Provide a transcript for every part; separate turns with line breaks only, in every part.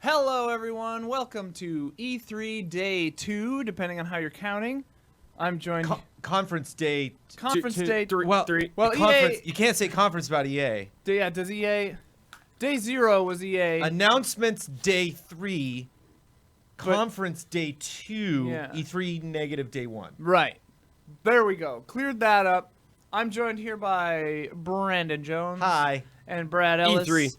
Hello, everyone. Welcome to E3 Day 2, depending on how you're counting. I'm joined...
Conference Day...
Conference Day...
Three. Well,
EA...
You can't say conference about EA.
Yeah, does EA... Day 0 was EA.
Announcements Day 3. Conference Day 2.
Yeah.
E3 negative Day 1.
Right. There we go. Cleared that up. I'm joined here by Brandon Jones.
Hi.
And Brad Ellis.
E3.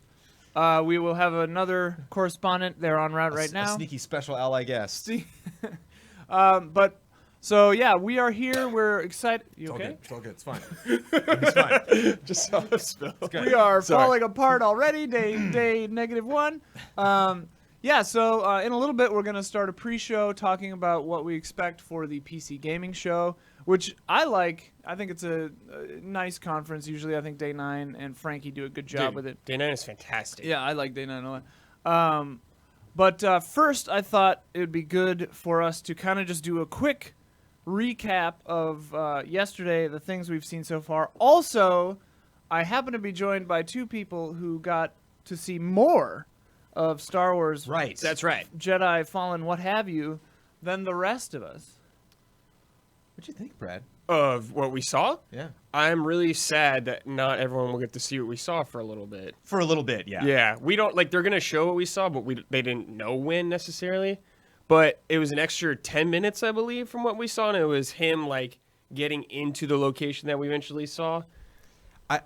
We will have another correspondent. They're en route right now.
A sneaky special ally guest.
So yeah, we are here. We're excited. You okay?
It's all good. It's fine. It's fine.
Just saw a spill.
We are falling apart already. Day negative 1. Yeah, so in a little bit, we're going to start a pre-show talking about what we expect for the PC gaming show, which I like. I think it's a nice conference. Usually, I think Day 9 and Frankie do a good job with it.
Day 9 is fantastic.
Yeah, I like Day 9 a lot. But first, I thought it would be good for us to kind of just do a quick recap of yesterday, the things we've seen so far. Also, I happen to be joined by two people who got to see more of Star Wars,
Right.
That's right.
Jedi Fallen, what have you, than the rest of us.
What'd you think, Brad?
Of what we saw?
Yeah.
I'm really sad that not everyone will get to see what we saw for a little bit.
For a little bit, yeah.
Yeah, we don't, like, they're going to show what we saw, but they didn't know when necessarily. But it was an extra 10 minutes, I believe, from what we saw, and it was him, like, getting into the location that we eventually saw.
I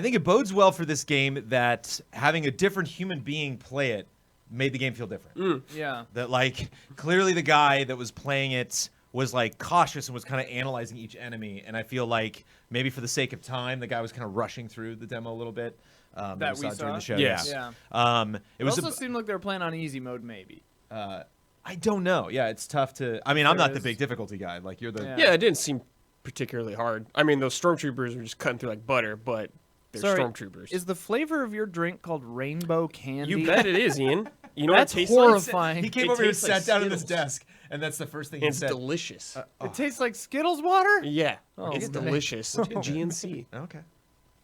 think it bodes well for this game that having a different human being play it made the game feel different.
Yeah.
That, like, clearly the guy that was playing it was, like, cautious and was kind of analyzing each enemy. And I feel like maybe for the sake of time, the guy was kind of rushing through the demo a little bit.
That we saw
during the show.
Yes.
Yeah.
It was
also seemed like they were playing on easy mode, maybe.
I don't know. Yeah, it's tough to... I mean, I'm not the big difficulty guy. Like, you're the...
Yeah, it didn't seem particularly hard. I mean, those stormtroopers were just cutting through like butter, but they're stormtroopers.
Is the flavor of your drink called rainbow candy?
You bet it is, Ian. You know
That's
what it tastes
horrifying.
He came
It
over and
tastes
sat
like
down at his
Skittles.
desk, and that's the first thing
like?
he
It's
said.
delicious.
It tastes like Skittles water?
Yeah,
Oh,
it's
okay.
delicious. GNC.
Okay.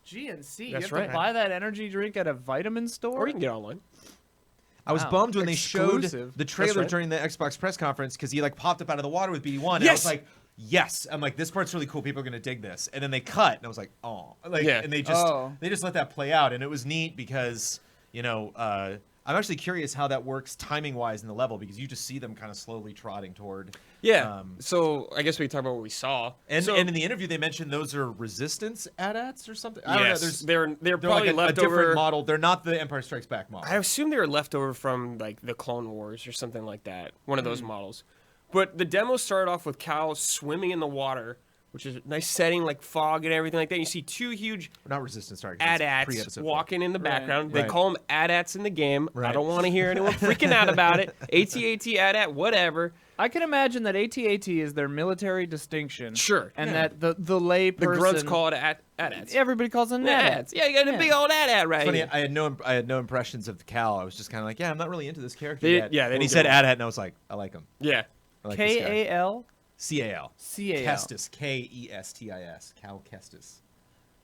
GNC. You
That's
have
right.
to buy that energy drink at a vitamin store?
Or you can get online.
I was
Wow.
bummed when they showed
Exclusive.
the trailer
right.
during the Xbox press conference because he like popped up out of the water with BD1. And I
Yes!
was like, yes. I'm like, this part's really cool. People are gonna dig this. And then they cut, and I was like, oh, like,
Yeah.
and they just let that play out, and it was neat because I'm actually curious how that works timing wise in the level because you just see them kind of slowly trotting toward.
Yeah. So I guess we can talk about what we saw.
And
so,
in the interview they mentioned those are resistance AT-ATs or something. I don't know.
yes,
They're
they're probably
like a
left
different
over.
model. They're not the Empire Strikes Back model.
I assume they were left over from like the Clone Wars or something like that. One of those models. But the demo started off with Cal swimming in the water, which is a nice setting, like fog and everything like that. You see two huge
not resistance targets.
AT-ATs walking in the background. They
Right.
call them AT-ATs in the game. I
Right.
don't want to hear anyone freaking out about it. AT-AT, AT-AT, whatever.
I can imagine that AT-AT is their military distinction.
Sure.
And that the lay
The
person...
grunts call it AT-ATs.
Everybody calls them
AT-ATs. Yeah, you got a big old AT-AT right
Funny,
here.
I had no impressions of the Cal. I was just kind of like, yeah, I'm not really into this character
They-
yet.
yeah, they
and he
didn't
said
do it.
AT-AT, and I was like, I like him.
Yeah.
I like this guy.
K-A-L?
C-A-L.
C-A-L.
Kestis. K-E-S-T-I-S. Cal Kestis.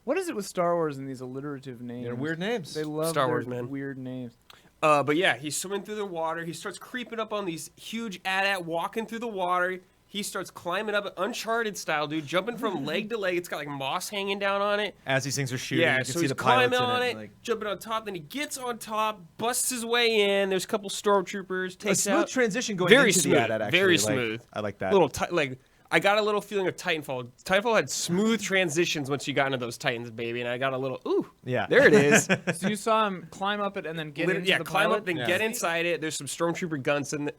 What is it with Star Wars and these alliterative names?
They're weird names.
They love
Star
their
Wars, man.
weird names.
But yeah, he's swimming through the water. He starts creeping up on these huge AT-AT, walking through the water. He starts climbing up, Uncharted style, dude, jumping from leg to leg. It's got like moss hanging down on it.
As these things are shooting,
Yeah,
you can
so
see
he's
the pilots
climbing on
in
it,
Like,
jumping on top. Then he gets on top, busts his way in. There's a couple stormtroopers.
a
Takes
smooth
out.
transition going
Very
into
smooth,
the AT-AT, actually.
very
Like,
smooth.
I like that.
Little like I got a little feeling of Titanfall. Titanfall had smooth transitions once you got into those Titans, baby, and I got a little ooh.
Yeah.
There it is.
So you saw him climb up it and then get into
Yeah,
the
climb
pilot?
up, then
Yeah.
get inside it. There's some stormtrooper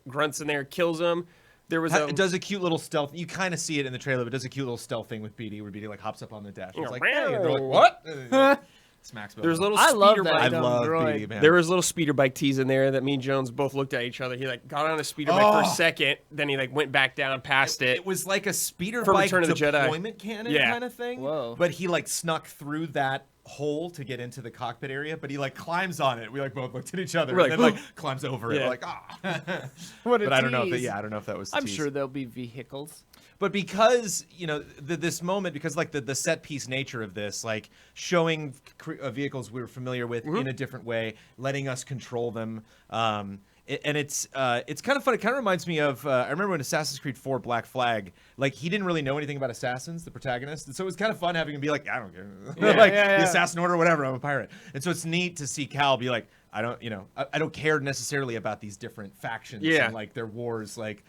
grunts in there, kills them. There was
It does a cute little stealth. You kind of see it in the trailer, but it does a cute little stealth thing with BD, where BD like hops up on the dash. It's like, hey, and they're like,
what?
Smacks.
There's a little
I love
speeder
that
bike.
I
dumb
love
droid.
BD, man.
There was a little speeder bike tease in there that me and Jones both looked at each other. He like got on a speeder bike for a second, then he like went back down past it.
It was like a speeder
For
bike
Return of the Jedi.
deployment cannon
Yeah.
kind of thing.
Whoa.
But he like snuck through that hole to get into the cockpit area, but he like climbs on it. We like both looked at each other,
We're
and
like,
then like climbs over it.
Yeah.
We're like, ah.
What a
But I don't know if
tease.
I don't know if that was. The
I'm
tease.
sure there'll be vehicles.
But because this moment, because like the set piece nature of this, like showing vehicles we were familiar with in a different way, letting us control them, and it's kind of fun. It kind of reminds me of I remember when Assassin's Creed 4 Black Flag, like he didn't really know anything about assassins, the protagonist, and so it was kind of fun having him be like, I don't care, the assassin order, whatever, I'm a pirate. And so it's neat to see Cal be like, I don't care necessarily about these different factions and like their wars. Like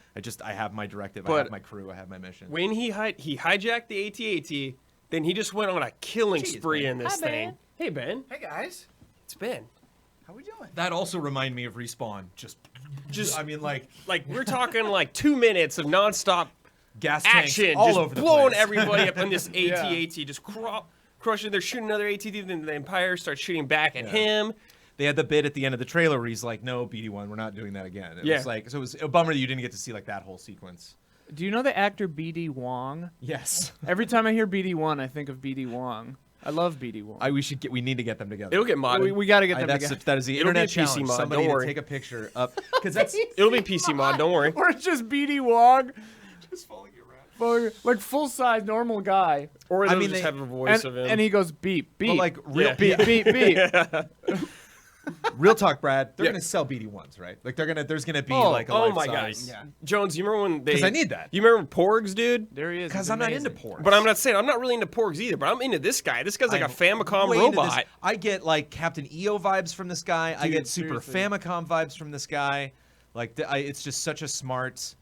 I have my directive, I have my crew, I have my mission.
When he hijacked the AT-AT, then he just went on a killing spree
Ben.
in this
Hi,
thing.
Ben.
Hey Ben,
Hey guys,
it's Ben.
how we doing?
That also reminded me of Respawn. Just I mean, like
We're talking like 2 minutes of nonstop
gas tanks
action,
all
just
over the
blowing
place.
everybody up in this AT-AT, just crushing. They're shooting another AT, then the Empire starts shooting back at him.
They had the bit at the end of the trailer where he's like, "No, BD1, we're not doing that again." It
Yeah.
was like, so it was a bummer that you didn't get to see like that whole sequence.
Do you know the actor B.D. Wong?
Yes,
Every time I hear BD1, I think of B.D. Wong. I love B.D. Wong.
we need to get them together.
It'll get modded.
We got to get them together.
That is the
It'll be
internet
a PC
challenge.
mod,
Somebody
don't
to
worry.
take a picture up because that's
It'll be PC mod. Don't worry.
Or it's just B.D. Wong,
just following you around.
like full-size normal guy.
Or
I
they'll
mean,
just
they-
have a voice
And,
of him.
and he goes beep, beep.
But like real,
beep, beep, beep.
real talk, Brad. They're
Yeah.
gonna sell BD1s, right? Like there's gonna be
Oh,
like a
oh my
life-size-
gosh.
Yeah.
Jones, you remember when they?
'Cause I need that.
You remember Porgs, dude?
There he is.
Because
He's
I'm not
amazing.
into porgs.
But I'm not saying I'm not really into Porgs either. But I'm into this guy. This guy's like a
I'm
Famicom
way into this.
robot.
I get like Captain EO vibes from this guy. I
Dude,
get Super
seriously.
Famicom vibes from this guy. Like it's just such a smart.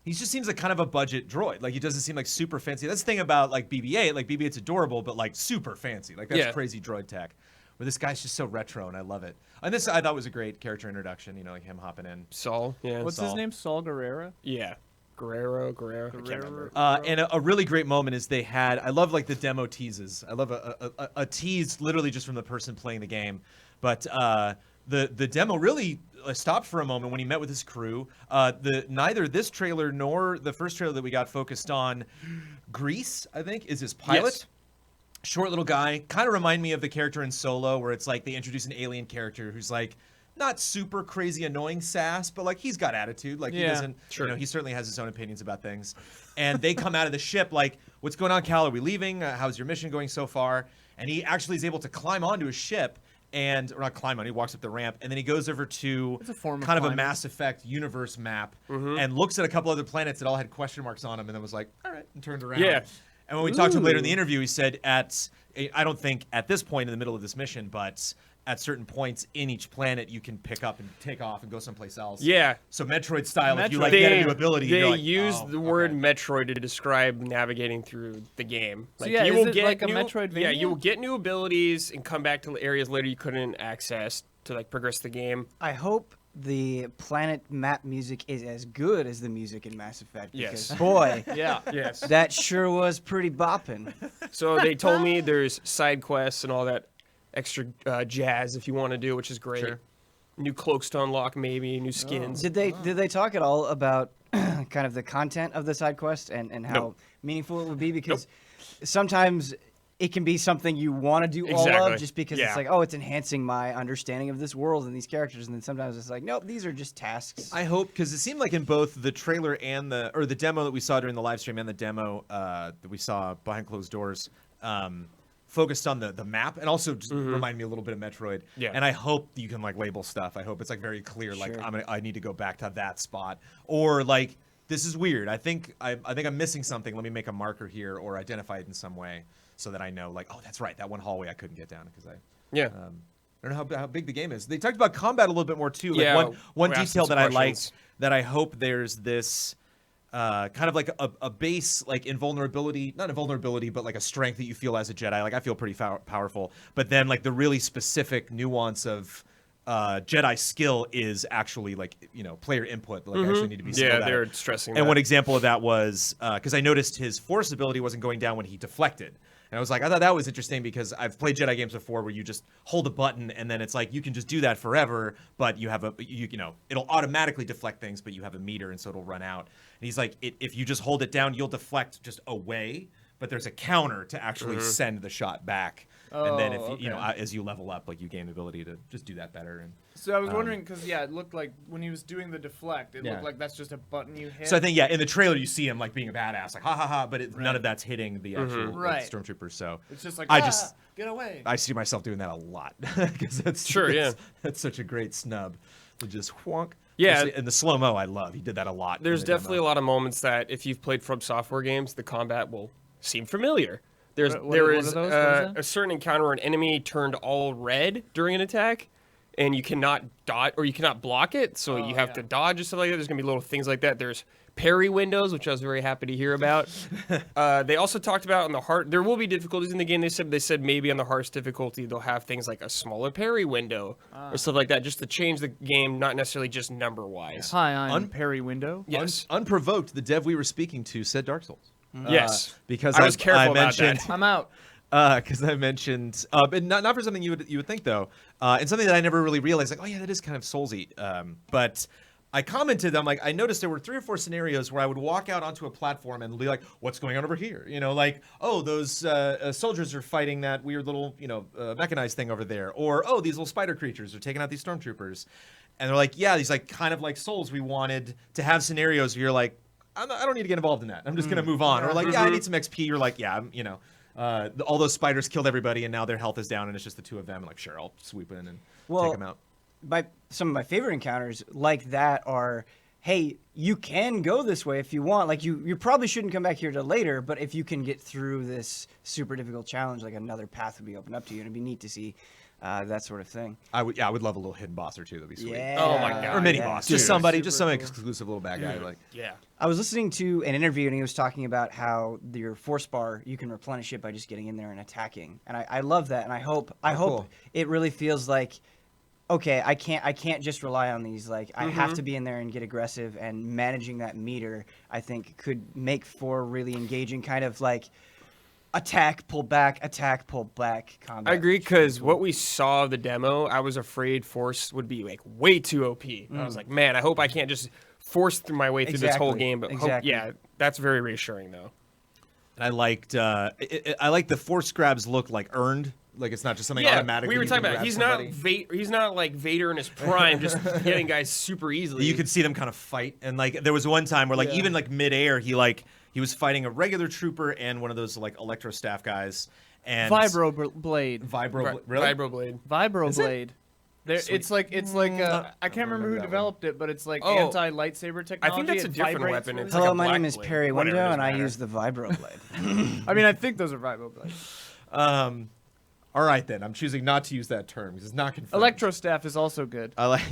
He just seems like kind of a budget droid. Like he doesn't seem like super fancy. That's the thing about like BB-8. Like BB-8's adorable, but like super fancy. Like that's
Yeah.
crazy droid tech. Where this guy's just so retro, and I love it. And this I thought was a great character introduction. You know, like him hopping in.
Saul. Yeah.
What's his
Saul.
name? Saul Guerrera?
Yeah. Guerrero. I can't remember.
And a really great moment is they had. I love like the demo teases. I love a tease literally just from the person playing the game. But the demo really stopped for a moment when he met with his crew. Neither this trailer nor the first trailer that we got focused on Grease, I think, is his pilot.
Yes.
Short little guy, kind of remind me of the character in Solo, where it's like they introduce an alien character who's like not super crazy annoying sass, but like he's got attitude. Like he
Yeah,
doesn't,
sure.
he certainly has his own opinions about things. And they come out of the ship like, "What's going on, Cal? Are we leaving? How's your mission going so far?" And he actually is able to climb onto his ship. Or not climb on, he walks up the ramp, and then he goes over to
It's a form of
kind of a
climbing.
Mass Effect universe map and looks at a couple other planets that all had question marks on them, and then was like, "All right," and turned around.
Yeah.
And when we talked to him later in the
Ooh.
interview, he said I don't think at this point in the middle of this mission, but at certain points in each planet, you can pick up and take off and go someplace else.
Yeah.
So Metroid style, if you
Metroid.
like get a new ability,
They
you're like,
use
"Oh,
the word
okay."
Metroid to describe navigating through the game.
So
Like
yeah,
you
is
will
it
get
like a
new,
Metroidvania?
Yeah, you will get new abilities and come back to areas later you couldn't access to like progress the game.
I hope the planet map music is as good as the music in Mass Effect.
Yes.
Because, boy,
Yeah.
Yes.
that sure was pretty bopping.
So they told me there's side quests and all that extra jazz if you want to do, which is great.
Sure.
New cloaks to unlock, maybe new skins.
Did they talk at all about kind of the content of the side quest and how
Nope.
meaningful it would be? Because sometimes it can be something you want to do all
Exactly.
of just because
Yeah.
it's like, oh, it's enhancing my understanding of this world and these characters. And then sometimes it's like, nope, these are just tasks.
I hope, because it seemed like in both the trailer and the demo that we saw during the live stream and the demo that we saw behind closed doors, focused on the map and also just reminded me a little bit of Metroid.
Yeah.
And I hope you can like label stuff. I hope it's like very clear, like
Sure.
I need to go back to that spot, or like this is weird. I think I'm missing something. Let me make a marker here or identify it in some way so that I know, like, oh, that's right, that one hallway I couldn't get down because I
Yeah.
I don't know how big the game is. They talked about combat a little bit more too. Like
Yeah,
one
we're asking
detail
some
that I
questions.
liked that I hope there's this kind of like a base like invulnerability, not invulnerability, but like a strength that you feel as a Jedi. Like I feel pretty powerful, but then like the really specific nuance of Jedi skill is actually like player input. Like I actually need to be skilled
Yeah,
at
they're
it.
stressing
And
that.
one example of that was because I noticed his force ability wasn't going down when he deflected. And I was like, I thought that was interesting because I've played Jedi games before where you just hold a button and then it's like you can just do that forever, but you have it'll automatically deflect things, but you have a meter and so it'll run out. And he's like, if you just hold it down, you'll deflect just away, but there's a counter to actually send the shot back. and then if
Oh,
you know
okay.
as you level up, like you gain the ability to just do that better. And
So I was wondering because it looked like when he was doing the deflect, it
Yeah.
looked like that's just a button you hit.
so I think in the trailer you see him like being a badass, like ha ha ha, but none of that's hitting the actual
Right.
stormtroopers. So
it's just like get away.
I see myself doing that a lot because that's that's such a great snub to just whonk.
Yeah.
And the slow mo I love. He did that a lot. in
There's
the
definitely
demo.
a lot of moments that if you've played From Software games, the combat will seem familiar. There
What
is
are those? What is that?
a certain encounter where an enemy turned all red during an attack, and you cannot dodge or you cannot block it, so you have to dodge and stuff like that. There's gonna be little things like that. There's parry windows, which I was very happy to hear about. They also talked about on the hard. There will be difficulties in the game. They said maybe on the hardest difficulty they'll have things like a smaller parry window or stuff like that, just to change the game, not necessarily just number wise.
Hi, I'm Perry Window.
Yes.
Unprovoked, the dev we were speaking to said Dark Souls.
Yes.
Because
I was careful
I
about
mentioned,
that.
I'm out.
Because I mentioned, but not for something you would think though, and something that I never really realized. Like, oh yeah, that is kind of Soulsy. But I commented, I'm like, I noticed there were 3 or 4 scenarios where I would walk out onto a platform and be like, what's going on over here? You know, like, oh, those soldiers are fighting that weird little, mechanized thing over there, or oh, these little spider creatures are taking out these stormtroopers, and they're like, yeah, these like kind of like Souls. We wanted to have scenarios where you're like, I don't need to get involved in that. I'm just gonna move on. Or like, yeah, I need some XP. You're like, yeah, all those spiders killed everybody, and now their health is down, and it's just the 2 of them. And like, sure, I'll swoop in and take them out.
Some of my favorite encounters like that are, hey, you can go this way if you want. Like you probably shouldn't come back here till later, but if you can get through this super difficult challenge, like another path would be opened up to you, and it'd be neat to see that sort of thing.
I would love a little hidden boss or two. That'd be sweet.
Yeah.
Oh my God.
Or mini
yeah.
boss.
Dude,
Just somebody,
super
just some
cool.
exclusive little bad guy. Like,
Yeah.
I was listening to an interview and he was talking about how your force bar, you can replenish it by just getting in there and attacking. And I love that, and I hope
cool.
it really feels like, okay, I can't just rely on these. Like I have to be in there and get aggressive, and managing that meter I think could make for really engaging kind of like attack, pull back combat.
I agree, because what we saw of the demo, I was afraid Force would be like way too OP. I was like, man, I hope I can't just force through my way through this whole
Exactly.
game. But
Exactly.
that's very reassuring though.
and I liked, I like the force grabs look like earned. Like it's not just something automatic.
We
when
were
you
talking
can
about
grab
he's
somebody.
not he's not like Vader in his prime, just getting guys super easily.
You could see them kind of fight, and like there was one time where like even like midair, he was fighting a regular trooper and one of those like electro staff guys, and
Blade.
really?
Vibroblade.
Vibroblade. There, it's like I can't remember who
that
developed it, but it's like
Oh.
anti-lightsaber technology.
I think that's a
It
different
vibrates
weapon.
with-
It's like
Hello,
a
my
black
name is
blade.
Perry
Whatever,
Window,
it
and I
doesn't
use the Vibroblade.
I mean, I think those are Vibroblades.
All right then, I'm choosing not to use that term because it's not confirmed.
Electro staff is also good.
I like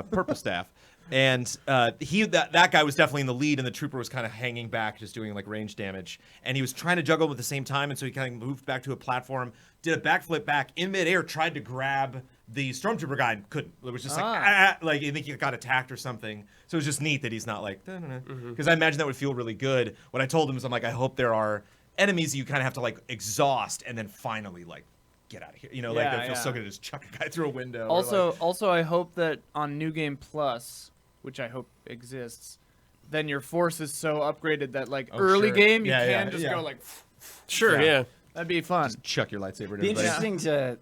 purple staff, and that guy was definitely in the lead, and the trooper was kind of hanging back, just doing like range damage, and he was trying to juggle them at the same time, and so he kind of moved back to a platform, did a backflip back in midair, tried to grab the stormtrooper guy and couldn't. It was just like I think he got attacked or something. So it was just neat that he's not like because I imagine that would feel really good. What I told him is I'm like, I hope there are enemies you kind of have to like exhaust and then finally like get out of here. Like
Yeah,
that feels so
yeah.
good to just chuck a guy through a window.
Also, I hope that on New Game Plus, which I hope exists, then your force is so upgraded that like early
sure.
game you
Yeah,
can
yeah,
just
yeah.
go like.
Sure,
Yeah.
yeah.
That'd be fun.
just chuck your lightsaber at
Be
everybody.
interesting to,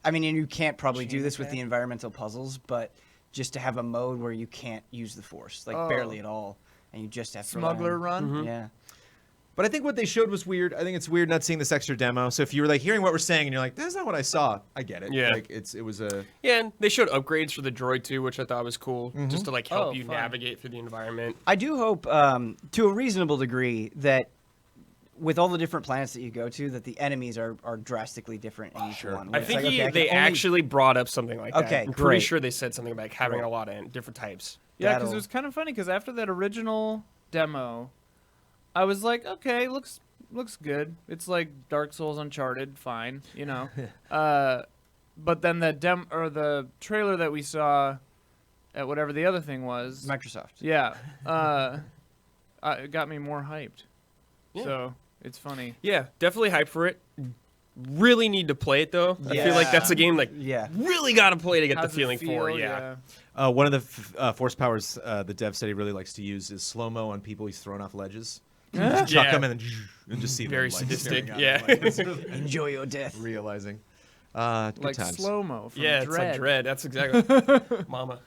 I mean, and you can't probably do this with the environmental puzzles, but just to have a mode where you can't use the force, like barely at all, and you just have to rely
Smuggler
on-
run.
Yeah.
But I think what they showed was weird. I think it's weird not seeing this extra demo. So if you were like hearing what we're saying and you're like, that's not what I saw, I get it.
Yeah.
Like it was a
Yeah, and they showed upgrades for the droid too, which I thought was cool, just to like help
Oh,
you
fun.
navigate through the environment.
I do hope, to a reasonable degree, that with all the different planets that you go to, that the enemies are drastically different in each one.
I
It's
think
like, okay, I can
they
only-
actually brought up something like that.
Okay,
I'm pretty
great.
sure they said something about having a lot of different types.
Yeah, because
That'll-
it was kind of funny because after that original demo, I was like, okay, looks good. It's like Dark Souls Uncharted, fine, but then the trailer that we saw at whatever the other thing was,
Microsoft.
yeah, it got me more hyped.
Yeah.
So it's funny.
Yeah, definitely hyped for it. Really need to play it though. I feel like that's a game like
Yeah.
really got to play to get
How's
the feeling
it feel?
for. Yeah.
one of the force powers the dev said he really likes to use is slow mo on people he's thrown off ledges. chuck them and then just see
Very
them, like,
sadistic,
staring at
yeah.
them, like, it's really
Enjoy your death.
realizing. Good
Like
times.
slow-mo from
Yeah, it's like
Dread.
Dread. That's exactly. Mama.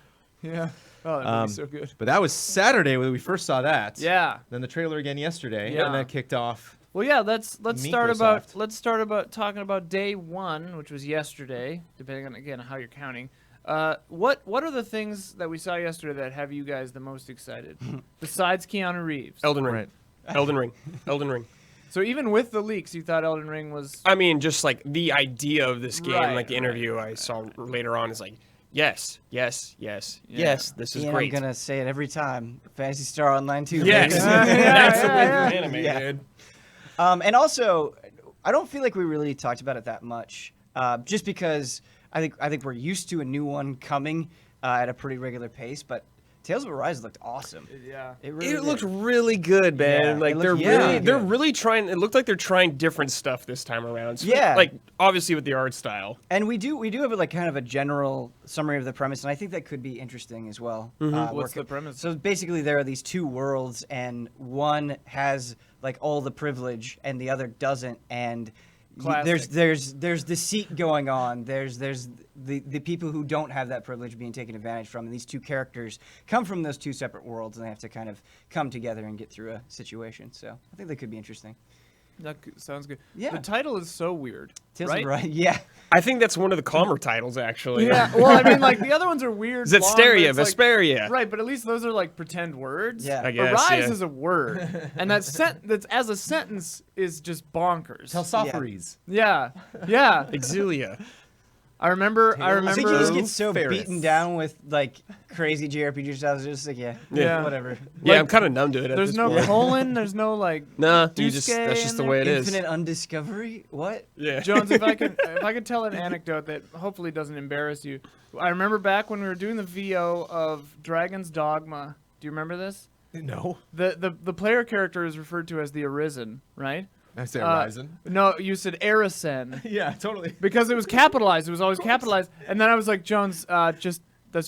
Yeah. Oh, that movie's so good.
But that was Saturday when we first saw that.
Yeah.
Then the trailer again yesterday,
Yeah.
and that kicked off.
Well, yeah. Let's start
Microsoft.
about talking about day one, which was yesterday, depending on again how you're counting. What are the things that we saw yesterday that have you guys the most excited besides Keanu Reeves?
Elden Ring.
Right.
Elden Ring. Elden Ring.
So even with the leaks, you thought Elden Ring was
I mean, just like the idea of this game,
Right,
like the interview I saw later on is like, yes, yes, yes, yes, this is
And
great.
I'm gonna say it every time. Phantasy Star Online 2.
Yes,
baby.
that's
yeah,
a anime,
Yeah.
dude.
And also, I don't feel like we really talked about it that much, just because I think we're used to a new one coming at a pretty regular pace. But Tales of Arise looked awesome.
yeah.
It really
It
did.
looked really good, man.
Yeah,
like
it
they're
looked
really,
really
they're
good.
really trying. It looked like they're trying different stuff this time around. So,
Yeah.
like obviously with the art style.
And we do have like kind of a general summary of the premise, and I think that could be interesting as well.
What's the premise?
So basically, there are these two worlds, and one has like all the privilege, and the other doesn't. And
Classic.
there's deceit going on. There's the people who don't have that privilege being taken advantage from, and these two characters come from those two separate worlds, and they have to kind of come together and get through a situation. So I think that could be interesting.
That sounds good.
Yeah.
The title is so weird,
Tales
right?
of Arise, yeah.
I think that's one of the calmer titles, actually.
Yeah. Well, I mean, like the other ones are weird. long, but
Zestiria,
it's like-
Vesperia.
Right, but at least those are like pretend words.
Yeah.
I guess,
Arise
yeah.
is a word, and that's as a sentence is just bonkers.
Telsophares.
Yeah, yeah.
Exilia.
I remember.
I think you just get so
Ferris.
beaten down with like crazy JRPG styles. Just like
Yeah.
whatever.
Yeah,
Like,
I'm kind of numb to it. At
There's
this
no
point.
colon. There's no like.
Nah,
Duske
that's just the
in
way it is.
Infinite undiscovery. What?
Yeah.
Jones, if I could tell an anecdote that hopefully doesn't embarrass you. I remember back when we were doing the VO of Dragon's Dogma. Do you remember this?
No.
The player character is referred to as the Arisen, right?
I say Horizon.
No, you said Arisen.
Yeah, totally.
Because it was capitalized. It was always capitalized. And then I was like, Jones, that's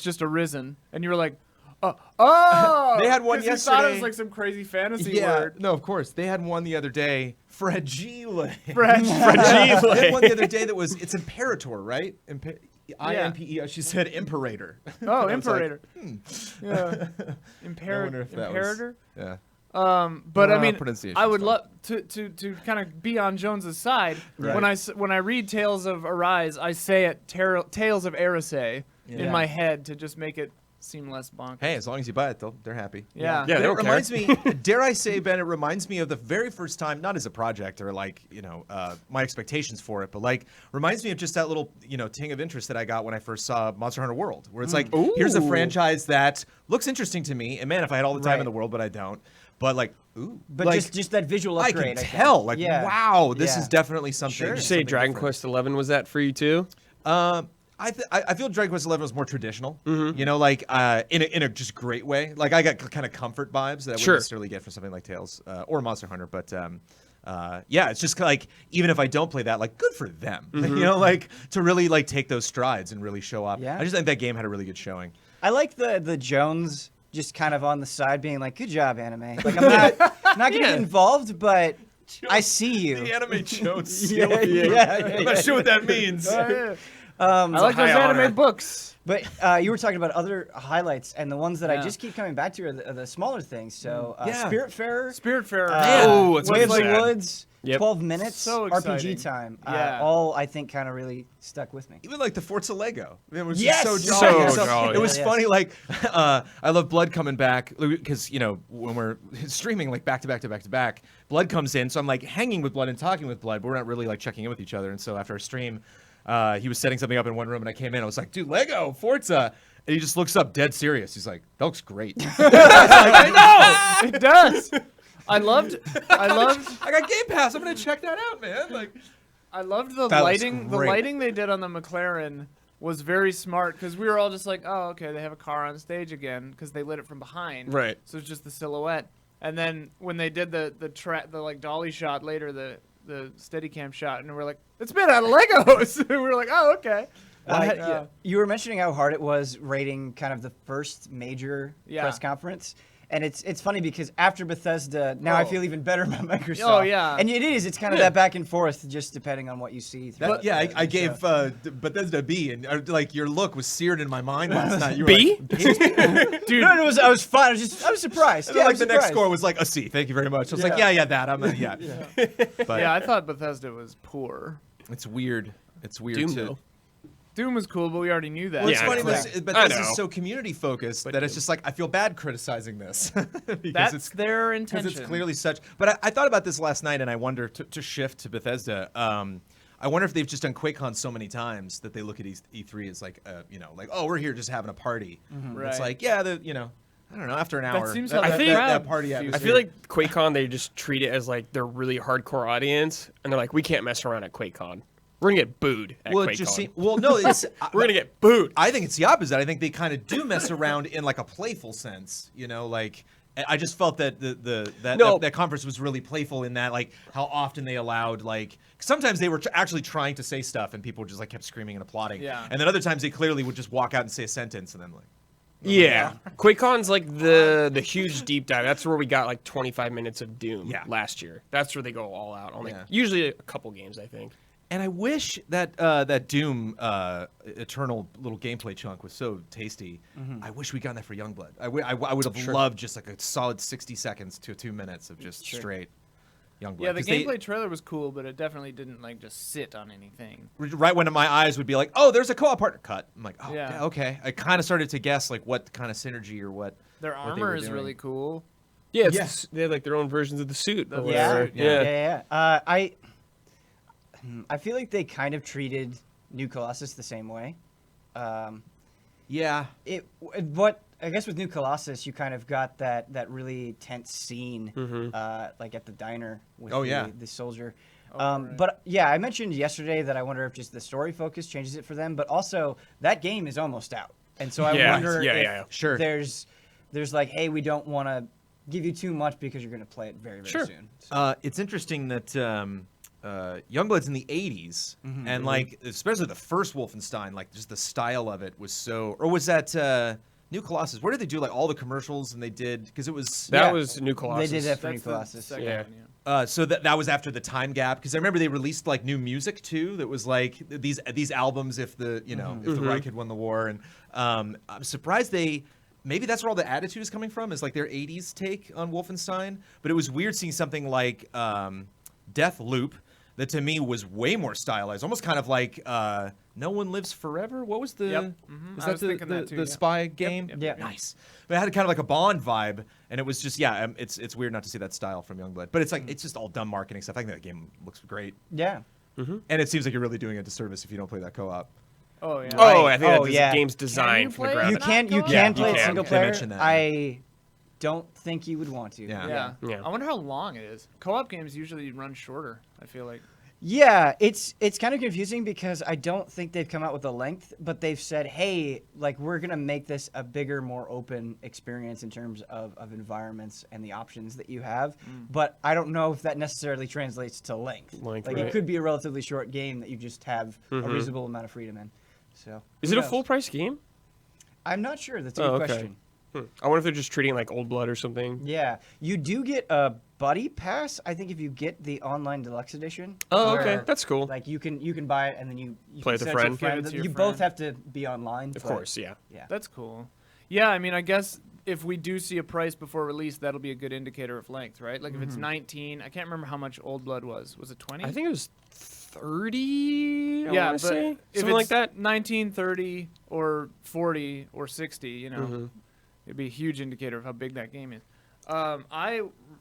just Arisen. And you were like, oh.
They had one
'cause you thought it
yesterday.
was like some crazy fantasy
Yeah.
word.
No, of course. They had one the other day. Fragile.
French.
They had one the other day that was, it's Imperator, right? I-M-P-E. She said Imperator.
Oh,
I was like,
Imperator. Yeah.
wonder if that was-
Imperator?
Yeah.
But I mean,
pronunciation
I would
stuff.
love to kind of be on Jones's side.
Right.
When I read Tales of Arise, I say it Tales of Erisei in
Yeah.
my head to just make it seem less bonkers.
Hey, as long as you buy it, they're happy.
Yeah.
Yeah,
But
they
it
don't care.
reminds me, dare I say, Ben, it reminds me of the very first time, not as a project or like, my expectations for it, but like reminds me of just that little, ting of interest that I got when I first saw Monster Hunter World, where it's like, here's a
Ooh.
franchise that looks interesting to me. And man, if I had all the time in
Right.
the world, but I don't. But like, ooh.
But
like,
just that visual
I
upgrade.
can
think.
tell. Like,
Yeah.
wow, this
Yeah.
is definitely something.
Sure.
Did you say
something
Dragon
different.
Quest XI was that for you too?
I feel Dragon Quest XI was more traditional, like in a just great way. Like I got kind of comfort vibes that I wouldn't
Sure.
necessarily get from something like Tales or Monster Hunter. But yeah, it's just like even if I don't play that, like good for them. Like to really like take those strides and really show up.
Yeah.
I just think that game had a really good showing.
I like the Jones just kind of on the side being like, "Good job, anime." Like I'm not getting involved, but I see you.
anime Jones.
Yeah, yeah.
I'm not sure what that means.
Oh, yeah.
I
I like those
high
anime
honor.
books.
But you were talking about other highlights, and the ones that I
Yeah.
just keep coming back to are the smaller things. So
Yeah.
Spiritfarer,
Spiritfarer.
Oh, it's
Way of the
sad.
Woods,
Yep.
12 minutes,
So
RPG
exciting.
time.
Yeah.
All I think kind of really stuck with me.
Even like the Forza Lego. It was
Yes!
just so
So
jolly.
jolly.
It was
Yes.
funny. Like, I love Blood coming back because, when we're streaming like back to back to back to back, Blood comes in. So I'm like hanging with Blood and talking with Blood, but we're not really like checking in with each other. And so after our stream, he was setting something up in one room and I came in. I was like, dude, Lego, Forza. And he just looks up dead serious. He's like, that looks great. I know.
It does. I loved.
I got Game Pass. I'm going to check that out, man. Like,
I loved the
That looks
lighting. The
great.
lighting they did on the McLaren was very smart because we were all just like, "Oh, okay, they have a car on stage again," because they lit it from behind.
Right.
So it's just the silhouette. And then when they did the like dolly shot later, the Steadicam shot, and we're like, "It's made out of Legos." And we were like, "Oh, okay." Like,
You were mentioning how hard it was rating kind of the first major
Yeah.
press conference. And it's funny because after Bethesda, now I feel even better about Microsoft.
Oh, yeah.
And it is. It's kind of that back and forth, just depending on what you see. throughout
Yeah,
the
I gave
show.
Bethesda a B, and like your look was seared in my mind last night. You were
B?
like,
Dude, no, I was fine. I was surprised.
and then,
I
like
was
the next
surprised.
score was like a C. Thank you very much. I was like, yeah, that. I'm a, yeah. But
Yeah, I thought Bethesda was poor.
it's weird. It's weird
Doom,
too.
though.
Doom was cool, but we already knew that.
Well, it's
Yeah, I
funny.
know.
This,
I
Bethesda's
know.
so community focused
But
that it's
Doom.
just like I feel bad criticizing this because
That's their
because
intention.
it's clearly such. But I thought about this last night, and I wonder to shift to Bethesda. I wonder if they've just done QuakeCon so many times that they look at E3 as like, like, oh, we're here just having a party.
Right.
It's like, yeah, I don't know, after an hour.
seems
that,
how
the
that
crowd
party
feels.
I
atmosphere.
feel like QuakeCon, they just treat it as like they're really hardcore audience, and they're like, we can't mess around at QuakeCon. We're gonna get booed at
well,
QuakeCon.
it just no, it's
We're gonna get booed.
I think it's the opposite. I think they kind of do mess around in like a playful sense, like I just felt that that conference was really playful in that, like how often they allowed, like sometimes they were actually trying to say stuff and people just like kept screaming and applauding.
Yeah.
And then other times they clearly would just walk out and say a sentence and then like.
Yeah, QuakeCon's like the huge deep dive. That's where we got like 25 minutes of Doom last year. That's where they go all out on like usually a couple games, I think.
And I wish that that Doom Eternal little gameplay chunk was so tasty. I wish we got that for Youngblood. I would have loved just like a solid 60 seconds to 2 minutes of just straight Youngblood.
Yeah, the
'Cause they-
gameplay trailer was cool, but it definitely didn't like just sit on anything.
right when my eyes would be like, oh, there's a co-op partner cut. I'm like, oh,
Yeah.
okay. I kind of started to guess like what kind of synergy or what.
Their
what they
armor
were
is
doing.
really cool.
Yeah, they have like their own versions of the suit.
The
or
Yeah,
whatever.
yeah. I feel like they kind of treated New Colossus the same way.
Yeah.
What I guess with New Colossus, you kind of got that really tense scene, like at the diner with the soldier.
Right.
But yeah, I mentioned yesterday that I wonder if just the story focus changes it for them. But also that game is almost out, and so I wonder if
Sure.
there's like, hey, we don't want to give you too much because you're going to play it very soon. So,
It's interesting that Youngblood's in the 80s, and like especially the first Wolfenstein, like just the style of it was so. Or was that New Colossus? Where did they do like all the commercials? And they did because it was
That was New Colossus.
They did that for New
That's the
Colossus.
second
Yeah.
one, yeah.
So that was after the time gap because I remember they released like new music too. That was like these albums if the if the Reich had won the war, and I'm surprised maybe that's where all the attitude is coming from, is like their 80s take on Wolfenstein. But it was weird seeing something like Death Loop that to me was way more stylized, almost kind of like No One Lives Forever. What was the?
Yep.
Was
I
that
was
the,
thinking that too,
the
yeah.
spy game?
Yep.
Nice. But it had kind of like a Bond vibe, and it was just it's weird not to see that style from Youngblood. But it's like it's just all dumb marketing stuff. I think that game looks great,
Yeah.
and it seems like you're really doing a disservice if you don't play that co-op.
Oh yeah.
Oh, I think
Oh,
that
yeah.
game's designed from the
play it?
ground
You
up.
can
co-op?
play
you
it
can.
single
They
player.
mentioned that.
I don't think you would want to.
Yeah.
Yeah.
Yeah.
I wonder how long it is. Co-op games usually run shorter, I feel like.
Yeah, it's kind of confusing because I don't think they've come out with a length, but they've said, hey, like we're gonna make this a bigger, more open experience in terms of environments and the options that you have. But I don't know if that necessarily translates to length.
Length,
Like
right.
it could be a relatively short game that you just have a reasonable amount of freedom in. So
Is
who
it a
knows?
full price game?
I'm not sure. That's a
Oh,
good
okay.
question.
I wonder if they're just treating it like Old Blood or something.
Yeah, you do get a buddy pass. I think if you get the online deluxe edition.
Oh, okay,
where,
that's cool.
Like you can buy it and then you
Play
can
with a
set
friend.
your
Give it to your
You
friend.
both have to be online.
Of course, yeah.
Yeah.
That's cool. Yeah, I mean, I guess if we do see a price before release, that'll be a good indicator of length, right? Like if it's 19, I can't remember how much Old Blood was. Was it 20?
I think it was 30. I
yeah,
wanna
but
say.
if
Something like
it's
that.
19, 30, or 40 or 60, you know,
Mm-hmm.
it'd be a huge indicator of how big that game is.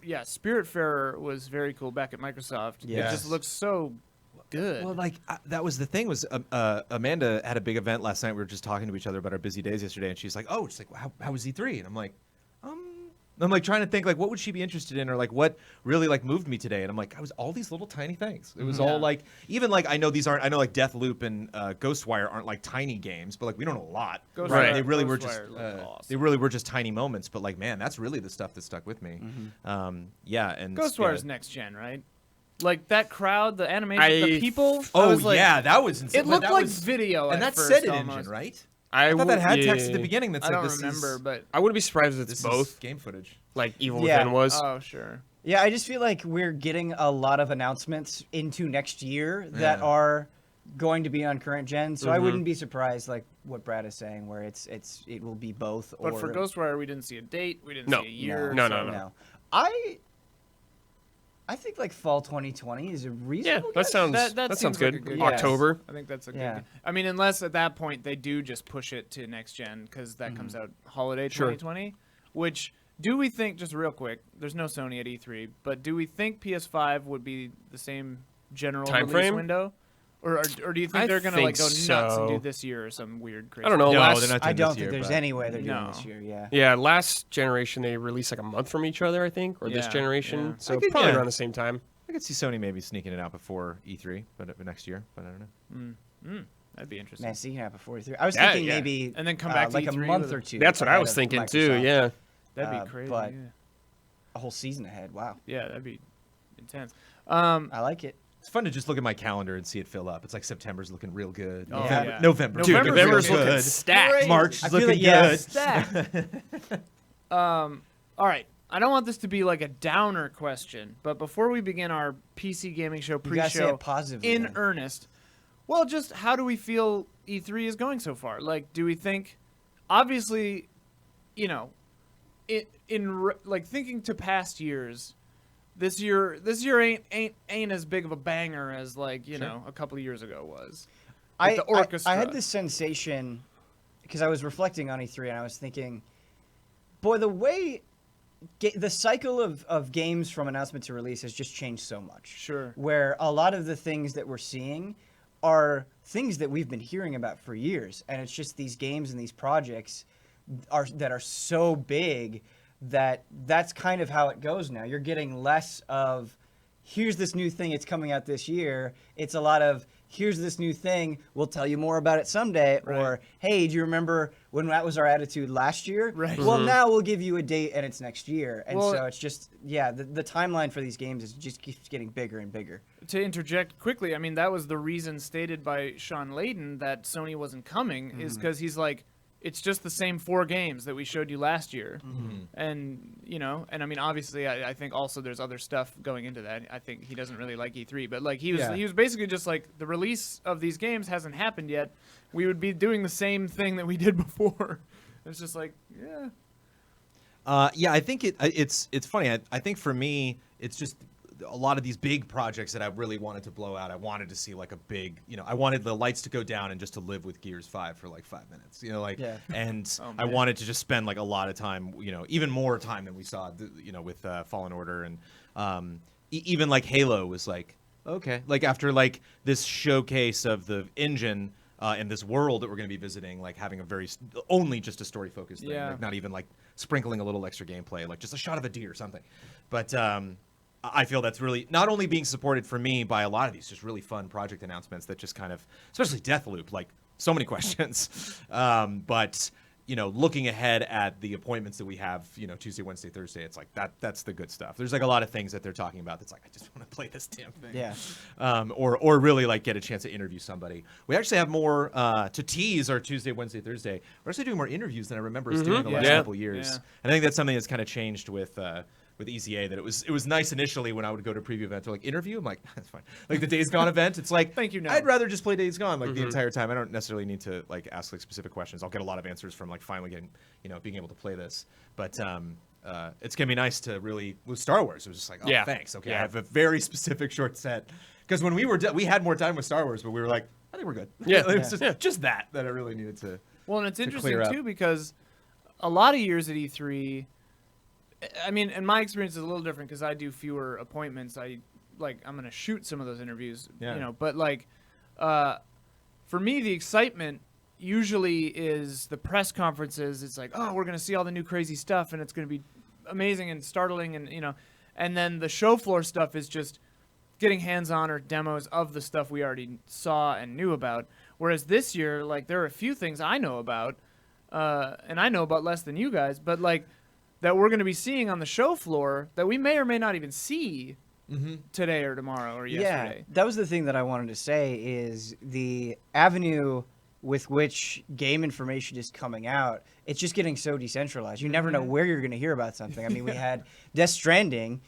Spiritfarer was very cool back at Microsoft. It
Yes.
just looks so good.
Well, like that was the thing was Amanda had a big event last night. We were just talking to each other about our busy days yesterday, and she's like, "Oh, it's like how was E3?" And I'm like trying to think like what would she be interested in, or like what really like moved me today. And I'm like, I was all these little tiny things. It was all like even like I know like Deathloop and Ghostwire aren't like tiny games, but like we don't know a lot.
Ghostwire-
Right.
They really were just
Ghostwire looked awesome.
they really were just tiny moments. But like man, that's really the stuff that stuck with me. And
Ghostwire's next gen, right? Like that crowd, the animation,
I-
the people. I
Oh
was like,
yeah, that was insane.
It
But
looked
that
like
was-
video,
and
at
that's
first,
Set It
almost.
engine, right? I thought that had text at
yeah.
the beginning that
I
said
don't
this
remember,
is,
but
I wouldn't be surprised if
this
it's both,
is game footage.
like Evil
Yeah.
Within was.
oh sure.
Yeah, I just feel like we're getting a lot of announcements into next year that
Yeah.
are going to be on current gen. So I
Mhm.
wouldn't be surprised, like what Brad is saying, where it will be both.
But
or
for Ghostwire, we didn't see a date. We didn't
No.
see a year.
No,
so-
no, no.
I think like fall 2020 is a
Yeah,
reasonable.
that
guess.
sounds
That
that
seems
sounds
like
good.
a good
guess.
October.
I think that's a
Yeah.
good. I mean, unless at that point they do just push it to next gen because that comes out holiday
Sure.
2020. Which do we think? Just real quick, there's no Sony at E3, but do we think PS5 would be the same general
Time
release
frame?
window, or do you think
I
they're gonna like go
think
nuts and do
so.
this year or some weird crazy?
I don't know.
No,
last,
they're not
I
doing
don't
this
think
year,
there's
but-
any way they're
No.
doing this year. Yeah.
Yeah, last generation they released like a month from each other, I think, or this
Yeah,
generation.
yeah.
So
I could-
probably
yeah.
around the same time.
I could see Sony maybe sneaking it out before E3, but next year. But I don't know.
That'd be interesting.
Man, sneaking out before 43. I was
Yeah,
thinking
yeah.
maybe
And then come back to
like a
E3
month
with
or
a-
two.
That's what I
ahead
was
of
thinking too.
Microsoft.
Yeah.
That'd be crazy.
but-
yeah.
A whole season ahead. Wow.
Yeah, that'd be intense.
I like it.
It's fun to just look at my calendar and see it fill up. It's like September's looking real good.
Oh,
November,
yeah.
November,
Dude,
looking
November's
real
looking
good.
stacked.
March
I
is
feel
looking
like, yeah.
good.
Stacked. All right. I don't want this to be like a downer question, but before we begin our PC gaming show
You gotta say
pre-show
it positively.
in
man.
earnest, well, just how do we feel E3 is going so far? Like, do we think, obviously, you know, like thinking to past years, this year ain't as big of a banger as like you know a couple of years ago was. With the orchestra.
I had this sensation because I was reflecting on E3 and I was thinking, boy, the way the cycle of games from announcement to release has just changed so much.
Sure.
Where a lot of the things that we're seeing are things that we've been hearing about for years, and it's just these games and these projects that are so big that that's kind of how it goes now. You're getting less of here's this new thing, it's coming out this year. It's a lot of here's this new thing, we'll tell you more about it someday.
Right.
Or, hey, do you remember when that was our attitude last year?
Right.
Well, now we'll give you a date and it's next year. And
Well-
so it's just, yeah, the timeline for these games is just keeps getting bigger and bigger.
To interject quickly, I mean, that was the reason stated by Sean Layden that Sony wasn't coming, is because he's like, it's just the same 4 games that we showed you last year. And, you know, and I mean, obviously, I think also there's other stuff going into that. I think he doesn't really like E3, but like he was basically just like, the release of these games hasn't happened yet. We would be doing the same thing that we did before. It's just like, yeah.
Yeah, I think it's funny. I think for me, it's just a lot of these big projects that I really wanted to blow out. I wanted to see like a big, you know, I wanted the lights to go down and just to live with Gears 5 for like 5 minutes, you know, like,
Yeah.
and
Oh,
I
man.
wanted to just spend like a lot of time, you know, even more time than we saw, you know, with Fallen Order and even like Halo was like, okay, like after like this showcase of the engine and this world that we're going to be visiting, like having a very only just a story focused thing,
Yeah.
like not even like sprinkling a little extra gameplay, like just a shot of a deer or something. But I feel that's really not only being supported for me by a lot of these just really fun project announcements that just kind of, especially Deathloop, like so many questions. But you know, looking ahead at the appointments that we have, you know, Tuesday, Wednesday, Thursday, it's like that's the good stuff. There's like a lot of things that they're talking about that's like, I just want to play this damn thing.
Yeah.
Or really like get a chance to interview somebody. We actually have more to tease our Tuesday, Wednesday, Thursday. We're actually doing more interviews than I remember us doing the last
Yeah.
couple years.
Yeah.
And I think that's something that's kind of changed with ECA, that it was nice initially when I would go to preview events. They're like, interview? I'm like, that's fine. Like the Days Gone event, it's like,
Thank you, no.
I'd rather just play Days Gone like the entire time. I don't necessarily need to like ask like specific questions. I'll get a lot of answers from like finally getting, you know, being able to play this. But it's gonna be nice to really with Star Wars. It was just like, oh,
Yeah.
thanks. Okay,
Yeah.
I have a very specific short set. Because when we were we had more time with Star Wars, but we were like, I think we're good.
Yeah.
It was
Yeah.
just that I really needed to.
Well, and it's
to
interesting
clear up.
too because a lot of years at E3, I mean, and my experience is a little different because I do fewer appointments. I'm gonna shoot some of those interviews,
Yeah.
you know. But like, for me, the excitement usually is the press conferences. It's like, oh, we're gonna see all the new crazy stuff, and it's gonna be amazing and startling, and you know. And then the show floor stuff is just getting hands-on or demos of the stuff we already saw and knew about. Whereas this year, like, there are a few things I know about, and I know about less than you guys, but like that we're going to be seeing on the show floor that we may or may not even see today or tomorrow or yesterday.
Yeah, that was the thing that I wanted to say is the avenue with which game information is coming out, it's just getting so decentralized. You never know where you're going to hear about something. I mean, we had Death Stranding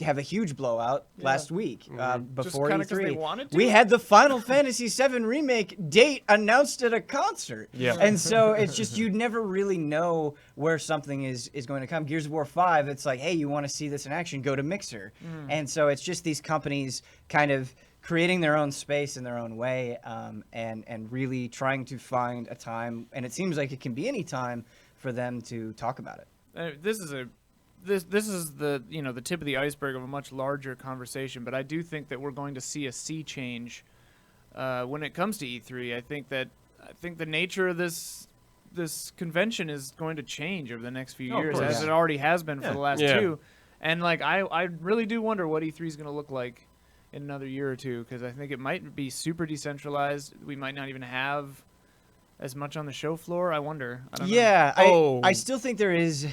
have a huge blowout last week before
kinda 'cause they
E3.
wanted to?
We had the Final Fantasy VII Remake date announced at a concert.
Yeah.
And so it's just you never really know where something is going to come. Gears of War 5, it's like, hey, you want to see this in action, go to Mixer. And so it's just these companies kind of creating their own space in their own way, and really trying to find a time, and it seems like it can be any time for them to talk about it.
This is the the tip of the iceberg of a much larger conversation, but I do think that we're going to see a sea change when it comes to E3. I think the nature of this convention is going to change over the next few years,
course.
as it already has been for the last
Yeah.
2. And like I really do wonder what E3 is going to look like in another year or two, because I think it might be super decentralized. We might not even have as much on the show floor. I wonder. I don't know.
Yeah,
Oh.
I still think there is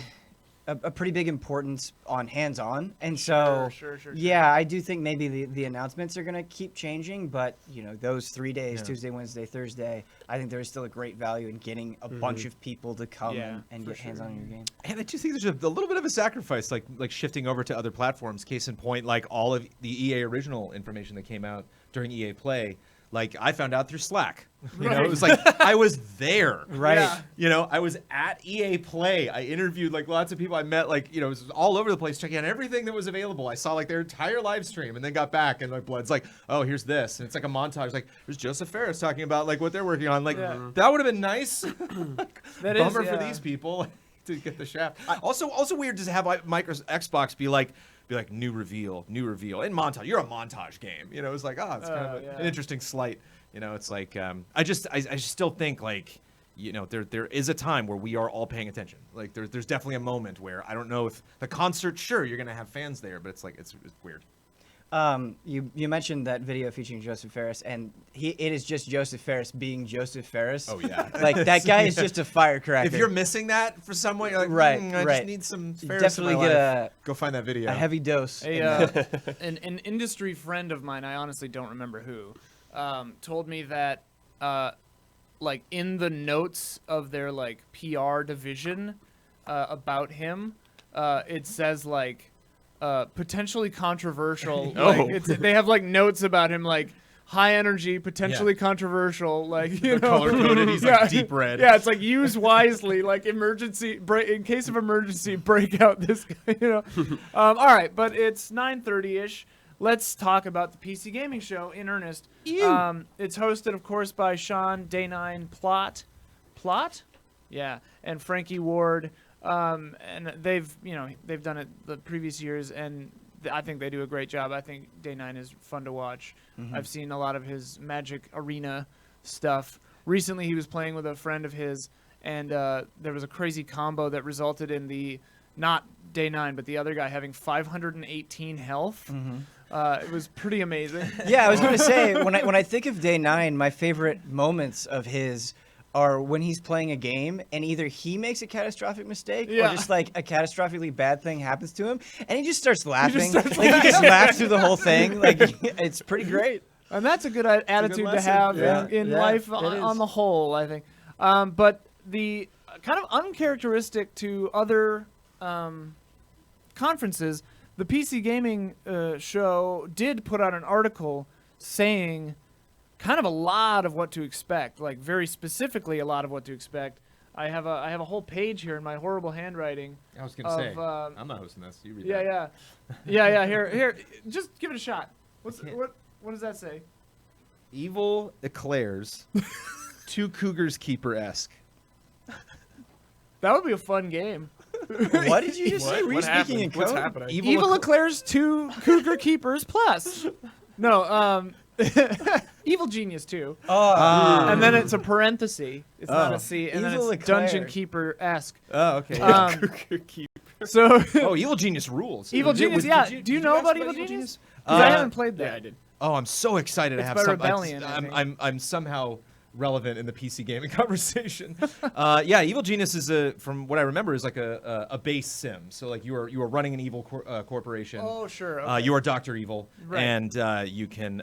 a pretty big importance on hands-on, and so
Sure.
yeah, I do think maybe the announcements are going to keep changing, but those 3 days,
Yeah.
Tuesday, Wednesday, Thursday, I think there is still a great value in getting a bunch of people to come
Yeah,
and
for
get
sure.
hands-on in your game.
And I just think there's a little bit of a sacrifice, like shifting over to other platforms. Case in point, like all of the EA original information that came out during EA Play, like I found out through Slack. It was like I was there.
Right.
Yeah.
I was at EA Play. I interviewed like lots of people I met, like, it was all over the place, checking out everything that was available. I saw like their entire live stream and then got back and like Blood's like, oh, here's this. And it's like a montage. Like, there's Joseph Ferris talking about like what they're working on. Like,
Yeah.
that would have been nice.
That is,
Bummer for
yeah.
these people to get the shaft. Also weird to have Xbox be like new reveal in montage. You're a montage game. It's like, it's kind of
yeah.
an interesting slight. It's like I just still think like there is a time where we are all paying attention. Like there's definitely a moment where I don't know if the concert, sure, you're gonna have fans there, but it's like it's weird.
You mentioned that video featuring Joseph Ferris, and it is just Joseph Ferris being Joseph Ferris.
Oh yeah.
Like that guy is just a firecracker.
If you're missing that for some way, you're like,
Right,
I
right.
just need some
You
Ferris
definitely
in my
get
life. Go find that video.
a heavy dose.
An industry friend of mine, I honestly don't remember who, told me that like in the notes of their like PR division about him, it says like potentially controversial. Like, they have like notes about him like high energy, potentially controversial, like
color coded. He's like deep red.
Yeah, it's like use wisely, like emergency break in case of emergency, break out this guy. All right, but it's 9:30ish. Let's talk about the PC Gaming Show in earnest. It's hosted, of course, by Sean, Day9, Plot, yeah, and Frankie Ward. And they've done it the previous years, and I think they do a great job. I think Day9 is fun to watch. I've seen a lot of his Magic Arena stuff. Recently, he was playing with a friend of his, and there was a crazy combo that resulted in not Day9, but the other guy having 518 health. It was pretty amazing.
Yeah, I was gonna say when I think of Day9, my favorite moments of his are when he's playing a game and either he makes a catastrophic mistake or just like a catastrophically bad thing happens to him, and he just starts laughing. He just laughs through the whole thing. Like it's pretty great.
And that's a good attitude to
lesson.
have
Yeah.
in
Yeah,
life
it
on
is.
the whole, I think. But the kind of uncharacteristic to other conferences, the PC Gaming Show did put out an article saying kind of a lot of what to expect, like very specifically a lot of what to expect. I have a whole page here in my horrible handwriting.
I was gonna
of,
say, I'm not hosting this. You read
Yeah,
that.
yeah. Here. Just give it a shot. What does that say?
Evil eclairs, two cougars keeper-esque.
That would be a fun game.
What did you just say? Were you
What
speaking in
happened? What's
code?
happening?
Evil Eclairs 2 Cougar Keepers Plus. No, Evil Genius 2.
Oh,
And then it's a parenthesis. It's not a C. And
Evil
then it's Dungeon
Eclair.
Keeper-esque.
Oh, okay.
So,
Oh, Evil Genius rules.
Evil
Did-
Genius,
did
yeah.
you-
Do you
did
know
ask
about Evil Genius? 'Cause I haven't played that.
Yeah, I did.
Oh, I'm so excited to
It's
have
by
some.
Rebellion, I think.
I'm somehow relevant in the PC gaming conversation. Yeah, Evil Genius is from what I remember, is like a base sim. So like you are running an evil corporation.
Oh, sure. Okay.
You are Dr. Evil,
Right.
and you can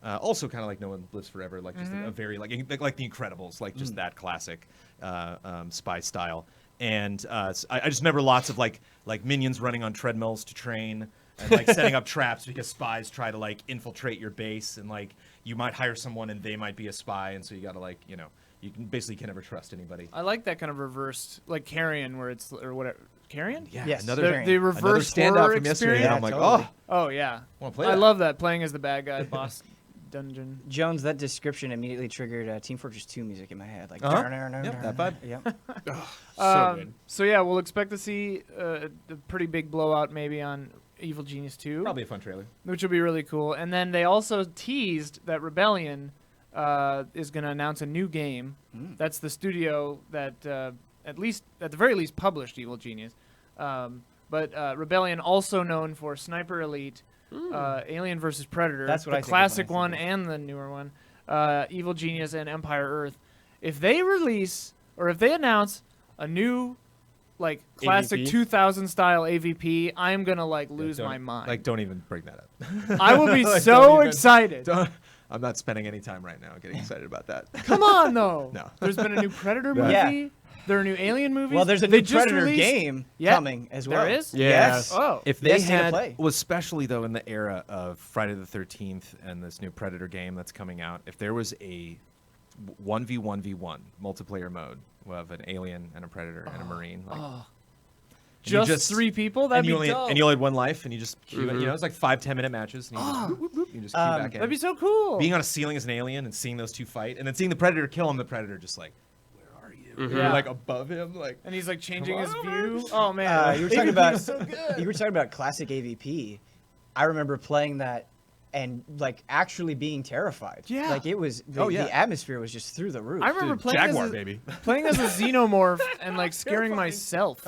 also kind of like No One Lives Forever, like just a very like the Incredibles, like just that classic spy style. And I just remember lots of like minions running on treadmills to train. And like setting up traps because spies try to like infiltrate your base, and like you might hire someone and they might be a spy, and so you gotta like you can never trust anybody.
I like that kind of reversed, like Carrion, where it's or whatever. Carrion?
Yeah,
Yes.
another
The reverse
standout
horror
from yesterday.
experience?
And I'm like,
totally.
Oh yeah.
Wanna play
I
that?
love that, playing as the bad guy boss dungeon.
Jones, that description immediately triggered Team Fortress 2 music in my head. Like,
Uh-huh.
"Darn,
Yep, that vibe.
Yep.
So good.
So yeah, we'll expect to see a pretty big blowout maybe on Evil Genius 2.
Probably a fun trailer.
Which will be really cool. And then they also teased that Rebellion is going to announce a new game. That's the studio that at the very least published Evil Genius. But Rebellion, also known for Sniper Elite, Alien vs Predator,
That's what
the
I think of when
classic
I think
one
of-
and the newer one, Evil Genius and Empire Earth. If they release or if they announce a new like classic
AVP?
2000 style AVP, I'm gonna like lose
Don't-
my mind.
Like, don't even bring that up.
I will be
Like,
so
don't even-
excited.
I'm not spending any time right now getting excited about that.
Come on, though.
No.
There's been a new Predator
No.
movie.
Yeah.
There are new Alien movies.
Well, there's a
They
new
just
Predator
released-
game
Yeah.
coming as well.
There is?
Yeah.
Yes.
Oh.
If they
Yes, State of
had,
Play.
well, especially though in the era of Friday the 13th and this new Predator game that's coming out, if there was a 1v1v1 multiplayer mode of an alien and a predator and a marine, like, and you
just 3 people? That'd
and you
be
only
dope.
and you only had one life, and you just queue it, it's like 5-10 minute matches, and you just, whoop, whoop, whoop, you just queue back in.
That'd be so cool.
Being on a ceiling as an alien and seeing those two fight, and then seeing the predator kill him, the predator just like, where are you? And
Yeah.
you're like above him, like.
and he's like changing his
Come on,
view. Oh man.
You were talking about
so good.
you were talking about classic AVP. I remember playing that and like actually being terrified.
Yeah.
Like it was
Oh, yeah.
the atmosphere was just through the roof.
I remember
Dude,
playing
Jaguar,
as a,
baby.
playing as a xenomorph and like scaring myself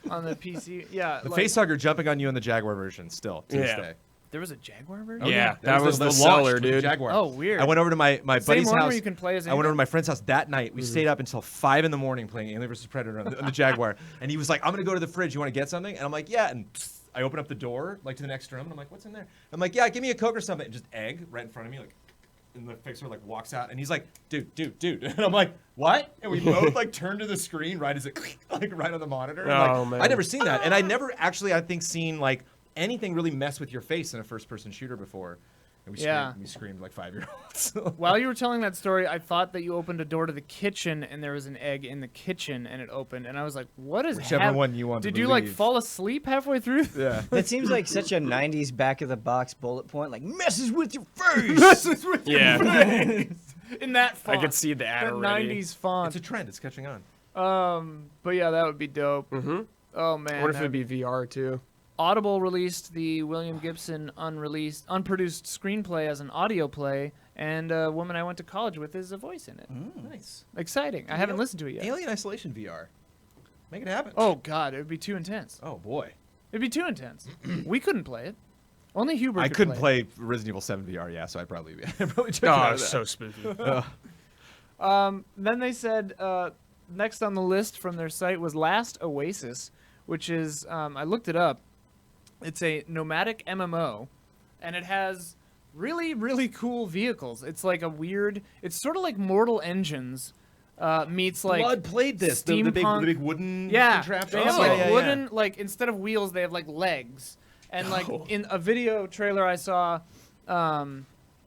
on the PC. Yeah.
The
like,
facehugger jumping on you in the Jaguar version still to this
Yeah.
day.
There was a Jaguar version?
Yeah, that was the
launch
seller,
with the
dude.
Jaguar.
Oh, weird.
I went over to my
Same
buddy's
one
house.
where you can play as
I went over to
anything?
my friend's house that night. We stayed up until 5 in the morning playing Alien vs Predator on the Jaguar. And he was like, "I'm gonna go to the fridge. You want to get something?" And I'm like, "Yeah." And I open up the door like to the next room, and I'm like, "What's in there?" I'm like, "Yeah, give me a Coke or something." And just egg right in front of me, like. And the fixer like walks out, and he's like, "Dude." And I'm like, "What?" And we both like turn to the screen right as it like right on the monitor. And,
Oh,
like,
man.
I never seen that, and I never actually I think seen like anything really mess with your face in a first-person shooter before. And
Yeah.
we screamed like 5-year-olds.
While you were telling that story, I thought that you opened a door to the kitchen and there was an egg in the kitchen and it opened, and I was like, "What is
Whichever
hap-
one you want to
Did you like
believe.
fall asleep halfway through?"
Yeah.
That seems like such a 90s back of the box bullet point, like messes with your face.
Yeah.
In that font.
I could see the ad
that
already.
90s
It's
font.
a trend. It's catching on.
But yeah, that would be dope.
Mm-hmm.
Oh man.
What if
that'd
it'd be VR too?
Audible released the William Gibson unproduced screenplay as an audio play, and a woman I went to college with is a voice in it.
Nice.
Exciting. I haven't listened to it yet.
Alien Isolation VR. Make it happen.
Oh god, it would be too intense.
Oh boy.
It'd be too intense. We couldn't play it. Only Hubert
I
could
couldn't
play it.
play Resident Evil 7 VR, yeah, so I'd probably check it
Oh,
out.
it's so spooky.
Then they said next on the list from their site was Last Oasis, which is I looked it up. It's a nomadic MMO, and it has really, really cool vehicles. It's like a weird. It's sort of like Mortal Engines meets like
Blood played this. The
steampunk.
big wooden
Yeah,
contraption.
they have
Oh,
like
yeah,
wooden, like instead of wheels, they have like legs. And like in a video trailer I saw,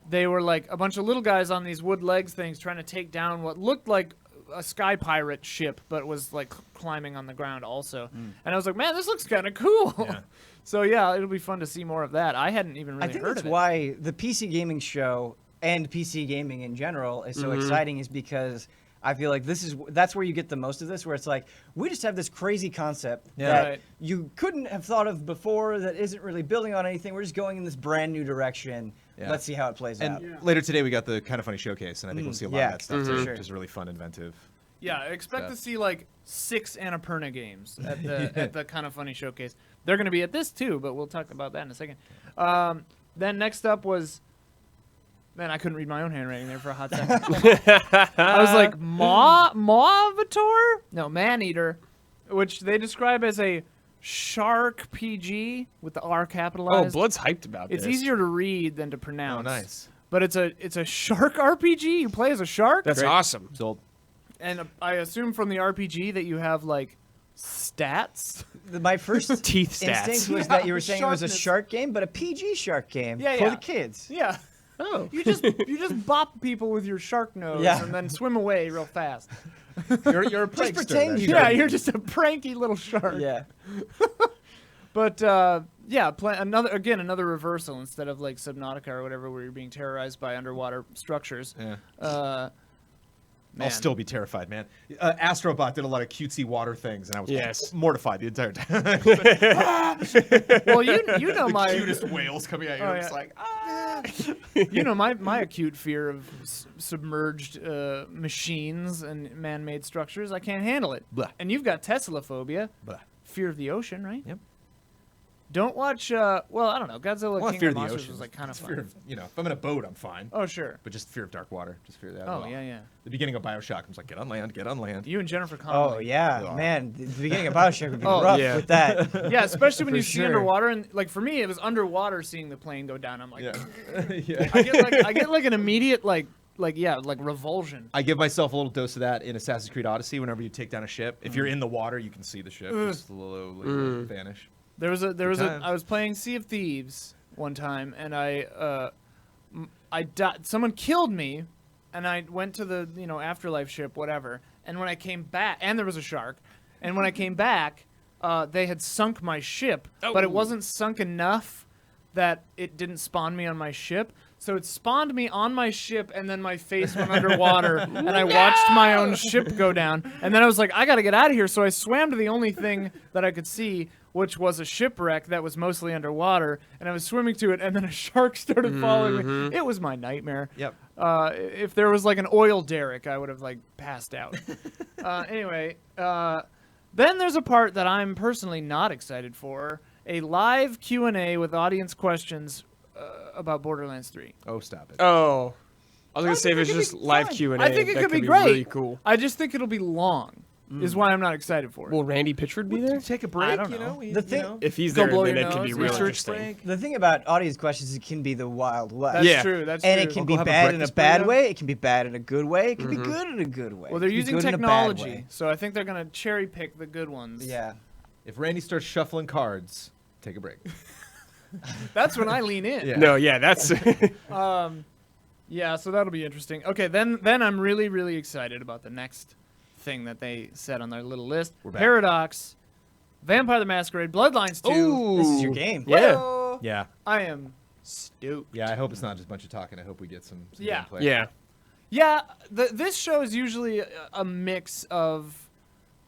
they were like a bunch of little guys on these wood legs things trying to take down what looked like a sky pirate ship, but was like climbing on the ground also. And I was like, man, this looks kind of cool.
Yeah.
So yeah, it'll be fun to see more of that. I hadn't even really
I think
heard
that's
of it.
why the PC gaming show and PC gaming in general is so exciting, is because I feel like that's where you get the most of this, where it's like, we just have this crazy concept that
Right.
you couldn't have thought of before, that isn't really building on anything. We're just going in this brand new direction.
Yeah.
Let's see how it plays out.
And later today we got the Kind of Funny showcase, and I think we'll see a lot
yeah,
of that stuff
for
too,
sure.
which is really fun, inventive.
Yeah, expect
stuff.
to see like 6 Annapurna games at the at the Kind of Funny showcase. They're going to be at this too, but we'll talk about that in a second. Then next up was Man, I couldn't read my own handwriting there for a hot second. I was like, Mavitor? No, Maneater, which they describe as a shark PG with the R
Oh,
capitalized.
Blood's hyped about
It's
this.
easier to read than to pronounce.
Oh, nice.
But it's a shark RPG. You play as a shark.
That's
Great.
awesome.
Sold.
And I assume from the RPG that you have like stats.
My first
Teeth stats.
instinct was
Yeah,
that you were saying it was a
sharpness.
shark game, but a PG shark game
Yeah,
for
yeah.
the kids.
Yeah.
Oh.
You just bop people with your shark nose
Yeah.
and then swim away real fast.
You're a
Just
prankster
pretend
then.
you-
Yeah, you're just a pranky little shark.
Yeah.
But yeah, another reversal instead of like Subnautica or whatever, where you're being terrorized by underwater structures.
Yeah.
Man.
I'll still be terrified, man. Astrobot did a lot of cutesy water things, and I was
Yes.
mortified the entire time.
Well, you know my
Cutest whales coming at you.
Oh,
It's
yeah.
like, ah.
you know my acute fear of submerged machines and man-made structures. I can't handle it.
Blah.
And you've got Tesla phobia,
Blah.
fear of the ocean, right?
Yep.
Don't watch. Well, I don't know. Godzilla
Well,
King
fear
of
of the
Monsters
ocean
was like kind of
Fear
fun.
of, if I'm in a boat, I'm fine.
Oh sure.
But just fear of dark water. Just fear of that. as
Oh
well.
yeah, yeah.
The beginning of Bioshock, I was like, get on land, get on land.
You and Jennifer Connelly.
Oh yeah,
Yeah.
man. The beginning of Bioshock would be
Oh,
rough
yeah.
with that.
Yeah, especially when
For
you see
sure.
underwater, and like for me, it was underwater seeing the plane go down. I'm like,
Yeah. Yeah.
I get like an immediate like revulsion.
I give myself a little dose of that in Assassin's Creed Odyssey. Whenever you take down a ship, if you're in the water, you can see the ship just slowly vanish.
There was
times.
I was playing Sea of Thieves one time, and I died. Someone killed me, and I went to the afterlife ship, whatever. And when I came back, and there was a shark, and when I came back, they had sunk my ship, but it
Oh.
wasn't sunk enough that it didn't spawn me on my ship. So it spawned me on my ship, and then my face went underwater, and I watched my own ship go down. And then I was like, I gotta get out of here. So I swam to the only thing that I could see, which was a shipwreck that was mostly underwater. And I was swimming to it, and then a shark started following me. It was my nightmare.
Yep.
If there was like an oil derrick, I would have like passed out. Anyway, then there's a part that I'm personally not excited for: a live Q&A with audience questions about Borderlands 3.
Oh, stop it.
Oh. I was going to say if
think
it's
it could
just
be
live
fun.
Q&A.
I think it
that
could be
be
great.
really cool.
I just think it'll be long. Is why I'm not excited for it.
Will Randy Pitchford be there?
Take a break,
I don't know.
you
The thing-
know?
If he's
Go
there,
blow
then
your
it could be
nose,
real
research
interesting.
break.
The thing about audience questions is it can be the Wild West.
That's
Yeah.
true. That's
And
true.
it can
I'll
be
go have a
bad in a
breakfast
bad
burrito.
way. It can be bad in a good way. It can be good in a good way.
Well, they're
It can be
using
good in a bad
technology,
way.
so I think they're gonna cherry pick the good ones.
Yeah.
If Randy starts shuffling cards, take a break.
That's when I lean in.
Yeah.
No, yeah, that's
Yeah, so that'll be interesting. Okay, then I'm really, really excited about the next thing that they said on their little list.
We're back.
Paradox, Vampire the Masquerade, Bloodlines 2.
This is your game.
Yeah.
Yeah.
I am stoked.
Yeah, I hope it's not just a bunch of talking. I hope we get some
Yeah.
gameplay.
yeah.
Yeah, this show is usually a mix of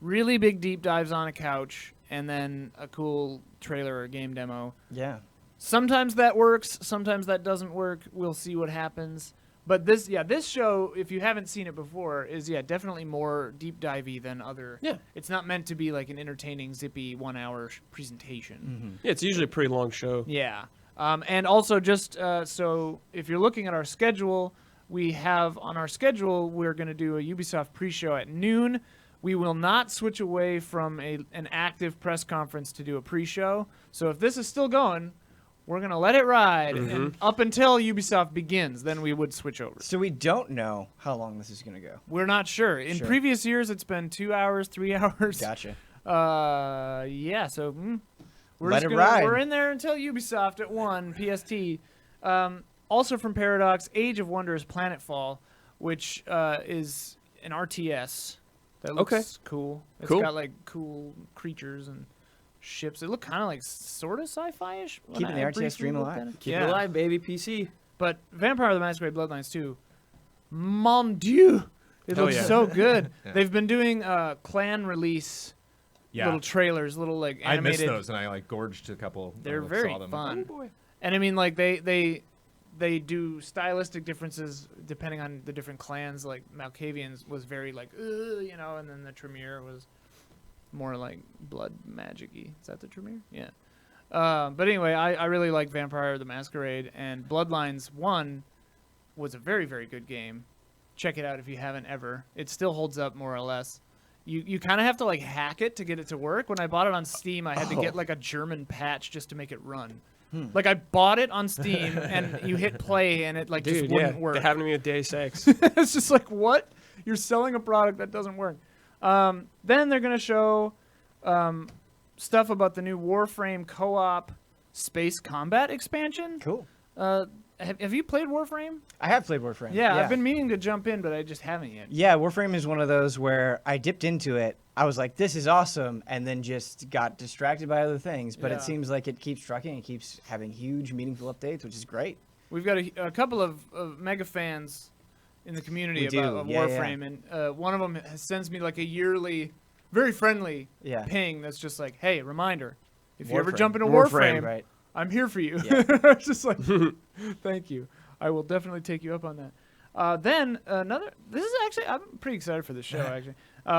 really big deep dives on a couch and then a cool trailer or game demo.
Yeah.
Sometimes that works, sometimes that doesn't work. We'll see what happens. But this show, if you haven't seen it before, is definitely more deep divey than other.
Yeah.
It's not meant to be like an entertaining, zippy 1 hour presentation.
Yeah, it's usually a pretty long show.
Yeah. And also just so if you're looking at our schedule, we have on our schedule, we're going to do a Ubisoft pre-show at noon. We will not switch away from an active press conference to do a pre-show. So if this is still going, we're going to let it ride and up until Ubisoft begins. Then we would switch over.
So we don't know how long this is going to go.
We're not sure. In
Sure.
previous years, it's been 2 hours, 3 hours.
Gotcha.
Yeah, so we're
Let
just
it
gonna,
ride.
We're in there until Ubisoft at 1 PST. Also from Paradox, Age of Wonders Planetfall, which is an RTS that looks
Okay.
cool. It's
Cool.
got like cool creatures and ships. It looked kind of like sort of sci-fi-ish. when
Keeping the
I
RTS
briefly
dream
looked
alive.
at it.
Keep
Yeah.
it alive, baby, PC.
But Vampire the Masquerade Bloodlines 2, mon dieu, it
Hell
looks
yeah.
so good.
Yeah.
They've been doing clan release little trailers, little like
I
animated.
missed those, and I like gorged a couple. when
They're
I
very
saw them.
fun.
Oh, boy.
And I mean, like they do stylistic differences depending on the different clans. Like Malkavians was very like, and then the Tremere was more like blood magic-y. Is that the Tremere? Yeah. But anyway, I really like Vampire the Masquerade, and Bloodlines 1 was a very, very good game. Check it out if you haven't ever. It still holds up more or less. You kind of have to like hack it to get it to work. When I bought it on Steam, I had to get like a German patch just to make it run. Like I bought it on Steam and you hit play and it like
Dude,
just wouldn't work.
That happened to me with Deus Ex.
It's just like, what? You're selling a product that doesn't work. Then they're gonna show stuff about the new Warframe co-op space combat expansion.
Cool.
Have you played Warframe?
I have played Warframe.
Yeah, I've been meaning to jump in, but I just haven't yet.
Yeah, Warframe is one of those where I dipped into it. I was like, this is awesome, and then just got distracted by other things. But
Yeah.
it seems like it keeps trucking. It keeps having huge, meaningful updates, which is great.
We've got a couple of mega fans in the community
We do,
about
yeah,
Warframe, and one of them sends me like a yearly, very friendly
Yeah.
ping that's just like, hey, reminder, if you ever
Warframe.
jump into
Warframe,
Warframe,
Right.
I'm here for you.
Yeah.
It's just like, thank you. I will definitely take you up on that. Then another. This is actually, I'm pretty excited for this show. Actually,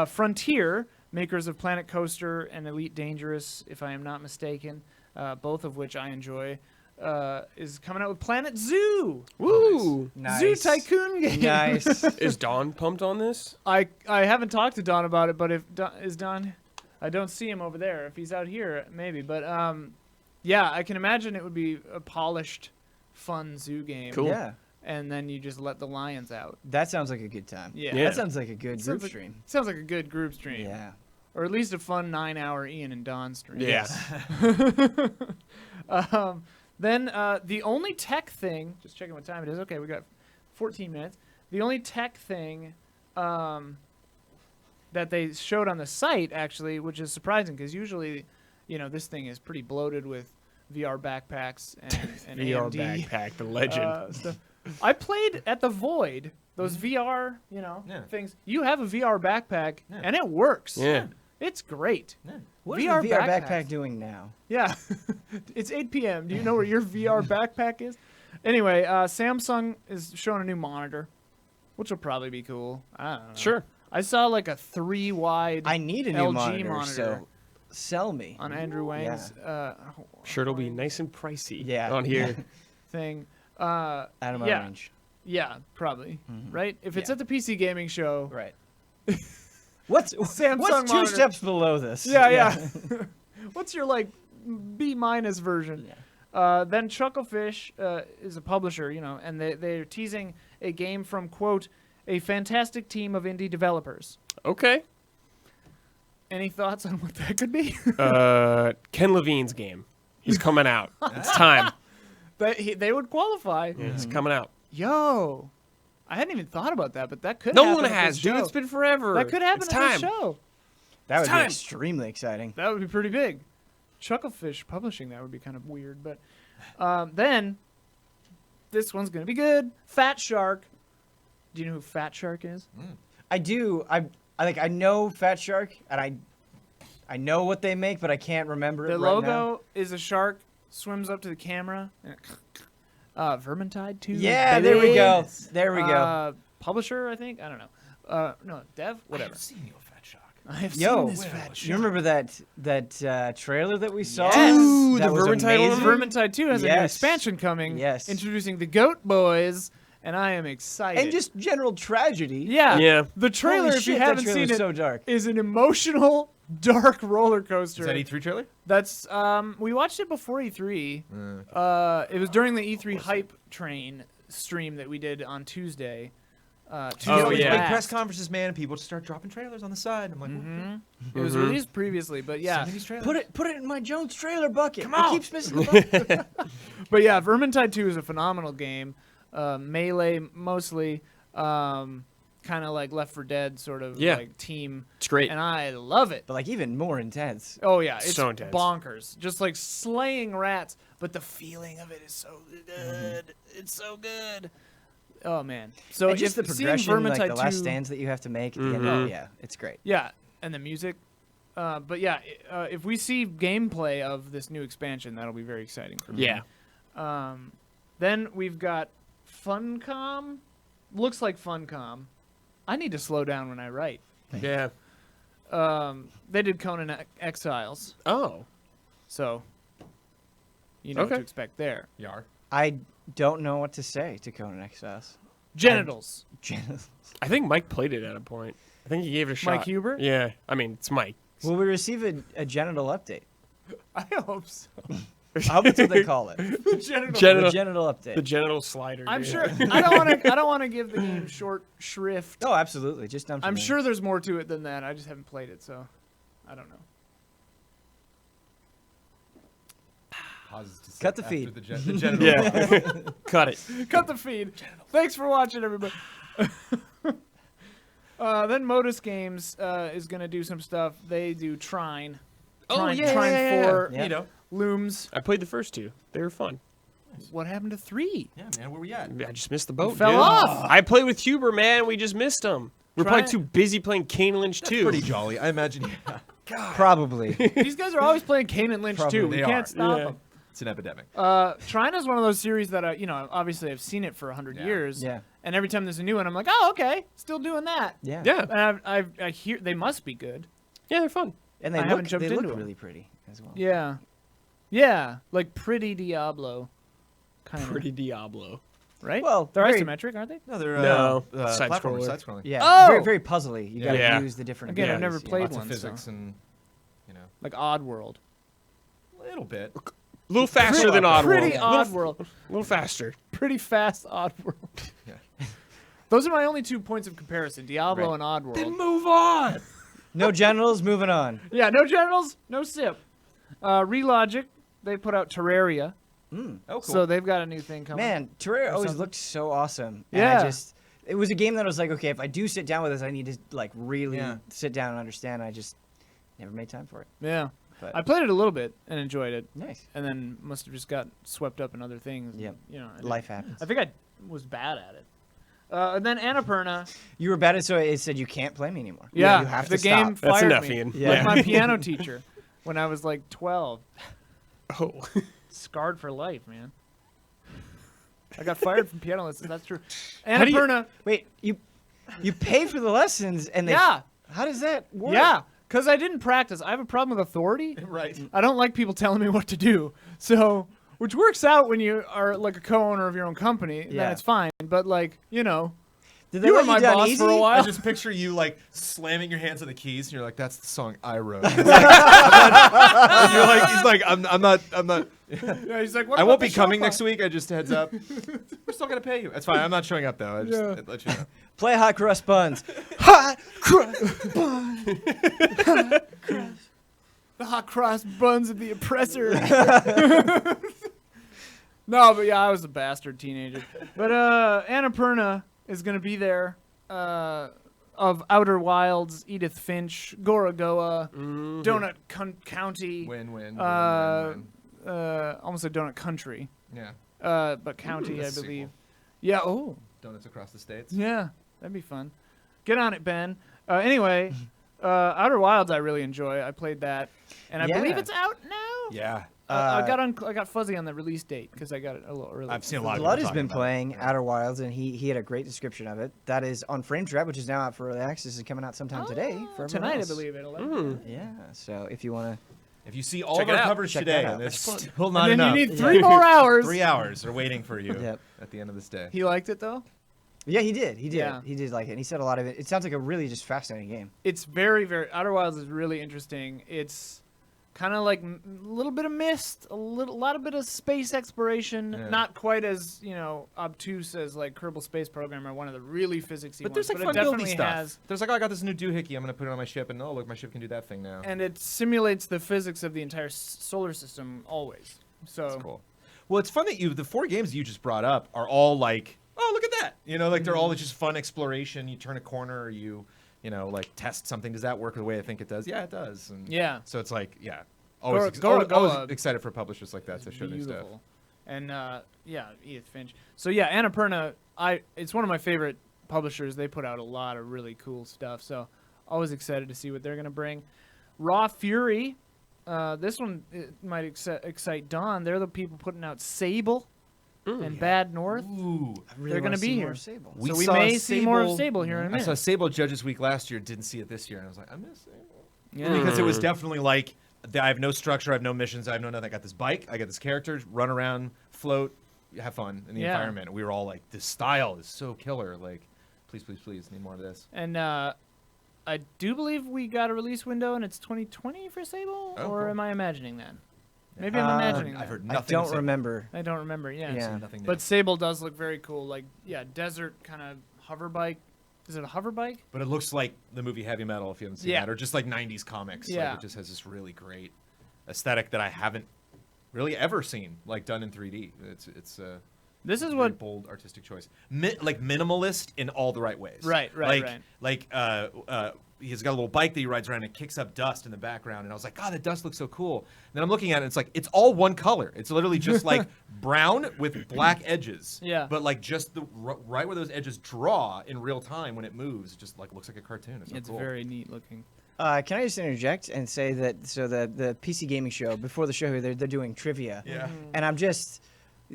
Frontier, makers of Planet Coaster and Elite Dangerous, if I am not mistaken, both of which I enjoy, is coming out with Planet Zoo.
Woo!
Nice.
Zoo Tycoon game.
Nice.
Is Dawn pumped on this?
I haven't talked to Don about it, but if is Don, I don't see him over there. If he's out here, maybe. But yeah, I can imagine it would be a polished, fun zoo game.
Cool.
Yeah.
And then you just let the lions out.
That sounds like a good time.
Yeah.
Yeah.
That sounds like a good
Sounds
group
like-
stream.
Sounds like a good group stream.
Yeah.
Or at least a fun 9-hour Ian and Don stream.
Yeah.
Then the only tech thing, just checking what time it is. Okay, we got 14 minutes. The only tech thing that they showed on the site, actually, which is surprising because usually, this thing is pretty bloated with VR backpacks and
VR
AMD,
backpack, the legend.
stuff. I played at the Void, those VR,
Yeah.
things. You have a VR backpack,
Yeah.
and it works.
Yeah.
It's great.
What is
VR
the VR
backpacks.
backpack doing now?
Yeah. It's 8 p.m. Do you know where your VR backpack is? Anyway, Samsung is showing a new monitor, which will probably be cool. I don't know.
Sure.
I saw like a 3-wide
I need a new
LG
monitor, so sell me.
on Andrew Wang's
Sure, it'll be nice and pricey
Yeah.
on here.
thing.
Out of my
yeah.
range.
Yeah, probably. Right? If it's
Yeah.
at the PC gaming show.
Right. What's
Samsung
2
monitor.
steps below this?
Yeah. What's your like B- version?
Yeah.
Then Chucklefish is a publisher, and they're teasing a game from, quote, a fantastic team of indie developers.
Okay.
Any thoughts on what that could be?
Ken Levine's game. He's coming out. It's time.
They would qualify.
It's coming out.
Yo, I hadn't even thought about that, but that could
No
happen
one
at
has,
this
dude.
show.
It's been forever.
That could happen
it's
at
time.
this show.
That would
It's
be
time.
extremely exciting.
That would be pretty big. Chucklefish publishing that would be kind of weird, but then this one's gonna be good. Fat Shark. Do you know who Fat Shark is?
I do. I know Fat Shark, and I know what they make, but I can't remember it
The
right
logo
now.
is a shark swims up to the camera. And Vermintide 2.
Yeah, there we
baby.
go. There we go.
Publisher, I think. I don't know. No, dev. Whatever.
I've seen you, Fat Shark.
I have
Yo,
seen this Fat Shark.
You remember that trailer that we saw?
Yes.
Ooh,
That
the
was
Vermintide one?
amazing.
Vermintide 2 has a new
Yes.
expansion coming.
Yes.
Introducing the Goat Boys, and I am excited.
And just general tragedy.
yeah.
Yeah.
The trailer,
Holy
if you
shit, that
haven't
trailer's
seen it,
so dark.
is an emotional, dark roller coaster.
Is that E3 trailer?
That's we watched it before E3. It was during the E3 hype train stream that we did on Tuesday.
Oh,
These
yeah.
big press conferences, man. People just start dropping trailers on the side. I'm like,
It was released previously, but yeah.
send me these trailers.
Put it in my Jones trailer bucket.
Come on.
It keeps missing the bucket.
But yeah, Vermintide 2 is a phenomenal game. Melee mostly, kind of like Left 4 Dead sort of
Yeah.
like team.
It's great.
And I love it.
But like even more intense.
Oh yeah, it's
So intense.
bonkers. Just like slaying rats, but the feeling of it is so good. It's so good. Oh man. So
And just the
if seeing
progression, like
Vermintide
the last
2
stands that you have to make at the end.
Mhm.
Yeah, it's great.
Yeah, and the music. But yeah, if we see gameplay of this new expansion, that'll be very exciting for me.
Yeah.
Then we've got Funcom. Looks like Funcom. I need to slow down when I write.
Yeah.
They did Conan Exiles,
Oh.
so you know what
Okay.
to expect there.
Yar.
I don't know what to say to Conan Exiles.
Genitals.
I think Mike played it at a point. I think he gave it a shot.
Mike Huber?
Yeah. I mean, it's Mike.
Will we receive a genital update?
I hope so.
I hope that's what they call it.
Genital.
The genital update.
The genital slider.
I'm
dude.
sure. I don't want to give the game short shrift.
Oh, absolutely. Just dump
I'm
some in.
sure there's more to it than that. I just haven't played it, so I don't know.
Pauses to sit
Cut the
after
feed.
The genital
Yeah.
pause.
Cut it.
Cut the feed. Thanks for watching, everybody. Then Modus Games is gonna do some stuff. They do Trine. Trine 4
Yeah.
You know.
looms.
I played the first two. They were fun.
What happened to 3?
Yeah, man. Where we at?
I just missed the boat.
fell
dude.
off.
I played with Huber, man. We just missed him. We're
Try
probably
it.
too busy playing Kane Lynch
That's
2.
pretty jolly. I imagine. Yeah.
Probably.
These guys are always playing Kane and Lynch
Probably
too. We
they
can't
are.
stop
Yeah.
them.
It's an epidemic.
Trine is one of those series that obviously I've seen it for 100
Yeah.
years.
Yeah.
And every time there's a new one, I'm like, oh, okay, still doing that.
Yeah.
Yeah.
And I hear they must be good.
Yeah, they're fun.
And they
I haven't
look,
jumped
they look
into 'em.
really pretty as well.
Yeah. Yeah, like pretty Diablo. Kind of.
Pretty Diablo.
Right?
Well,
they're
very-
isometric, aren't they?
No, they're
No,
platformer,
side-scroller.
side-scrolling.
Yeah.
Oh!
Very, very puzzly. You got to
Yeah.
use the different.
Again, I've
abilities,
never played
Lots
one,
of physics and
Like Oddworld.
a little bit.
A little faster than Oddworld.
Pretty
A little,
Oddworld.
a little faster.
Pretty fast Oddworld.
Yeah.
Those are my only 2 points of comparison: Diablo
Right.
and Oddworld.
Then move on.
No genitals. Moving on.
Yeah, no generals, no sip. Relogic, they put out Terraria,
Oh, cool.
so they've got a new thing coming.
Man, Terraria always
something.
looked so awesome.
Yeah.
And it was a game that I was like, okay, if I do sit down with this, I need to like really
Yeah.
sit down and understand. I just never made time for it.
Yeah,
But
I played it a little bit and enjoyed it,
nice.
and then must have just got swept up in other things.
Yep.
I didn't-
Life happens.
I think I was bad at it. And then Annapurna.
You were bad at so it said you can't play me anymore.
Yeah,
you have
the
to
game
stop.
That's
fired
enough,
me.
Ian.
Yeah.
Like my piano teacher when I was like 12.
Oh.
Scarred for life, man. I got fired from piano lessons. That's true.
How do you-
Annapurna.
Wait, you pay for the lessons and they
Yeah,
How does that work?
yeah. Because I didn't practice. I have a problem with authority.
right.
I don't like people telling me what to do. So, which works out when you are like a co-owner of your own company. Then
Yeah.
it's fine. But like,
Did they
you were
let
my
down
boss
easy?
for a
I
while.
just picture you like slamming your hands on the keys, and you're like, "That's the song I wrote." And you're like, "He's like, I'm not.
Yeah, he's like, what
I
about
won't
the
be coming
Chopin?
next week. I just heads up. We're still gonna pay you. That's fine. I'm not showing up though. I just
Yeah.
let you know.
Play hot crust buns.
The hot cross buns of the oppressor. No, but yeah, I was a bastard teenager. But Annapurna is gonna be there. Of Outer Wilds, Edith Finch, Gorogoa, Donut County.
Win-win.
Almost a Donut Country.
Yeah.
But County, I
That's a
believe.
sequel.
Yeah. Oh.
Donuts across the states.
Yeah. That'd be fun. Get on it, Ben. Anyway, Outer Wilds I really enjoy. I played that, and I
Yeah.
believe it's out now.
Yeah.
I got fuzzy on the release date because I got it a little early.
I've seen a lot of
Blood
people
has been
talking about it.
playing Outer Wilds, and he had a great description of it. That is on Frame Trap, which is now out for early access, is coming out sometime today. For everyone
tonight,
else.
I believe it. 11.
Mm.
Yeah, so if you want to,
If you see all
Check
of
it
our
out.
coverage
Check
today,
that out.
and it's
That's
still not
And then
enough.
you need 3 more hours.
3 hours are waiting for you
Yep.
at the end of this day.
He liked it though.
yeah, he did.
Yeah.
He did like it. And he said a lot of it. It sounds like a really just fascinating game.
It's very, very. Outer Wilds is really interesting. It's kind of like a little bit of Myst, a lot of bit of space exploration.
Yeah.
Not quite as obtuse as like Kerbal Space Program or one of the really physicsy
But
ones.
there's like
but
fun
it definitely
building stuff.
has.
There's like, oh, I got this new doohickey. I'm gonna put it on my ship, and oh, look, my ship can do that thing now.
And it simulates the physics of the entire solar system always. So
That's cool. Well, it's fun that the 4 games you just brought up are all like, oh, look at that. Like they're all just fun exploration. You turn a corner, or you like test something. Does that work the way I think it does? Yeah, it does. And
yeah,
so it's like, yeah,
Gorogoa
always excited for publishers like that to show new stuff.
beautiful. And yeah, Edith Finch. So yeah, Annapurna, it's one of my favorite publishers. They put out a lot of really cool stuff. So always excited to see what they're gonna bring. Raw Fury. This one might excite Don. They're the people putting out Sable and Bad North.
Ooh.
I really
They're
wanna
gonna
see
be
more
here.
of Sable.
So we may see more of Sable here in a
I
minute.
saw Sable Judges Week last year. Didn't see it this year, and I was like, I miss Sable.
Yeah.
Because it was definitely like, I have no structure, I have no missions, I have no nothing. I got this bike, I got this character, run around, float, have fun in the
Yeah.
environment. And we were all like, this style is so killer. Like, please, need more of this.
And I do believe we got a release window, and it's 2020 for Sable,
Oh,
or
cool.
am I imagining that? Maybe I'm imagining that.
I've heard
I
nothing.
don't remember.
I don't remember. Yeah.
Yeah.
Nothing new.
But Sable does look very cool. Like, yeah, desert kind of hover bike. Is it a hover bike?
But it looks like the movie Heavy Metal, if you haven't seen
Yeah.
that, or just like 90s comics.
Yeah.
Like, it just has this really great aesthetic that I haven't really ever seen, like, done in 3D. It's
This is
very
what.
bold artistic choice. Like minimalist in all the right ways.
Right,
Like he's got a little bike that he rides around and it kicks up dust in the background, and I was like, God, that dust looks so cool. And then I'm looking at it, it's like it's all one color. It's literally just like brown with black edges.
Yeah.
But like just the right where those edges draw in real time when it moves, it just like looks like a cartoon. It's so
It's
cool.
very neat looking.
Can I just interject and say that the PC gaming show, before the show here, they're doing trivia.
Yeah.
And I'm just,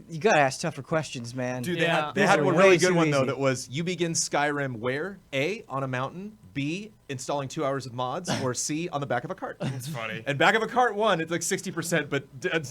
you gotta ask tougher questions, man.
Dude,
Yeah.
they
These
had
are
one
way
really good
too
one though
easy.
that was you begin Skyrim where? A, on a mountain, B, installing 2 hours of mods, or C, on the back of a cart. It's funny. And back of a cart won, it's like 60%, but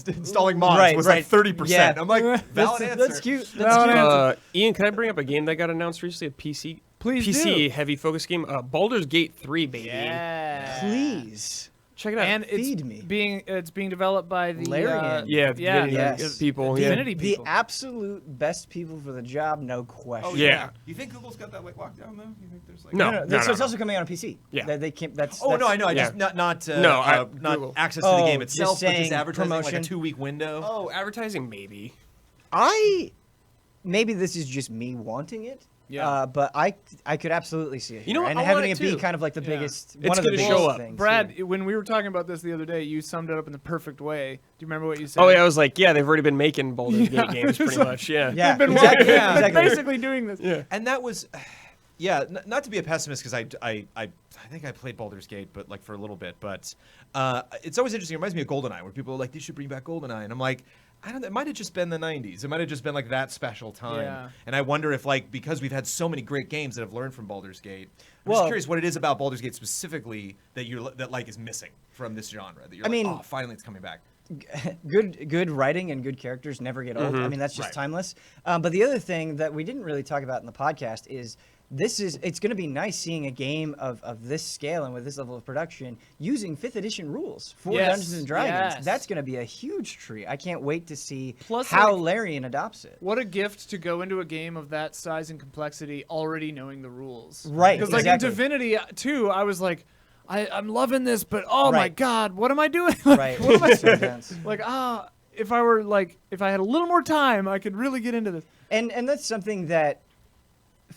installing mods was like 30%.
Yeah.
I'm like, valid answer.
That's cute. That's
Valid
cute.
answer.
Ian, can I bring up a game that got announced recently? A PC
Please
heavy focus game. Baldur's Gate 3, baby.
Yeah.
Please.
Check it out.
And
Feed me.
it's being developed by the
Larian.
yeah,
yeah,
Divinity
yes.
people.
Divinity
Yeah.
The
people.
absolute best people for the job, no question.
Oh,
Yeah.
You think Google's got that like locked down though? You think there's like
No.
So it's also coming out on PC.
Yeah.
They can't. That's.
Oh no, I know. I
Yeah.
just not
No,
not
Google.
access to the
Oh,
game
just
itself, but
saying
just advertising like
promotion.
a 2-week window.
Oh, advertising maybe.
Maybe this is just me wanting it.
Yeah.
But I could absolutely see it.
You know
here.
what?
And
I
having
want
it
it
be
too.
kind of like the
Yeah.
biggest.
It's
one of the
gonna
biggest
show up.
things.
Brad,
too.
when we were talking about this the other day, you summed it up in the perfect way. Do you remember what you said?
Oh yeah, I was like, yeah, they've already been making Baldur's
Yeah.
Gate games pretty much. Yeah.
Yeah.
They've been
exactly.
working-
Yeah.
they're
exactly.
basically doing this.
Yeah.
And that was, yeah, not to be a pessimist because I think I played Baldur's Gate, but like for a little bit. But it's always interesting. It reminds me of GoldenEye, where people are like, they should bring back GoldenEye, and I'm like, I don't know. It might have just been the 90s. It might have just been like that special time.
Yeah.
And I wonder if like because we've had so many great games that have learned from Baldur's Gate. I'm
Well-
just curious what it is about Baldur's Gate specifically that like is missing from this genre. That you're
I
like,
mean-
oh, finally it's coming back.
good writing and good characters never get old. I mean, that's just
Right.
timeless. But the other thing that we didn't really talk about in the podcast is it's going to be nice seeing a game of this scale and with this level of production using 5th edition rules for
Yes,
Dungeons and Dragons.
yes.
That's going to be a huge treat. I can't wait to see
Plus,
how
like-
Larian adopts it.
What a gift to go into a game of that size and complexity already knowing the rules.
Right,
Because like
exactly.
in Divinity 2, I was like, I'm loving this, but oh my
Right.
god, what am I doing? Like,
Right.
What am I
So intense.
like? If I had a little more time, I could really get into this.
And that's something that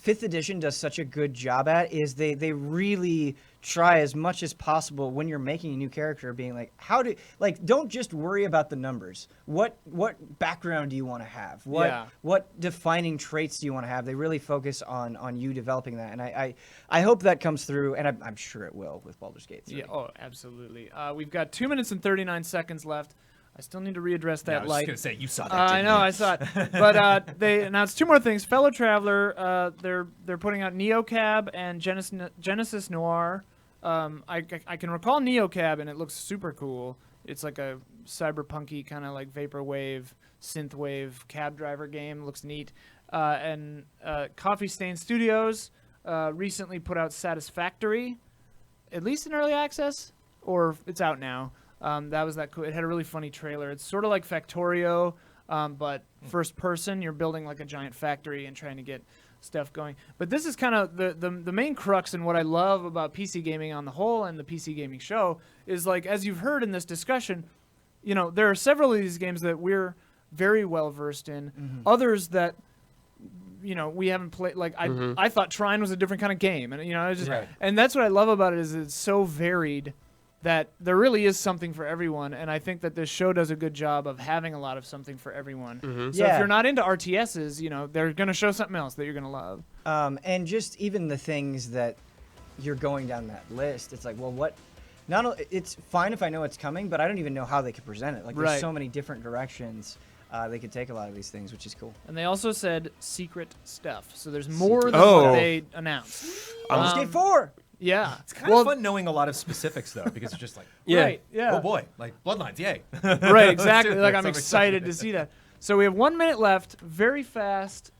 5th edition does such a good job at is they really try as much as possible when you're making a new character being like don't just worry about the numbers. What background do you want to have? What defining traits do you want to have? They really focus on you developing that, and I hope that comes through, and I'm sure it will with Baldur's Gate 3.
Yeah. Oh, absolutely. We've got 2 minutes and 39 seconds left. I still need to readdress
Yeah, I
that
was
light.
just gonna say you saw that.
I
didn't
know,
you?
I saw it. But they announced 2 more things. Fellow Traveler, they're putting out NeoCab and Genesis Noir. I can recall NeoCab, and it looks super cool. It's like a cyberpunky kind of like vaporwave, synthwave cab driver game. Looks neat. And Coffee Stain Studios recently put out Satisfactory, at least in early access, or it's out now. That was that cool. It had a really funny trailer. It's sort of like Factorio, but first person. You're building like a giant factory and trying to get stuff going. But this is kind of the main crux, and what I love about PC gaming on the whole and the PC gaming show is, like, as you've heard in this discussion, you know, there are several of these games that we're very well versed in. Others that, you know, we haven't played. Like I thought Trine was a different kind of game, and you know, it's just,
Right.
and that's what I love about it is it's so varied that there really is something for everyone, and I think that this show does a good job of having a lot of something for everyone. So if
Yeah.
you're not into RTSs, you know, they're going to show something else that you're going to love.
And just even the things that you're going down that list, it's like, well, what? It's fine if I know it's coming, but I don't even know how they could present it. Like,
Right.
there's so many different directions they could take a lot of these things, which is cool.
And they also said secret stuff, so there's more than
Oh.
what they announced.
Baldur's Gate 4.
Yeah,
It's kind of fun knowing a lot of specifics though, because it's just like,
Yeah.
Right, yeah.
oh boy, like Bloodlines, yay.
Right, exactly.
do
Like
it.
I'm
So
excited to see that. So we have 1 minute left. Very fast.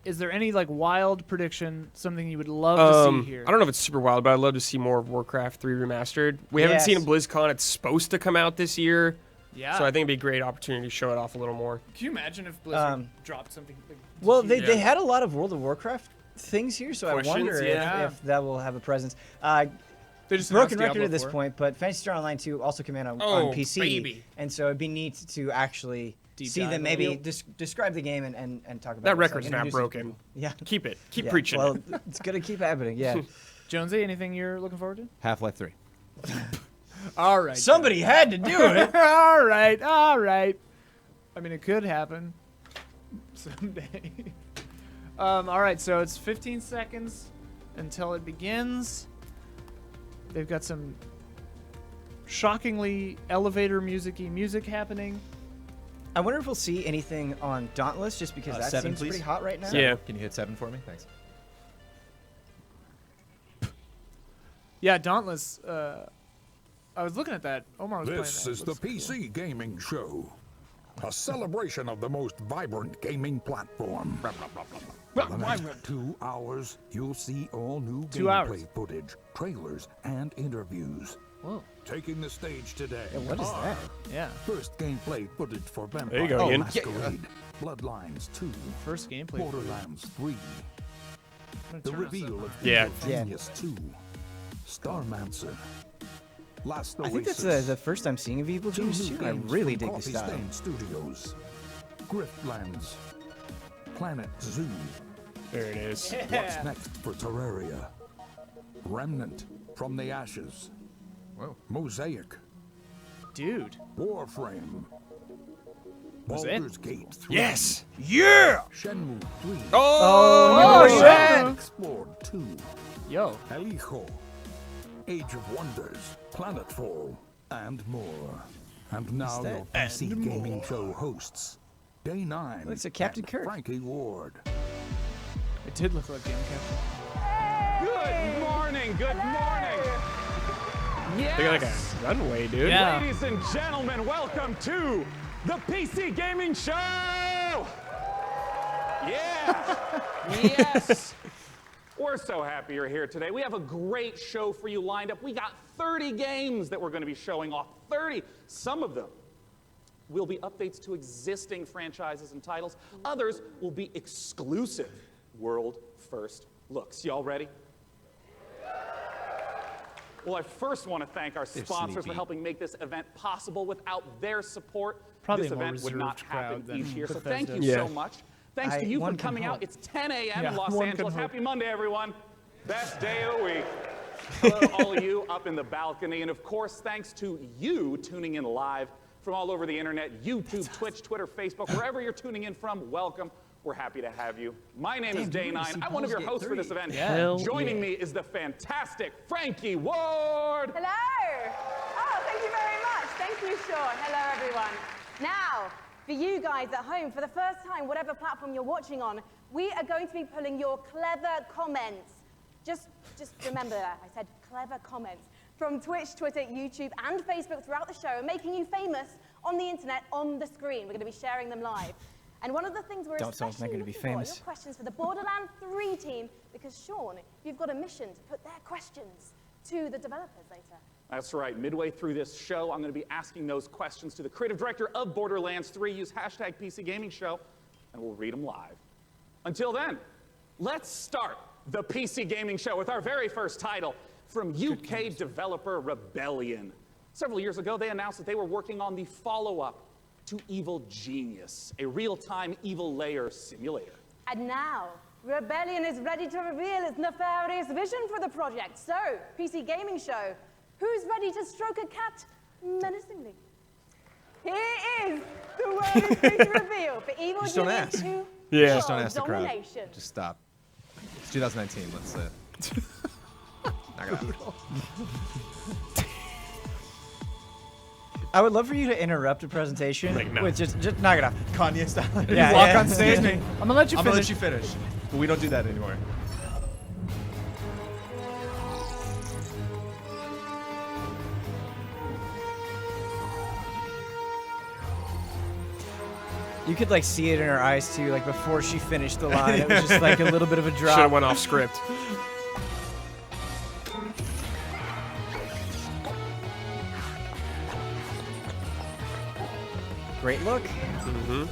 Is there any like wild prediction? Something you would love to see here?
I don't know if it's super wild, but I'd love to see more of Warcraft 3 remastered. We haven't seen a
Yes.
BlizzCon. It's supposed to come out this year.
Yeah.
So I think it'd be a great opportunity to show it off a little more.
Can you imagine if Blizzard dropped something? Like,
Well,
huge?
they had a lot of World of Warcraft things here, so
Questions,
I wonder
yeah.
if that will have a presence.
They just
Broken
announced
record
Diablo
at this
4.
point, but Phantasy Star Online 2 also came out on
Oh,
PC,
baby.
and so it'd be neat to actually
Deep
see
dive
them
a
maybe
little.
describe the game and talk about
That
it. It's
record's
like
not
introducing
broken.
people. Yeah.
Keep it. Keep
Yeah.
preaching.
Well, it's gonna keep happening. Yeah.
Jonesy, anything you're looking forward to?
Half-Life 3.
All right.
Somebody had to do it.
all right. All right. I mean, it could happen someday. All right. So it's 15 seconds until it begins. They've got some shockingly elevator music-y music happening.
I wonder if we'll see anything on Dauntless, just because that
7,
seems
please.
pretty hot right now.
Yeah.
Can you hit 7 for me? Thanks.
Yeah, Dauntless. I was looking at that. Omar was
This
playing
is
that.
the
It looks cool.
PC Gaming Show, a celebration of the most vibrant gaming platform. For the next 2 hours, you'll see all new
2 hours.
gameplay footage, trailers, and interviews.
Whoa.
Taking the stage today.
What is that?
Yeah.
First gameplay footage for Vampire
There you go, Ian.
Masquerade, Bloodlines 2,
First gameplay.
Borderlands 3,
I'm gonna
the
turn us
reveal
up.
of
Yeah.
Evil Genius 2, Starmancer, Last
I think
Oasis.
that's the first I'm seeing of Evil
Two
Genius
new
2. I
games
really
from
dig the
Coffee
style.
Stain Studios, Griftlands, Planet Zoo.
There it is.
What's next for Terraria? Remnant from the Ashes,
Whoa.
Mosaic,
Dude.
Warframe,
Mosaic?
Baldur's Gate 3,
Yes. Yeah.
Shenmue 3,
Oh,
shit.
Explored 2,
Yo.
El Hijo, Age of Wonders, Planetfall, and more. And now
that?
your PC Gaming Show hosts, Day 9,
Looks like Captain
and
Kirk.
Frankie Ward.
It did look like Game Captain.
Good morning, good morning. Yes.
They got like a runway, dude.
Yeah.
Ladies and gentlemen, welcome to the PC Gaming Show. Yeah. Yes. We're so happy you're here today. We have a great show for you lined up. We got 30 games that we're going to be showing off. 30. Some of them will be updates to existing franchises and titles. Others will be exclusive world first looks. Y'all ready? Well, I first want to thank our sponsors for
sneaky.
helping make this event possible. Without their support,
Probably
this
a more
event would not
reserved crowd
happen
than
each year. So
Bethesda.
thank you
Yeah.
so much. Thanks to you
one
for
can
coming out.
hope.
It's 10 a.m.
Yeah,
in Los
one can
Angeles.
hope.
Happy Monday, everyone. Best day of the week. Hello to all of you up in the balcony. And of course, thanks to you tuning in live from all over the internet, YouTube, Twitch, Twitter, Facebook, wherever you're tuning in from, welcome. We're happy to have you. My name is
Damn,
Day9. I'm one of your
Baldur's Gate
hosts for this
3.
event.
Hell
Joining me is the fantastic Frankie Ward.
Hello! Oh, thank you very much. Thank you, Sean. Hello, everyone. Now, for you guys at home, for the first time, whatever platform you're watching on, we are going to be pulling your clever comments. Just remember that. I said clever comments. From Twitch, Twitter, YouTube, and Facebook throughout the show, making you famous on the internet, on the screen. We're going to be sharing them live. And one of the things we're
Don't tell us
especially
they're gonna be
looking for are
famous.
your questions for the Borderlands 3 team, because Sean, you've got a mission to put their questions to the developers later.
That's right. Midway through this show, I'm going to be asking those questions to the creative director of Borderlands 3. Use hashtag PC Gaming Show, and we'll read them live. Until then, let's start the PC Gaming Show with our very first title from UK developer Rebellion. Several years ago, they announced that they were working on the follow-up to Evil Genius, a real-time evil layer simulator.
And now, Rebellion is ready to reveal its nefarious vision for the project. So, PC Gaming Show, who's ready to stroke a cat menacingly? Here is the word is going to reveal for Evil
Just don't
Genius
ask.
2
Yeah.
Just don't
World
ask the crowd.
Domination.
Just stop. It's 2019. Let's knock it out.
I would love for you to interrupt a presentation
Like, no.
with just knock it off.
Kanye style.
Yeah,
Walk
yeah.
on stage. I'm gonna let you
I'm gonna
finish.
let you finish, but we don't do that anymore.
You could like see it in her eyes too, like before she finished the line. It was just like a little bit of a
Should have
drop.
went off script.
Great look.
Mm-hmm.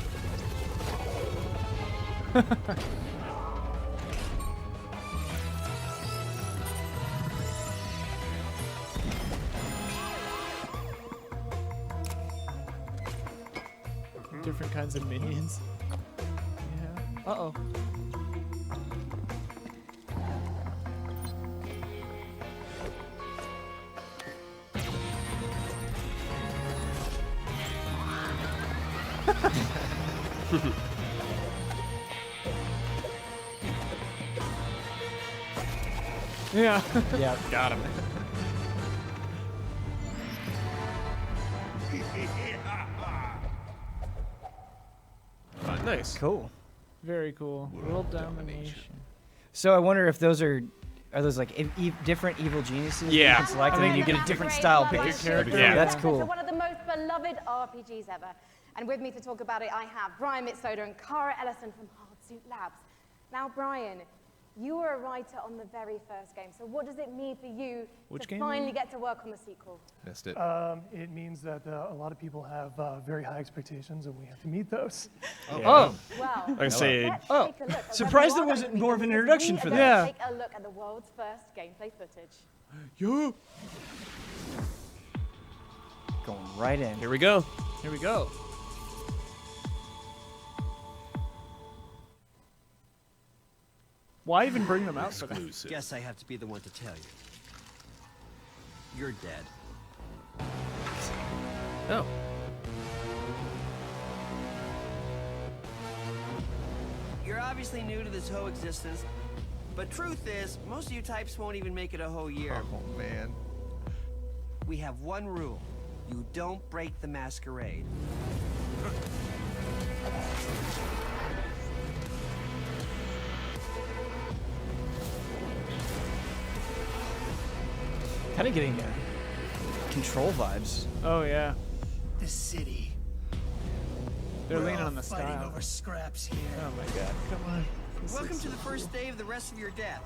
Different kinds of minions. Yeah. Uh-oh. Yeah.
Yeah.
Got him. Nice.
Cool.
Very cool. World domination.
So I wonder if those are those like different evil geniuses that you
Yeah.
can select, and then you get a different style pick.
character.
Yeah.
That's
So
cool.
one of the most beloved RPGs ever. And with me to talk about it, I have Brian Mitsoda and Cara Ellison from Hardsuit Labs. Now, Brian, you were a writer on the very first game. So what does it mean for you
Which
to
game?
finally get to work on the sequel?
Missed it.
It means that a lot of people have very high expectations, and we have to meet those.
Oh.
Well,
I say,
let's
Oh.
take a look at
Surprised
whether
there
you are
wasn't
going to
more of
meet
an
them,
introduction
because
for
we are
that.
going to Take a look at the world's first gameplay footage.
Yeah.
Going right in.
here we go.
Here we go. Why even bring them out for that?
Guess I have to be the one to tell you. You're dead.
Oh.
You're obviously new to this whole existence, but truth is, most of you types won't even make it a whole year.
Oh man.
We have one rule. You don't break the masquerade.
Kind of getting control vibes.
Oh, yeah.
The city.
They're
We're
leaning
all
on the
fighting
style.
over scraps here.
Oh, my God. Come on. This
Welcome
looks
to
so
the first
cool.
day of the rest of your death.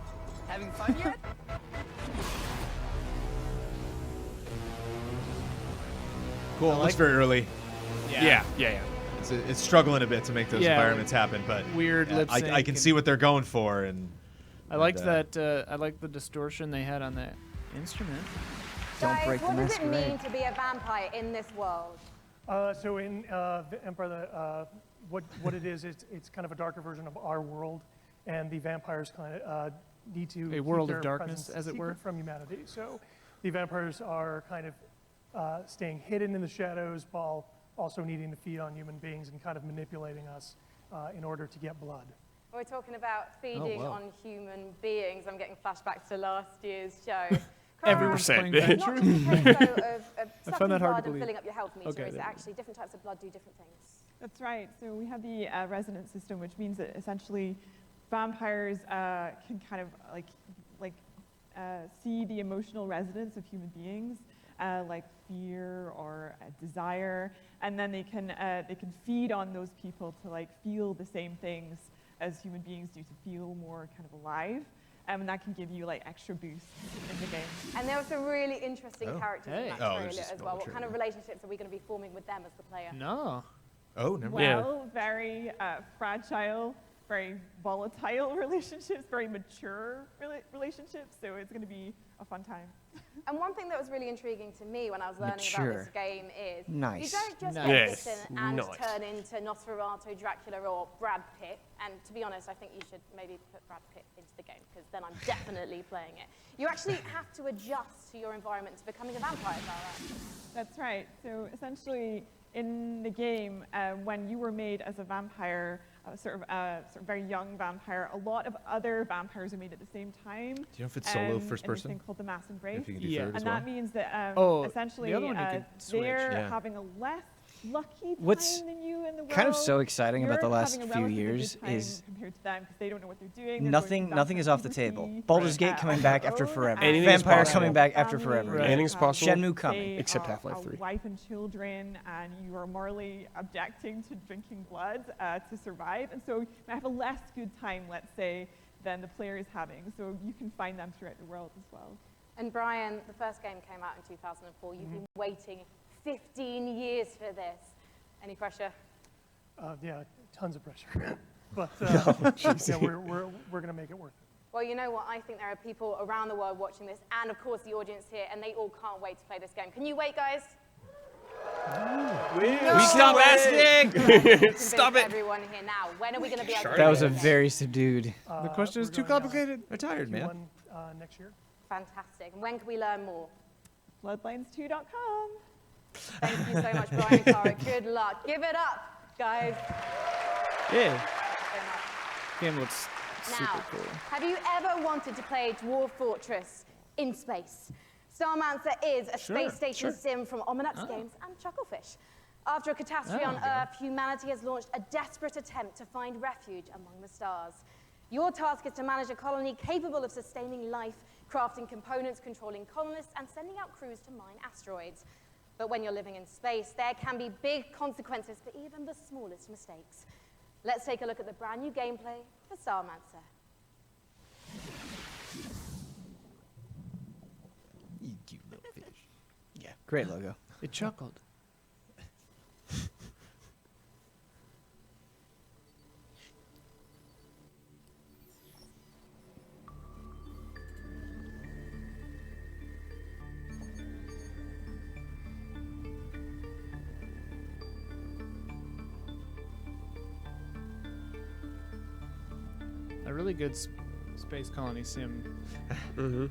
Having fun yet?
Cool. Looks very early.
Yeah.
It's struggling a bit to make those
Yeah,
environments happen, but
Weird lip sync.
I can see what they're going for, and
I liked
and,
that. I liked the distortion they had on that instrument.
Don't
Guys,
break the
what does it
masquerade.
mean to be a vampire in this world?
So in the Empire, what it is, it's kind of a darker version of our world, and the vampires kind of need to
A
keep
world of
their
darkness,
presence
as it
secret
were.
from humanity. So the vampires are kind of staying hidden in the shadows while also needing to feed on human beings and kind of manipulating us in order to get blood.
We're talking about feeding
wow.
on human beings. I'm getting flashbacks to last year's show.
Everyone's
Percent.
playing
Not
Venture.
just a case, though, of
found
sucking
that hard to
blood and
believe.
filling up your health meter.
Okay,
Is it
there we
actually different types of blood do different things?
That's right. So we have the resonance system, which means that essentially vampires can kind of see the emotional resonance of human beings, like fear or desire, and then they can feed on those people to like feel the same things as human beings do, to feel more kind of alive. And that can give you like extra boosts in the game.
And there were some really interesting characters
hey.
in that
Oh,
trailer
there's just
as well.
no
What kind of relationships are we going to be forming with them as the player?
No.
oh, never mind.
Yeah.
Well, very fragile, very volatile relationships, very mature relationships. So it's going to be a fun time.
And one thing that was really intriguing to me when I was learning about
Mature.
this game is
Nice.
you don't just
Nice.
listen and
Nice.
turn into Nosferatu, Dracula, or Brad Pitt. And to be honest, I think you should maybe put Brad Pitt into the game, because then I'm definitely playing it. You actually have to adjust to your environment to becoming a vampire, Clara.
That's right. So essentially, in the game, when you were made as a vampire, sort of very young vampire, a lot of other vampires are made at the same time.
Do you know if it's solo first
in this
person?
thing called the Mass Embrace.
If you can do
Yeah.
third as
And
well.
that means that
Oh,
essentially
the other one you could switch,
they're
yeah.
having a less lucky time
What's
than you in the world.
kind of so exciting about the
You're
last
having a
few
relatively good
years
time
is
compared to them because they don't know what they're doing. They're
nothing
going
is off the table. Baldur's Gate coming
on
back
their
after
own,
forever.
and
Anything is
Vampire
possible.
coming back after
family,
forever.
Right.
Anything's possible.
Shenmue coming.
say
Except
are
Half-Life
a
3.
wife and children, and you are morally objecting to drinking blood to survive, and so you might have a less good time, let's say, than the player is having. So you can find them throughout the world as well.
And Brian, the first game came out in 2004. You've been waiting 15 years for this. Any pressure?
Yeah, tons of pressure. But yeah, we're going to make it worth it.
Well, you know what? I think there are people around the world watching this, and of course the audience here, and they all can't wait to play this game. Can you wait, guys?
We stop asking.
Stop it! Everyone here now. When are we going to be able to
That
play
was a
this game?
very subdued.
The question is
we're
too
going,
complicated.
I'm tired, man.
Q1 next year.
Fantastic. And when can we learn more?
Bloodlines2.com.
Thank you so much, Brian and Cara. Good luck. Give it up, guys.
Yeah.
So much.
Game looks super
Now,
cool.
have you ever wanted to play Dwarf Fortress in space? Starmancer is a space station sim from Ominux Games and Chucklefish. After a catastrophe on Earth, humanity has launched a desperate attempt to find refuge among the stars. Your task is to manage a colony capable of sustaining life, crafting components, controlling colonists, and sending out crews to mine asteroids. But when you're living in space, there can be big consequences for even the smallest mistakes. Let's take a look at the brand new gameplay for Starmancer.
You cute little fish.
Yeah, great logo.
It chuckled. A really good space colony sim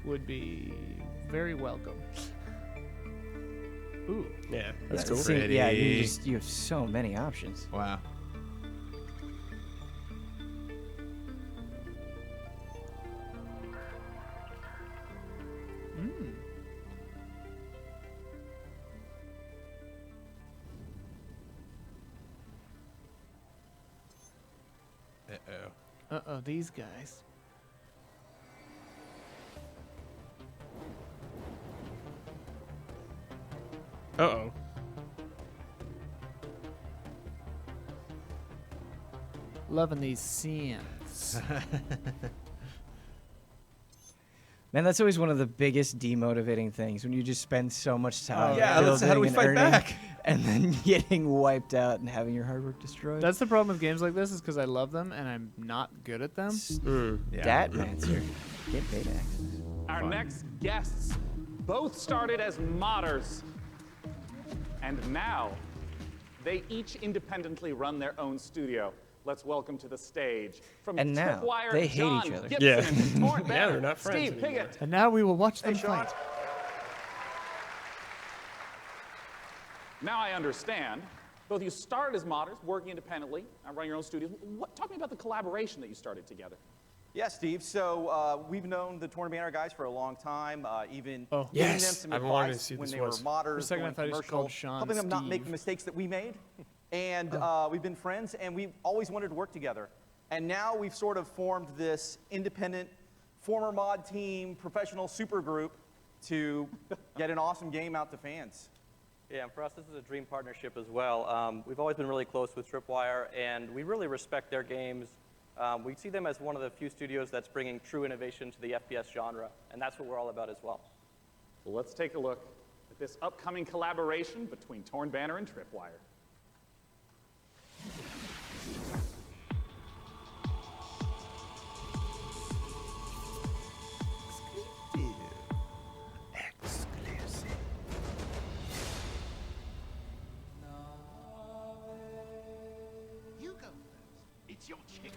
would be very welcome. Ooh.
Yeah, that's
Yeah,
cool.
see, yeah,
Pretty.
you have so many options.
Wow. Uh-oh.
Uh-oh, these guys.
Uh-oh.
Loving these sims.
Man, that's always one of the biggest demotivating things when you just spend so much time
yeah,
building
how do we
and
fight
earning,
back?
and then getting wiped out and having your hard work destroyed.
That's the problem with games like this is because I love them and I'm not good at them.
Yeah.
Datmancer. Get beta access.
Our next guests both started as modders, and now they each independently run their own studio. Let's welcome to the stage from
And now,
Tripwire,
they hate
John
each other.
Gibson
Yeah.
and Torn
Yeah,
Banner,
they're not friends
Steve
anymore.
Piggott.
And now we will watch them
Sean.
fight.
Now I understand. Both of you started as modders, working independently, running your own studios. Talk to me about the collaboration that you started together.
Yeah, Steve. So we've known the Torn Banner guys for a long time, even
Oh.
giving
Yes.
them some
I've been wanting to
advice
see
when
this
they were
was.
modders,
For a second, I
going
thought he was
commercial,
called Sean
helping them not make
Steve.
the mistakes that we made. And we've been friends, and we've always wanted to work together. And now we've sort of formed this independent, former mod team, professional super group to get an awesome game out to fans.
Yeah, and for us, this is a dream partnership as well. We've always been really close with Tripwire, and we really respect their games. We see them as one of the few studios that's bringing true innovation to the FPS genre, and that's what we're all about as well.
Well, let's take a look at this upcoming collaboration between Torn Banner and Tripwire.
You go first. It's your chicken.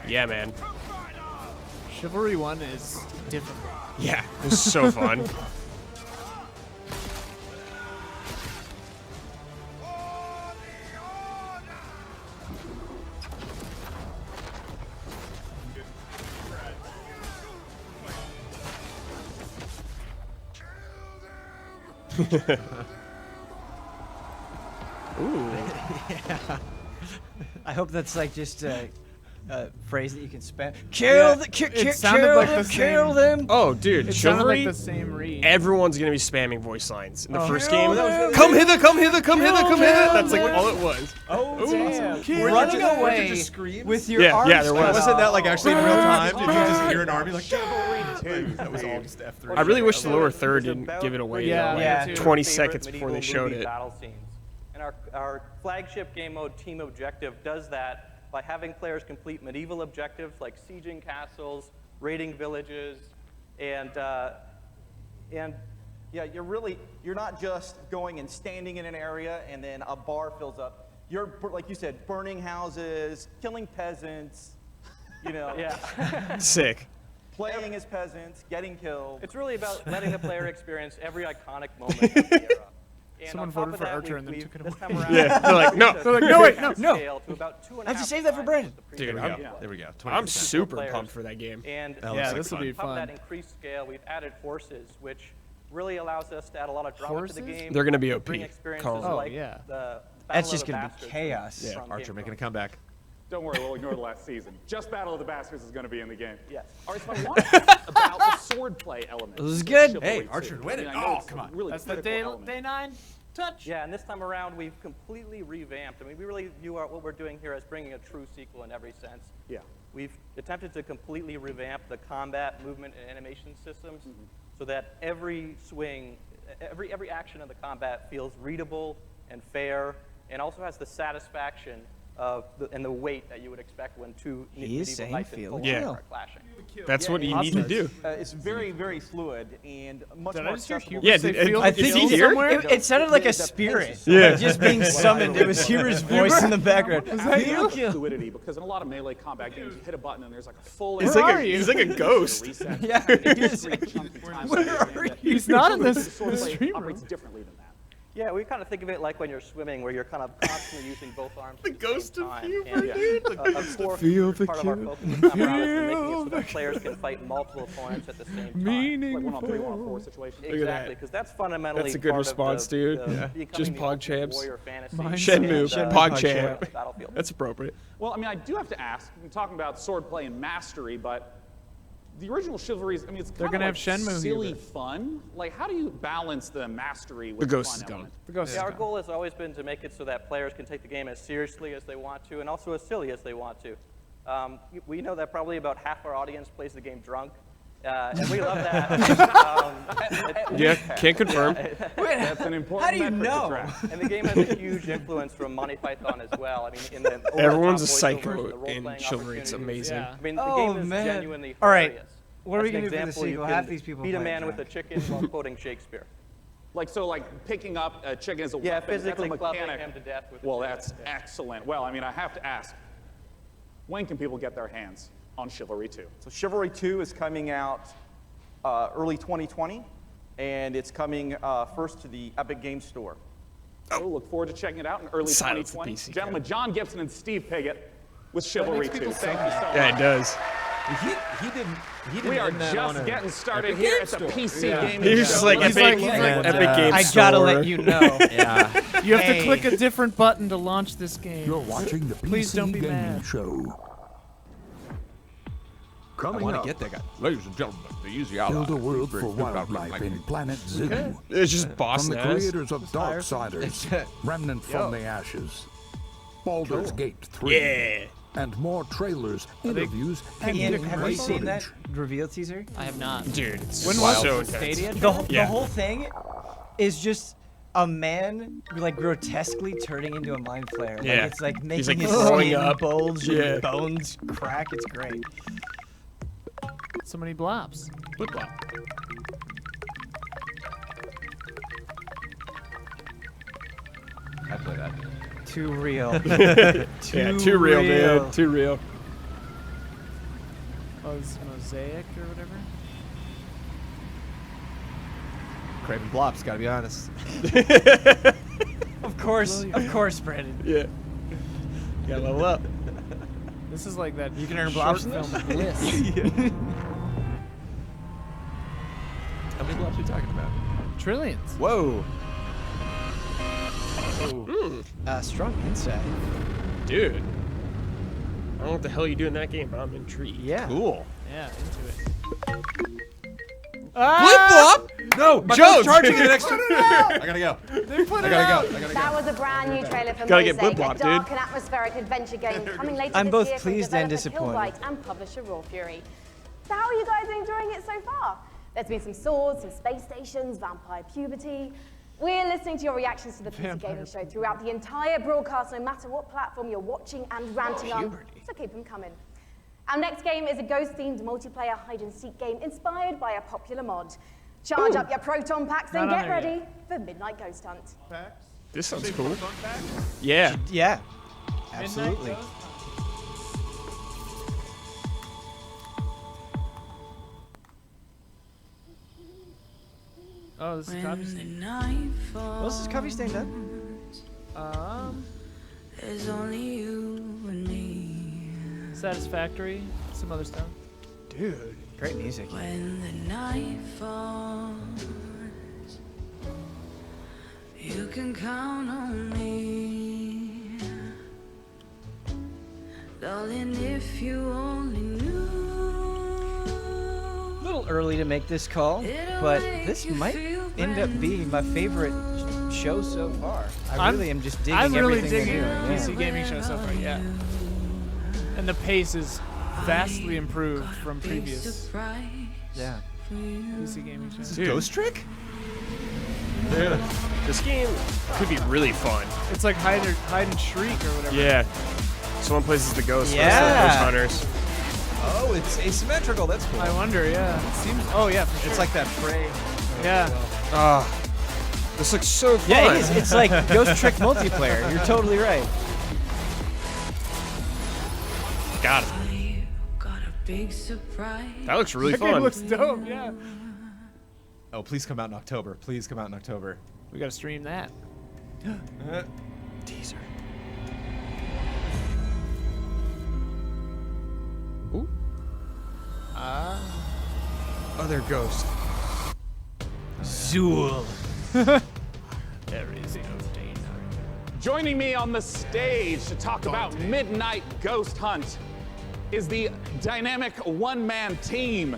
Yeah, man.
Chivalry 1 is difficult.
Yeah, it was so fun. Ooh.
Yeah.
I hope that's like just a phrase that you can spam. Kill the kill them.
Oh, dude,
It sounded like
Chivalry.
the same read.
Everyone's gonna be spamming voice lines in the first game.
Kill them.
Come hither, come hither, come hither, come hither.
them.
That's like all it was.
Oh damn!
Kill
Running
them.
away
just screams?
with your
Yeah,
arms.
yeah, there was.
Wasn't that like actually in real time? Did you just hear an army like?
That
was all just F3.
I really wish the lower third didn't give it away.
Yeah,
though,
yeah.
like
Yeah.
20 seconds before they
Medieval
showed
movie
it.
Battle scenes. And our flagship game mode Team Objective does that by having players complete medieval objectives like sieging castles, raiding villages, and
Yeah, you're not just going and standing in an area and then a bar fills up. You're, like you said, burning houses, killing peasants,
yeah.
Sick.
playing as peasants, getting killed.
It's really about letting the player experience every iconic moment of the era. And
Someone
on top
voted
of
for
that,
Archer and then
we've
took it
this
away.
time around,
Yeah, they're like, no.
They're like, no, wait, no.
scale to about 2.5
I have to save that for
times
Brandon.
the
There we
previous
go.
game.
There we go.
I'm
20%.
super
players.
pumped for that game.
And
That looks
Yeah,
like
this will
fun.
be
on top of
fun.
that increased scale, we've added horses, which really allows us to add a lot of drama to the
Horses?
game.
They're gonna be
to
OP.
bring experiences
Colin.
Oh,
like
yeah.
the
That's
Battle
just
of the
gonna be
Bastards
chaos.
Yeah.
from
Archer
Game
making a
of
comeback.
Don't worry, we'll ignore the last season. Just Battle of the Bastards is going to be in the game.
Yes.
All right, so I want to ask about the swordplay element.
This is good.
Chivalry
Hey,
too.
Archer, win it.
I know
Oh,
it's
come
a
on.
Really
That's the
critical element.
day 9 touch.
Yeah, and this time around, we've completely revamped. I mean, we really view what we're doing here as bringing a true sequel in every sense.
Yeah.
We've attempted to completely revamp the combat, movement, and animation systems so that every swing, every action of the combat feels readable and fair, and also has the satisfaction of and the weight that you would expect when two
He is
medieval
saying
knights in
feel
full
the
armor
kill.
are clashing.
That's what you need to do.
It's very, very fluid and much
Did I
more
just hear
accessible.
Hubert
Yeah,
say
dude,
feel
I
the
think
kill
he here?
somewhere?
It sounded like a spirit.
Yeah.
Like just being summoned. It was Huber's voice in the background.
Was
that
you?
you?
Fluidity, because in a lot of melee combat games, you hit a button and there's like a full.
He's
Where
like
are
a
you?
he's like a ghost.
Yeah,
Where
are you?
He's not in this
Swordplay
stream
operates
room.
differently than that.
Yeah, we kind of think of it like when you're swimming, where you're kind of constantly using both arms.
The
at the
ghost
same
of
time.
Hubert,
And,
dude. The
a
ghost
core
of Feel the
part of our
kill.
focus this time around is making it so that players can fight multiple opponents at the same time.
Like 1-on-3, 1-on-4 situation.
Look at that.
Exactly, because that's fundamentally
That's a good
part of
response,
the,
dude.
the
Yeah.
becoming
Just
the
pog
ultimate
champs.
warrior fantasy
Shenmue,
and,
pog
uh,
champ.
Battlefield.
That's appropriate.
Well, I mean, I do have to ask. I'm talking about swordplay and mastery, but the original Chivalry is, I mean, it's
They're
kind
gonna
of
have Shenmue
silly
here.
fun. Like, how do you balance the mastery with
The
the
ghost
fun
is gone.
element?
The ghost
Yeah, our
is gone.
goal has always been to make it so that players can take the game as seriously as they want to, and also as silly as they want to. We know that probably about half our audience plays the game drunk, and we love that.
Yeah, can't confirm.
That's an important
How do you
metric to
know?
track.
And the game has a huge influence from Monty Python as well. I mean, in the
Everyone's a
over-the-top
psycho
voiceovers, the
in
role-playing
Chivalry. It's
opportunities.
amazing.
Yeah.
I mean, the
Oh,
game is
man.
genuinely
All right.
hilarious.
What are we
As
gonna
an
do for the
example, you
sequel?
can
Half these people
beat a
play
man
drunk.
with a chicken while quoting Shakespeare.
Like, so, like, picking up a chicken as a
Yeah,
weapon, that's a
physically clubbing
mechanic.
him to death with a
Well,
chicken.
that's excellent. Well, I mean, I have to ask, when can people get their hands on Chivalry 2?
So Chivalry 2 is coming out early 2020, and it's coming first to the Epic Games Store.
So look forward to checking it out in early
Silence the
2020.
PC
Gentlemen, John Gibson and Steve Piggott with Chivalry 2. Thank you so much.
Yeah, it does.
He didn't.
We are
end that on
just
a
getting started
Epic
here
Game
at the
Store.
PC
Yeah.
gaming
He was
show.
just like
He's
Epic,
like-
Epic Games
I
Store.
gotta let you know.
Yeah.
You have to
Hey.
click a different button to launch this game.
You're watching the
Please
PC
don't be
Gaming
mad.
Show.
I
Coming
want
up,
to get that guy. Ladies and gentlemen, the easy
build a world for wildlife in Planet Zoo.
It's just boss
From the
nass.
creators of Darksiders, Remnant from the Ashes, Baldur's Gate 3,
Yeah.
and more trailers, interviews, and
Ian,
gameplay
have you seen that
footage.
reveal teaser?
I have not.
Dude, it's
When
so
was
intense.
Stadia?
The
Yeah.
whole thing is just a man like grotesquely turning into a mind flayer. Like,
Yeah.
it's like
He's,
making
like,
his
growing
skin
up.
bulge
Yeah.
and bones crack. It's great.
So many blops.
Flip flop.
I play that.
Too real.
Yeah, too real,
real.
man. Too real.
Oh, it's Mosaic or whatever.
Craven Blops, gotta be honest.
Of course, Brandon.
Yeah. Gotta level up.
This is like that.
You can earn
short
blops in this?
film Bliss.
How many Blops are we talking about?
Trillions.
Whoa.
Strong insight.
Dude. I don't know what the hell you do in that game, but I'm intrigued.
Yeah.
Cool.
Yeah, into it.
Blip blop? No,
My
Joe's
phone's
charging
charging.
an extra. I gotta go.
They put
I
it
gotta
out.
go. I gotta
That
go.
was a brand new trailer for
Gotta get
Mosaic,
blip-blop,
a dark
dude.
and atmospheric adventure game coming later
I'm
this
both
year
pleased
from
and
developer
disappointed.
Killbyte and publisher Raw Fury. So how are you guys enjoying it so far? There's been some swords, some space stations, vampire puberty. We're listening to your reactions to the PC Gaming Show throughout the entire broadcast, no matter what platform you're watching and ranting on. So keep them coming. Our next game is a ghost-themed multiplayer hide-and-seek game inspired by a popular mod. Charge up your proton packs and
Not on
get
there
ready for Midnight Ghost Hunt.
This sounds cool. Yeah.
Yeah. Absolutely.
Oh, this is Coffee Stain.
Well, this is Coffee Stain then.
There's only you and me.
Satisfactory. Some other stuff.
Dude, great music.
When the night falls, you can count on me. Darling, if you only knew.
A little early to make this call, but this might end up being my favorite show so far. I really am just digging
I'm really
everything
digging
they're doing.
PC Gaming Show so far, yeah. And the pace is vastly improved from previous
Yeah.
PC Gaming Show.
Dude.
Ghost Trick?
Yeah. This game could be really fun.
It's like hide and shriek or whatever.
Yeah. Someone plays as the ghost.
Yeah.
Ghost hunters.
Oh, it's asymmetrical. That's cool.
I wonder, yeah. It seems. Oh yeah, for sure.
It's like that Prey.
Yeah.
This looks so fun.
Yeah, it is. It's like Ghost Trick multiplayer. You're totally right.
Got it.
Got a big surprise.
That looks really
That game
fun.
looks dope. Yeah.
Oh, please come out in October. Please come out in October.
We gotta stream that.
Teaser. Other ghost.
Zool.
There is no danger.
Joining me on the stage to talk about Midnight Ghost Hunt is the dynamic one-man team.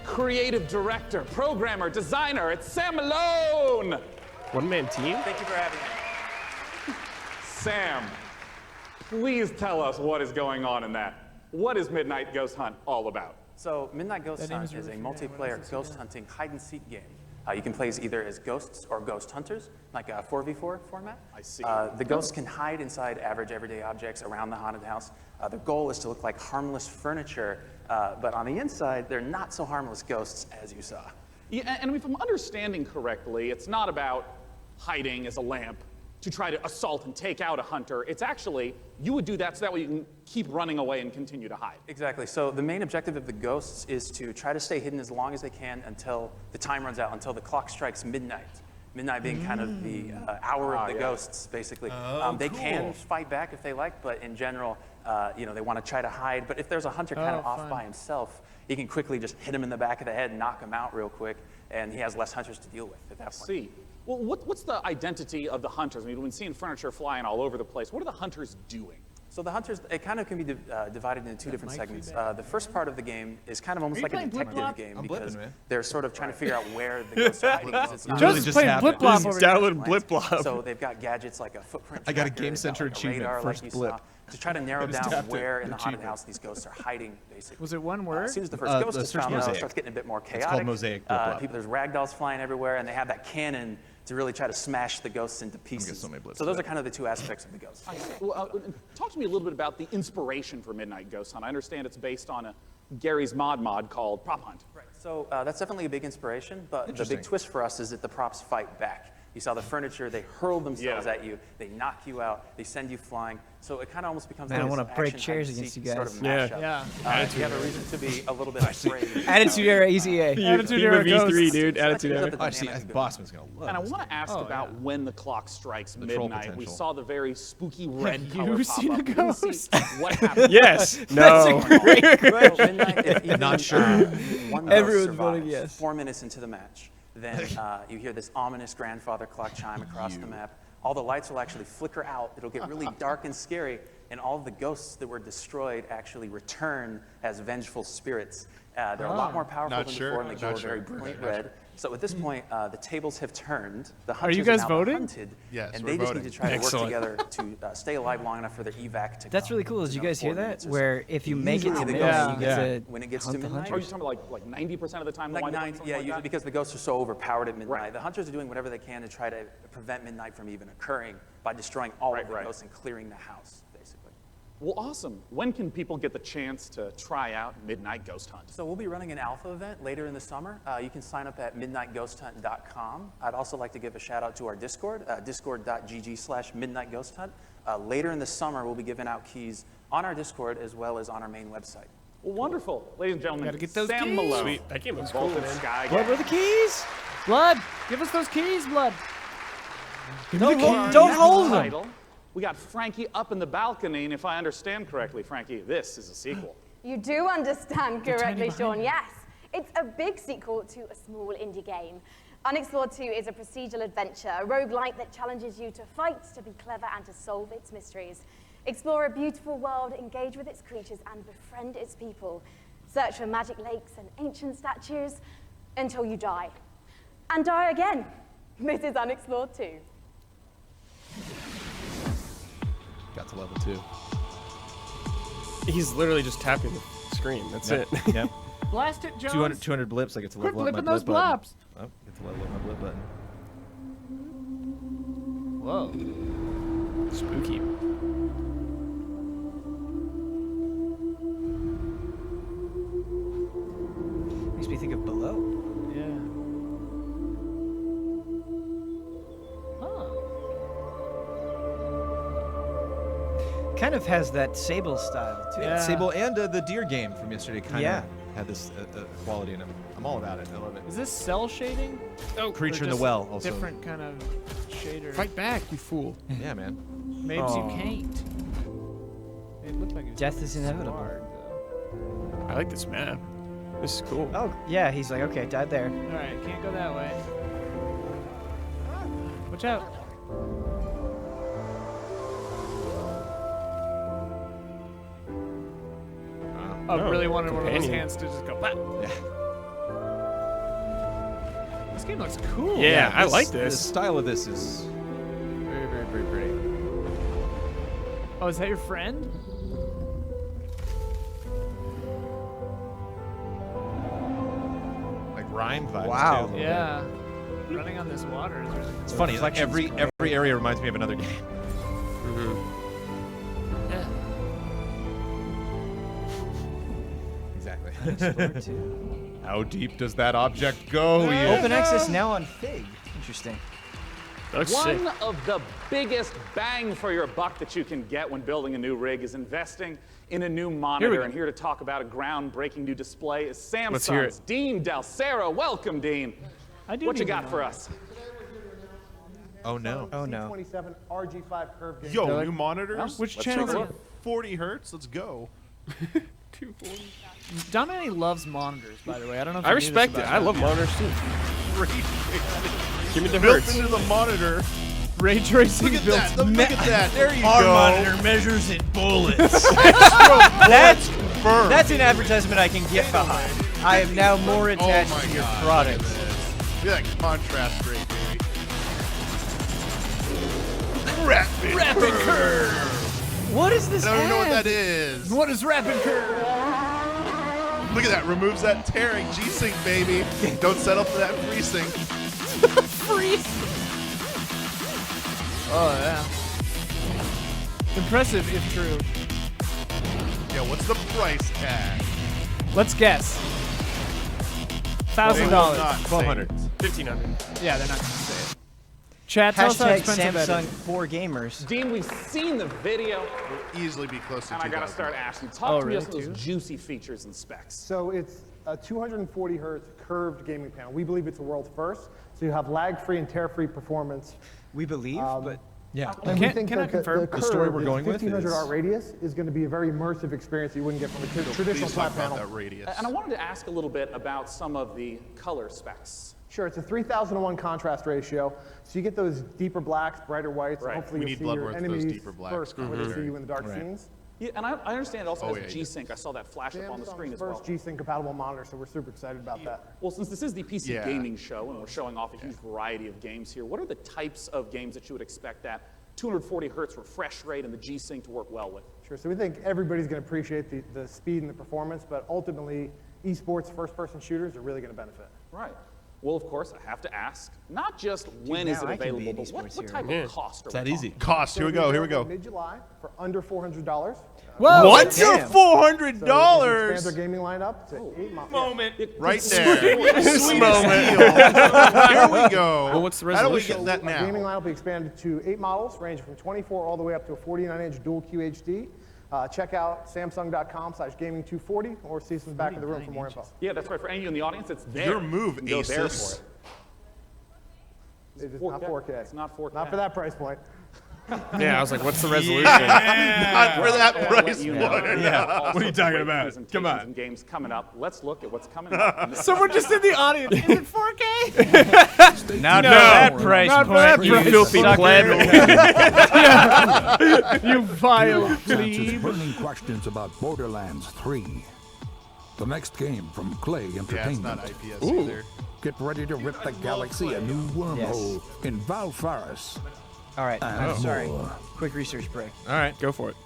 Creative director, programmer, designer, it's Sam Malone!
One-man team?
Thank you for having me.
Sam, please tell us what is going on in that. What is Midnight Ghost Hunt all about?
So Midnight Ghost
That name
Hunt
is
is a
really
multiplayer ghost hunting hide-and-seek game. You can play as either as ghosts or ghost hunters, like a 4v4 format.
I see.
The ghosts can hide inside average everyday objects around the haunted house. The goal is to look like harmless furniture, but on the inside, they're not so harmless ghosts as you saw.
Yeah, and if I'm understanding correctly, it's not about hiding as a lamp to try to assault and take out a hunter. It's actually, you would do that so that way you can keep running away and continue to hide.
Exactly. So the main objective of the ghosts is to try to stay hidden as long as they can until the time runs out, until the clock strikes midnight. Midnight being kind of the hour of the ghosts, basically. They can fight back if they like, but in general, they want to try to hide. But if there's a hunter kind of off by himself, you can quickly just hit him in the back of the head and knock him out real quick, and he has less hunters to deal with at that point.
See. Well, what's the identity of the hunters? I mean, we've been seeing furniture flying all over the place. What are the hunters doing?
So the hunters, it kind of can be divided into two different segments. The first part of the game is kind of almost like a detective game because they're sort of trying to figure out where the ghosts are hiding. It's not
Just playing Blip Blop over here.
Download Blip Blop.
So they've got gadgets like a footprint
I got a
tracker,
Game
they've got
Center
like a
achievement,
radar
first
like you
blip.
saw, to try to narrow
just
down
tapped
where
it.
in the haunted
Achievement.
house these ghosts are hiding, basically.
Was it one word?
As soon as the first ghost
the
is
search
found out, it
mosaic.
starts getting a bit more chaotic.
It's called Mosaic Blip Blop.
There's ragdolls flying everywhere, and they have that cannon to really try to smash the ghosts into pieces.
so many blips
So those
for
are kind of the two aspects of the ghosts.
Well, talk to me a little bit about the inspiration for Midnight Ghost Hunt. I understand it's based on a Gary's mod called Prop Hunt.
Right. So that's definitely a big inspiration, but the big twist for us is that the props fight back. You saw the furniture, they hurl themselves at you, they knock you out, they send you flying. So it kind of almost becomes
Man, I
like
wanna
this
break
action
chairs
hide-and-seek
against you
sort
guys.
of
Yeah.
mashup. You have a reason to be a little bit afraid.
Attitude Era, easy A.
Attitude
Team
Era
of E3,
Ghosts.
dude. Attitude
That's
Era.
the
Oh, I see.
dynamic of it.
Bossman's gonna love
And I
this.
want to ask about when the clock strikes
troll
midnight. We
potential.
saw the very spooky red
Have
color
you
pop
seen
up.
a
We didn't see
ghost?
what happened?
Yes. No.
Well, midnight, if even,
Not sure.
one
Everyone's
ghost
voting
survives
yes.
4 minutes into the match,
then you hear this ominous grandfather clock chime across the map. All the lights will actually flicker out. It'll get really dark and scary, and all of the ghosts that were destroyed actually return as vengeful spirits. They're a lot more powerful than before, and they glow very brilliant red. So at this point, the tables have turned. The hunters
you guys
are now
voting?
hunted,
Yes,
and
we're
they just
voting.
need to try to work together to stay alive long enough for their evac to
That's
come.
really cool. Did you guys hear
4
that?
minutes or so.
Where if you make it to
Usually the
midnight,
ghosts,
you get to
when it gets
hunt
to
the
midnight.
Are you talking about like 90% of the time?
Like
wind up,
90,
something
yeah,
like
usually
that?
because the ghosts are so overpowered at midnight. The hunters are doing whatever they can to try to prevent midnight from even occurring by destroying all of the ghosts and clearing the house, basically.
Well, awesome. When can people get the chance to try out Midnight Ghost Hunt?
So we'll be running an alpha event later in the summer. You can sign up at midnightghosthunt.com. I'd also like to give a shout out to our Discord, discord.gg/midnightghosthunt. Later in the summer, we'll be giving out keys on our Discord as well as on our main website.
Well, wonderful. Ladies and gentlemen,
Gotta get those
Sam
keys.
Malone.
Sweet. That game looks
from
cool,
Vaulted
man.
Sky
Blood, where are the keys? Blood, give us those keys, Blood.
Don't
Next
hold them.
title, we got Frankie up in the balcony, and if I understand correctly, Frankie, this is a sequel.
You do understand correctly, Sean, yes. It's a big sequel to a small indie game. Unexplored 2 is a procedural adventure, a roguelike that challenges you to fight, to be clever, and to solve its mysteries. Explore a beautiful world, engage with its creatures, and befriend its people. Search for magic lakes and ancient statues until you die. And die again. This is Unexplored 2.
Got to level 2.
He's literally just tapping the screen. That's it.
Yep.
Blast it, Jones.
200 blips. I get to
Quit
level up my
blipping those
blip button.
blops.
Oh, get to level up my blip button.
Whoa.
Spooky.
Makes me think of Below.
Yeah. Huh.
Kind of has that Sable style too.
Yeah.
Sable and the deer game from yesterday kind of
Yeah.
had this quality in them. I'm all about it. I love it.
Is this cell shading?
Oh, Creature
Or
in the
just
Well also.
Different kind of shader.
Fight back, you fool.
Yeah, man.
Maybe
Aw.
you can't. It looked like it was
Death is inevitable.
hard, though.
I like this map. This is cool.
Oh, yeah, he's like, okay, died there.
All right, can't go that way. Watch out. I
No,
really wanted one of those
companion.
hands to just go. Bah.
Yeah.
This game looks cool.
Yeah, I like
The
this.
style of this is very, very, very pretty.
Oh, is that your friend?
Like rhyme vibes
Wow.
too.
Yeah. Running on this water is really cool.
It's funny. Like every area reminds me of another game.
Yeah.
Exactly.
Explore 2.
How deep does that object go?
Open access now on Fig. Interesting.
That looks sick.
One of the biggest bang for your buck that you can get when building a new rig is investing in a new monitor. And here to talk about a groundbreaking new display is
Let's hear
Samsung's Dean Dalcero. Welcome, Dean.
I do
What you
need to
got
know.
for us?
Oh no.
Oh no.
27 RG5 curved game.
Yo,
They're
new
like-
monitors?
Which
Let's
channel?
take a look.
40 hertz? Let's go.
240.
Dominic loves monitors, by the way. I don't know if
I
you knew this
respect it.
about
I
him.
love monitors too. Give me the
Built
hertz.
into the monitor.
Ray tracing
Look at
built.
that. Look at that. There you
Our
go.
monitor measures in bullets.
That's confirmed.
That's an advertisement I can get behind. I am now more attached
my
to your
God,
product.
look at this. Look at that contrast rate, baby. Rapid curve.
What is this?
I don't even know what
ad?
that is.
What is rapid curve?
Look at that. Removes that tearing. G-Sync, baby. Don't settle for that FreeSync.
Oh yeah. Impressive if true.
Yeah, what's the price tag?
Let's guess. $1,000.
Not saying
1200.
it.
1500.
Yeah, they're not gonna say it. Chat, tell us how
Hashtag
expensive that
Samsung
is.
for gamers.
Dean, we've seen the video,
Will easily be close to
and I
2000.
gotta start asking. Talk
Oh,
to me
really,
about those
too?
juicy features and specs.
So it's a 240 hertz curved gaming panel. We believe it's a world first. So you have lag-free and tear-free performance.
We believe, but
Yeah.
And we think
can I
that
confirm?
the
The story
curve,
we're
this
going with
1,500
is-
art radius is going to be a very immersive experience you wouldn't get from a traditional
Please talk
flat
about
panel.
that radius.
And I wanted to ask a little bit about some of the color specs.
Sure, it's a 3,000:1 contrast ratio, so you get those deeper blacks, brighter whites,
Right.
and hopefully
We
you'll
need
see
blood
your
work for those
enemies
deeper blacks.
first before they see you in the dark scenes.
Yeah, and I understand it also
Oh,
has
yeah,
G-Sync. I saw that flash up on the screen as well.
First G-Sync compatible monitor, so we're super excited about that.
Well, since this is the PC
Yeah.
gaming show and we're showing off a huge variety of games here, what are the types of games that you would expect that 240 hertz refresh rate and the G-Sync to work well with?
Sure, so we think everybody's going to appreciate the speed and the performance, but ultimately, esports first-person shooters are really going to benefit.
Right. Well, of course, I have to ask, not just when is
now
it
I can be
available,
an
but what
esports
type
hero.
of cost are
It's that
we
easy.
talking?
Cost. Here we go. Here we go.
Mid-July for under $400.
Whoa!
What's
damn.
your $400?
So we expand our gaming lineup to 8 models.
Moment.
Right there.
Sweetest
moment. Here we go.
Well, what's the
How do we
resolution?
get that
Our gaming
now?
lineup will be expanded to 8 models, ranging from 24 all the way up to a 49-inch dual QHD. Check out samsung.com/gaming240 or see us in the back of the room for more info.
Yeah, that's right. For any of you in the audience, it's there.
Your move,
You can go there
Asus.
for it.
It's not 4K.
It's not 4K.
Not for that price point.
Yeah, I was like, what's the resolution?
Not for that
I'll let
price
you
point.
know.
Yeah.
Also
What are you talking
great
about?
presentations
Come on.
And games coming up. Let's look at what's coming up.
Someone just in the audience. Is it 4K?
Not
No,
for that price
not for
point.
that
You
price,
filthy
sucker.
pleb.
You vile
Answers
plebe.
burning questions about Borderlands 3. The next game from Clay
Yeah, it's
Entertainment.
not IPS either.
Get ready to rip the galaxy a new wormhole in Valfaris.
All right, I'm
And
sorry.
more.
Quick research break.
All right.
Go for it.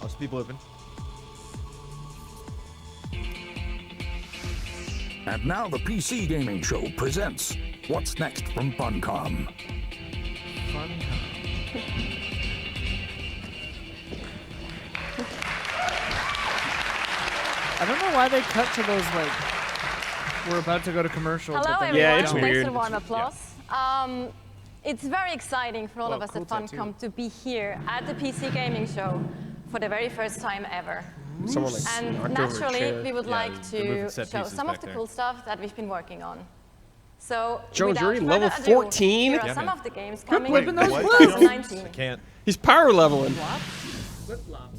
Most people open.
And now the PC Gaming Show presents What's Next from Funcom.
I don't know why they cut to those, like, we're about to go to commercial.
Hello,
but then
everyone.
Yeah, it's
Thanks
weird.
for the warm applause. It's very exciting for all of
Well,
us
cool
at Funcom to be here at the PC Gaming Show for the very first time ever.
Someone like
And
knocked over a
naturally,
chair.
we would
Yeah,
like
they're moving
to
set
show
pieces
some of
back
the
there.
cool stuff that we've been working on. So,
Jones,
without
you're already
further
level
ado,
14?
Here are
Yeah,
some
man.
of the games coming
whipping
in
those
2019.
Can't.
He's power leveling.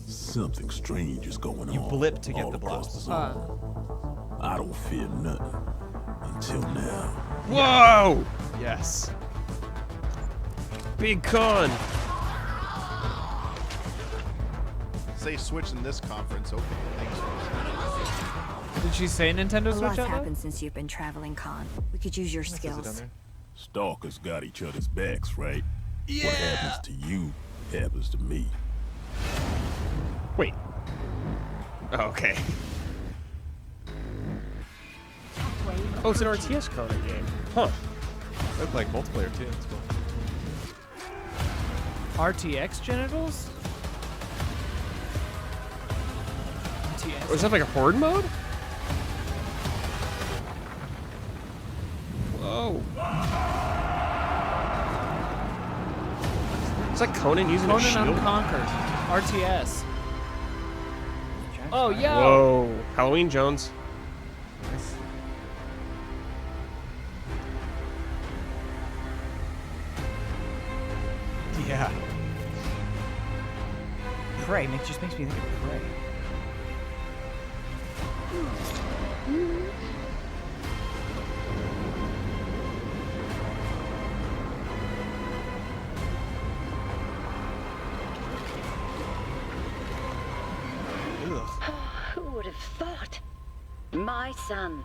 Something strange is going on.
You blip to get
all
the
across
blast.
zone. I don't fear nothing until now.
Whoa!
Yes.
Big con.
Say Switch in this conference. Okay, thanks.
Did she say Nintendo
A
Switch
lot's
out there?
happened since you've been traveling, Con. We could use your skills.
Stalkers got each other's backs, right? Yeah. What happens to you happens to me.
Wait. Oh, okay. Oh, it's an RTS Conan game. Huh.
Look like multiplayer too. That's cool.
RTX genitals?
Oh, is that like a horde mode? Whoa. It's like Conan using a
Conan
shield.
Unconquered. RTS. Oh, yeah.
Whoa. Halloween Jones.
Yeah.
Prey just makes me think of Prey.
Who would have thought? My son,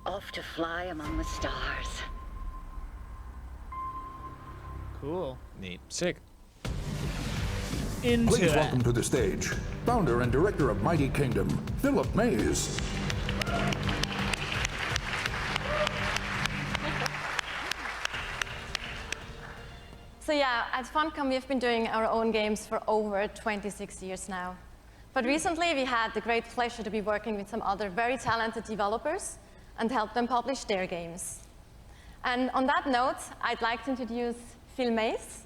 off to fly among the stars.
Cool.
Neat.
Sick.
Into
Please
it.
welcome to the stage, founder and director of Mighty Kingdom, Philip Mays.
So yeah, at Funcom we've been doing our own games for over 26 years now. But recently we had the great pleasure to be working with some other very talented developers and help them publish their games. And on that note, I'd like to introduce Phil Mays.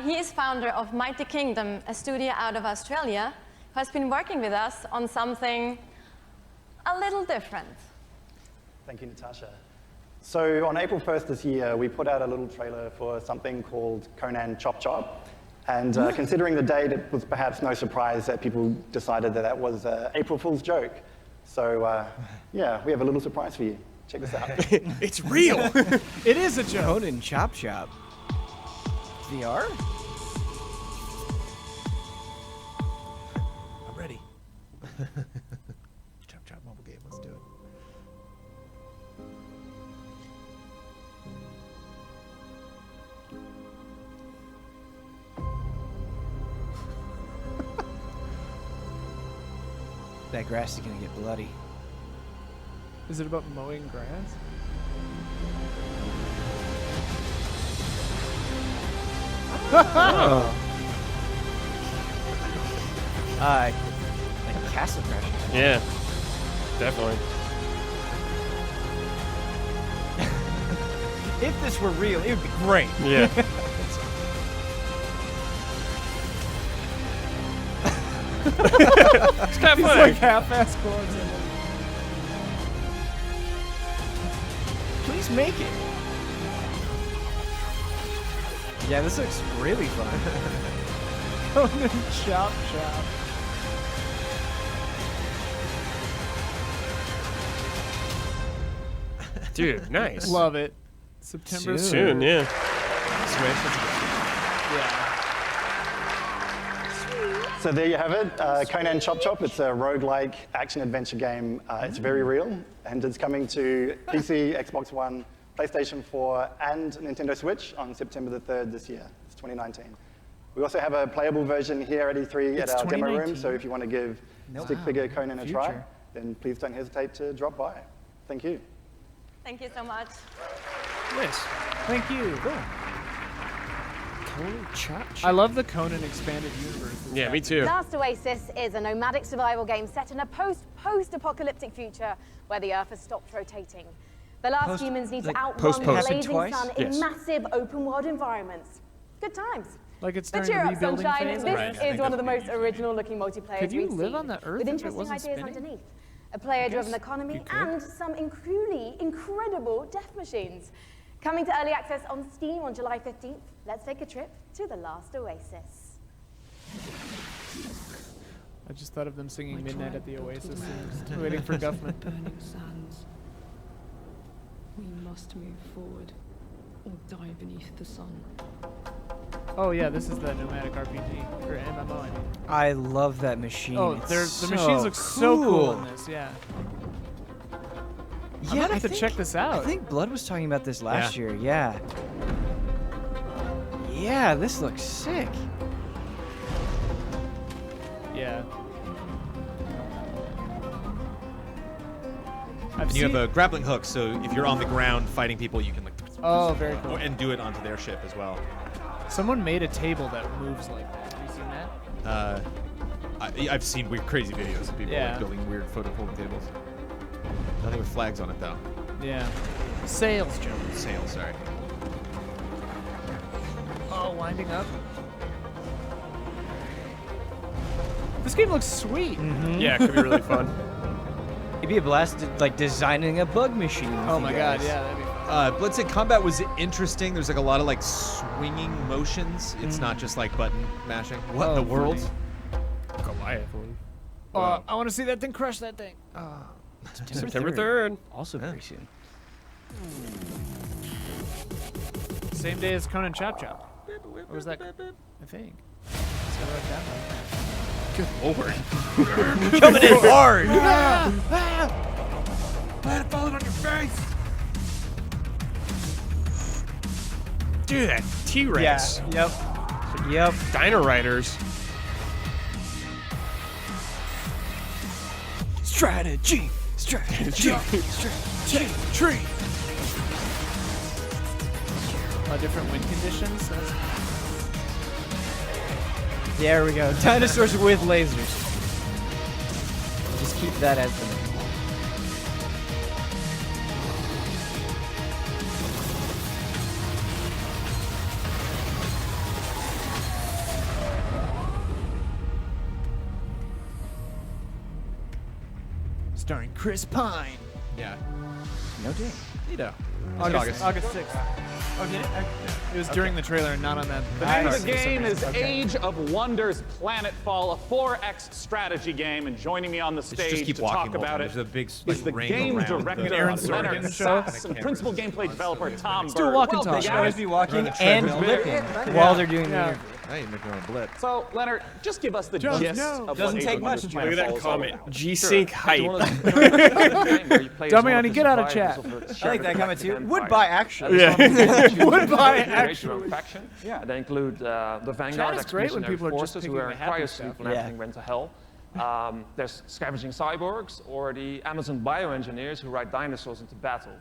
He is founder of Mighty Kingdom, a studio out of Australia, who has been working with us on something a little different.
Thank you, Natasha. So on April 1st this year, we put out a little trailer for something called Conan Chop Chop. And considering the date, it was perhaps no surprise that people decided that that was an April Fool's joke. So yeah, we have a little surprise for you. Check this out.
It's real.
It is a joke.
Conan Chop Chop. VR?
I'm ready. Chop Chop mobile game. Let's do it.
That grass is gonna get bloody.
Is it about mowing grass?
Oh. Like Castle Crashers.
Yeah, definitely.
If this were real, it would be great.
Yeah.
It's kind of funny. Like half-ass chords.
Please make it. Yeah, this looks really fun.
Conan Chop Chop.
Dude, nice.
Love it. September
Soon, yeah.
So there you have it, Conan Chop Chop. It's a roguelike action-adventure game. It's very real, and it's coming to PC, Xbox One, PlayStation 4, and Nintendo Switch on September the 3rd this year. It's 2019. We also have a playable version here at E3 at our demo room, so if you want to give Stick Figure Conan a try, then please don't hesitate to drop by. Thank you.
Thank you so much.
Yes. Thank you. Cool.
Conan Chop Chop.
I love the Conan expanded universe.
Yeah, me too.
Last Oasis is a nomadic survival game set in a post-apocalyptic future where the Earth has stopped rotating. The last humans need to outrun the blazing sun in massive open-world environments. Good times.
Like it's
But
during
cheer
the
up,
rebuilding
Sunshine.
phase?
This is one of the most original-looking multiplayer
Could you
we've
live
seen,
on the Earth
with
if it
interesting
wasn't
ideas
spinning?
underneath. A player-driven economy and some incredible death machines. Coming to early access on Steam on July 15th, let's take a trip to the last Oasis.
I just thought of them singing Midnight at the Oasis, waiting for Guffman.
Burning sands. We must move forward or die beneath the sun.
Oh yeah, this is the nomadic RPG or MMO. I mean.
I love that machine.
Oh,
It's
the machines look so cool in this. Yeah.
Yeah,
I'm gonna have to check this out.
I think Blood was talking about this last year. Yeah. Yeah, this looks sick.
Yeah.
You have a grappling hook, so if you're on the ground fighting people, you can like.
Oh, very cool.
And do it onto their ship as well.
Someone made a table that moves like that. Have you seen that?
I've seen weird, crazy videos of people like, building weird photo-folding tables. Nothing with flags on it though.
Yeah. Sails, Joe.
Sails, sorry.
Oh, winding up. This game looks sweet.
Yeah, it could be really fun.
It'd be a blast, like designing a bug machine.
Oh my god, yeah, that'd be fun.
Let's say combat was interesting. There's like a lot of like swinging motions. It's not just like button mashing. What in the world?
Goliath one.
I want to see that thing crush that thing.
September 3rd.
Also very soon.
Same day as Conan Chop Chop. Or was that? I think. Let's go right down.
Good lord.
Coming in hard.
Let it fall on your face. Dude, that T-Rex.
Yeah. Yep.
Dino Riders.
Strategy.
Tree. Different wind conditions.
There we go. Dinosaurs with lasers. Just keep that as the name.
Starring Chris Pine.
Yeah.
No date.
Neato.
August 6th.
Okay.
It was during the trailer and not on that.
The name of the game is Age of Wonders Planetfall, a 4X strategy game. And joining me on the stage to talk about it
There's a big
is the game director
Aaron
Leonard
Sorkin show.
Sass and principal gameplay developer Tom
Do a
Bird.
walk and
Well,
talk.
big
They should always
guys.
be walking
Run a
and
treadmill.
blipping while they're doing the interview.
Now you're making a blip.
So, Leonard, just give us the
Just
gist
no.
of
Doesn't
what
take
Age of
much
Wonders
to
Look at
Planetfall
that
is all
comment.
about.
G-Sync hype.
Dummy, get out of chat.
I like that comment too. Would buy actually.
Would buy actually.
Yeah.
They include the Vanguard
Chat is great when
expeditionary
people are just
forces
picking
who are
the
in
happy
cryosleep
stuff.
when everything went to hell. There's scavenging cyborgs or the Amazon bioengineers who ride dinosaurs into battle.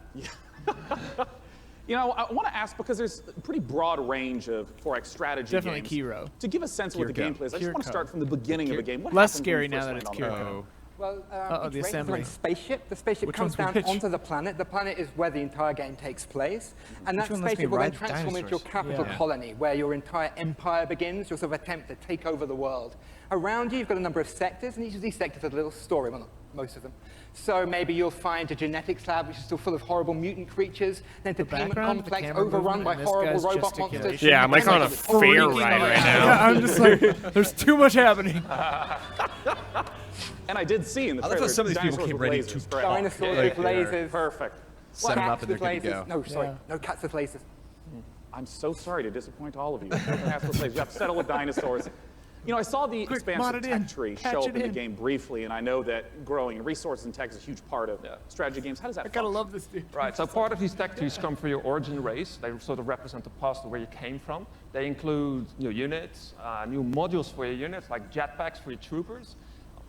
You know, I want to ask, because there's a pretty broad range of 4X strategy
Definitely
games.
Kiro.
To give a sense of what the
Kiriko.
gameplay is, I just want to
Kiriko.
start from the beginning of the game. What
Less
happens when
scary
you
now
first
that
land
it's
on the
Kiriko.
map?
Well,
Uh-oh,
each
the
race is
assembly.
on a spaceship. The spaceship
Which
comes
one's
down
which?
onto the planet. The planet is where the entire game takes place. And
Which
that
one lets me
spaceship will then
ride
transform into your
dinosaurs?
capital
Yeah.
colony, where your entire empire begins, your sort of attempt to take over the world. Around you, you've got a number of sectors, and each of these sectors has a little story, well, not most of them. So maybe you'll find a genetics lab, which is still full of horrible mutant creatures, an entertainment
background, the
complex
camera
overrun
movement,
by
and this
horrible
guy's
robot
gesticulation.
monsters.
Yeah, I'm like on a fair
Freaking
ride
out.
right now.
Yeah, I'm just like, there's too much happening.
And I did see in the
I love
trailer,
how some of these people
dinosaurs
came
with
ready
lasers,
to
correct?
Dinosaurs
Like,
with lasers.
Perfect.
Set 'em up
Cats
and they're
with
good to
lasers.
go.
No, sorry.
Yeah.
No cats with lasers.
I'm so sorry to disappoint all of you. No cats with lasers. You have to settle with dinosaurs. You know, I saw the
mod
expansive
it in.
tech tree
Patch
show up
it
in the
in.
game briefly, and I know that growing resources and tech is a huge part of strategy games. How does that
I gotta
function?
love this dude.
Right, so part of these tech trees come from your origin race. They sort of represent the past of where you came from. They include new units, new modules for your units, like jetpacks for your troopers,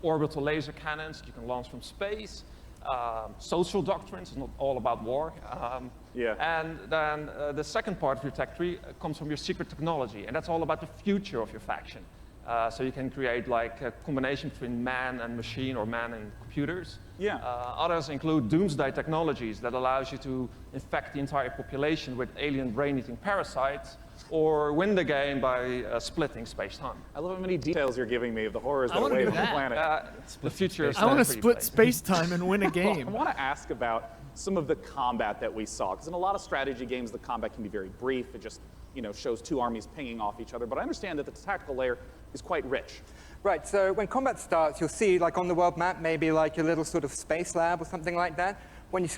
orbital laser cannons you can launch from space, social doctrines, it's not all about war. And then the second part of your tech tree comes from your secret technology, and that's all about the future of your faction. So you can create like a combination between man and machine or man and computers. Others include doomsday technologies that allows you to infect the entire population with alien brain-eating parasites, or win the game by splitting space-time.
I love how many details you're giving me of the horrors
I
that
wanna
await
do
on the
that.
planet.
The future is
I want to
pretty
split
plain.
space-time and win a game.
I want to ask about some of the combat that we saw, because in a lot of strategy games, the combat can be very brief. It just, shows two armies pinging off each other. But I understand that the tactical layer is quite rich.
Right, so when combat starts, you'll see, like on the world map, maybe like a little sort of space lab or something like that. When you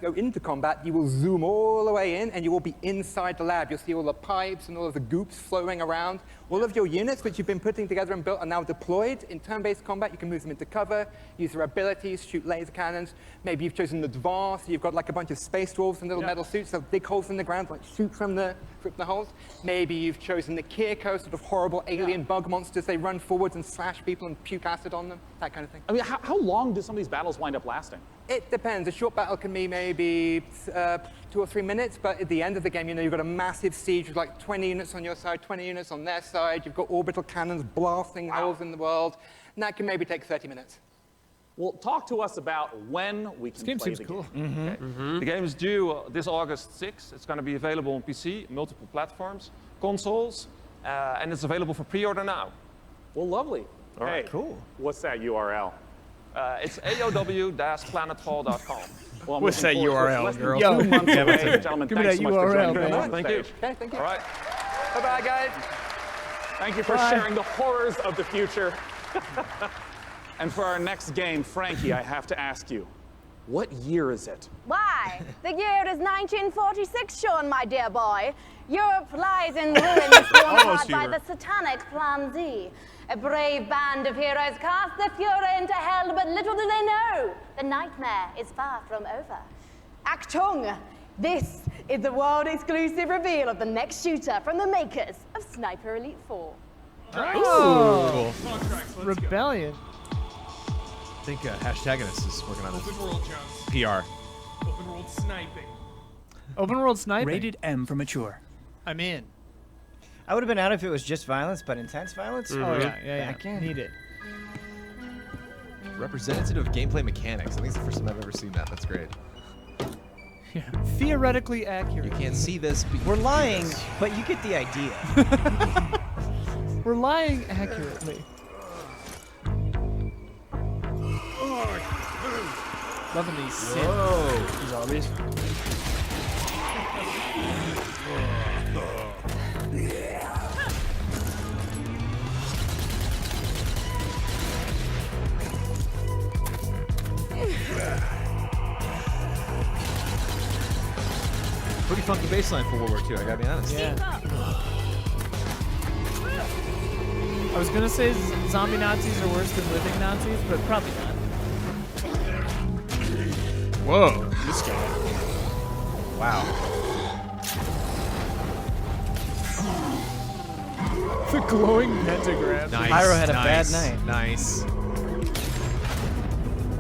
go into combat, you will zoom all the way in, and you will be inside the lab. You'll see all the pipes and all of the goops flowing around. All of your units, which you've been putting together and built, are now deployed. In turn-based combat, you can move them into cover, use their abilities, shoot laser cannons. Maybe you've chosen advanced. You've got like a bunch of space dwarves in little metal suits. They'll dig holes in the ground, like shoot from the holes. Maybe you've chosen the Kiriko, sort of horrible alien bug monsters. They run forwards and slash people and puke acid on them, that kind of thing.
I mean, how long do some of these battles wind up lasting?
It depends. A short battle can be maybe 2 or 3 minutes, but at the end of the game, you've got a massive siege with like 20 units on your side, 20 units on their side. You've got orbital cannons blasting holes in the world, and that can maybe take 30 minutes.
Well, talk to us about when we can play the
cool.
game.
The game is due this August 6th. It's going to be available on PC, multiple platforms, consoles, and it's available for pre-order now.
Well, lovely.
All right,
cool. What's that URL?
It's aow-planetfall.com.
Well, I'm
What's
looking
that
forward to it.
URL,
It's less than
girl?
2 months away. Gentlemen,
Give me
thanks
that
so much for
URL,
joining me
man.
on
Thank you.
stage.
Okay, thank you.
All right.
Bye-bye, guys.
Thank you for sharing the horrors of the future. And for our next game, Frankie, I have to ask you, what year is it?
Why? The year is 1946, Sean, my dear boy. Europe lies in ruins, torn apart by the satanic Plan Z. A brave band of heroes cast the Fuhrer into hell, but little do they know, the nightmare is far from over. Achtung! This is the world-exclusive reveal of the next shooter from the makers of Sniper Elite 4.
Oh,
Cool.
Rebellion.
I think Hashtagonist is working on this.
Open world, Jones.
PR.
Open world sniping.
Open world sniping.
Rated M for mature.
I'm in.
I would have been out if it was just violence, but intense violence?
Oh, yeah.
Back in.
Need it.
Representative of gameplay mechanics. I think it's the first time I've ever seen that. That's great.
Yeah. Theoretically accurate.
You can't see this. But
We're lying, but you get the idea.
We're lying accurately. Loving these synths.
Whoa. Zombies.
Pretty funky baseline for World War II, I gotta be honest.
Yeah. I was gonna say zombie Nazis are worse than living Nazis, but probably not.
Whoa, this guy.
Wow.
The glowing pentagram.
Nice.
Pyro had a bad
nice,
night.
Nice.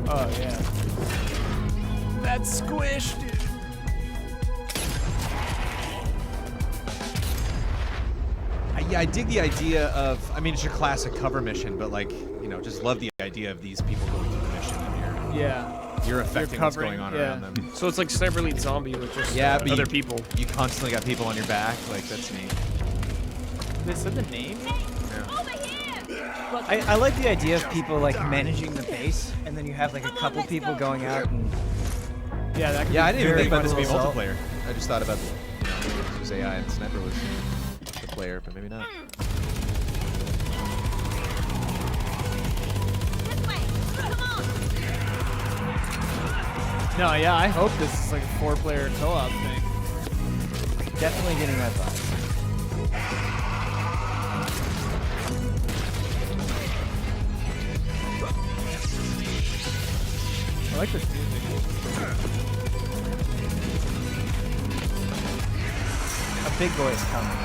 Oh yeah. That squish, dude.
Yeah, I dig the idea of, I mean, it's your classic cover mission, but like, you know, just love the idea of these people going through the mission and you're affecting what's going on around them.
So it's like Sniper Elite Zombie with just
but
other
you,
people.
You constantly got people on your back, like that's neat.
They said the name?
I like the idea of people like managing the base, and then you have like a couple people going out and.
Yeah, that could
Yeah,
be
I didn't even
very
think about this
fun
being
little
multiplayer. I just thought about, you know, maybe it was AI and Sniper was the player, but maybe not.
No, yeah, I hope this is like a 4-player co-op thing.
Definitely getting that vibe.
I like this music.
A big boy is coming.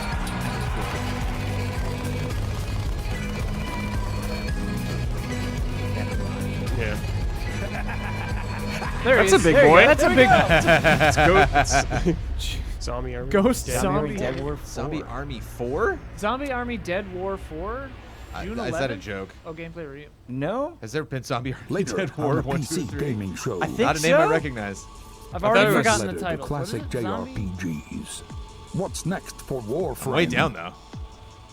Yeah.
There
That's
he
a
is.
big
There you
boy.
go. That's a big.
Zombie Army.
Ghost
Dead
Zombie.
Dead War 4.
Zombie Army 4?
Zombie Army Dead War 4? June 11th?
Is that a joke?
Oh, gameplay review.
No.
Has there been Zombie Army
Later
Dead
on
War
the
1, 2,
PC
3?
gaming show.
I think
Not a name I
so?
recognize.
I've
I
already
thought it was
forgotten
Letter
the
to
title.
classic
What is it? Zombie?
JRPGs. What's next for Warframe?
I'm way down though.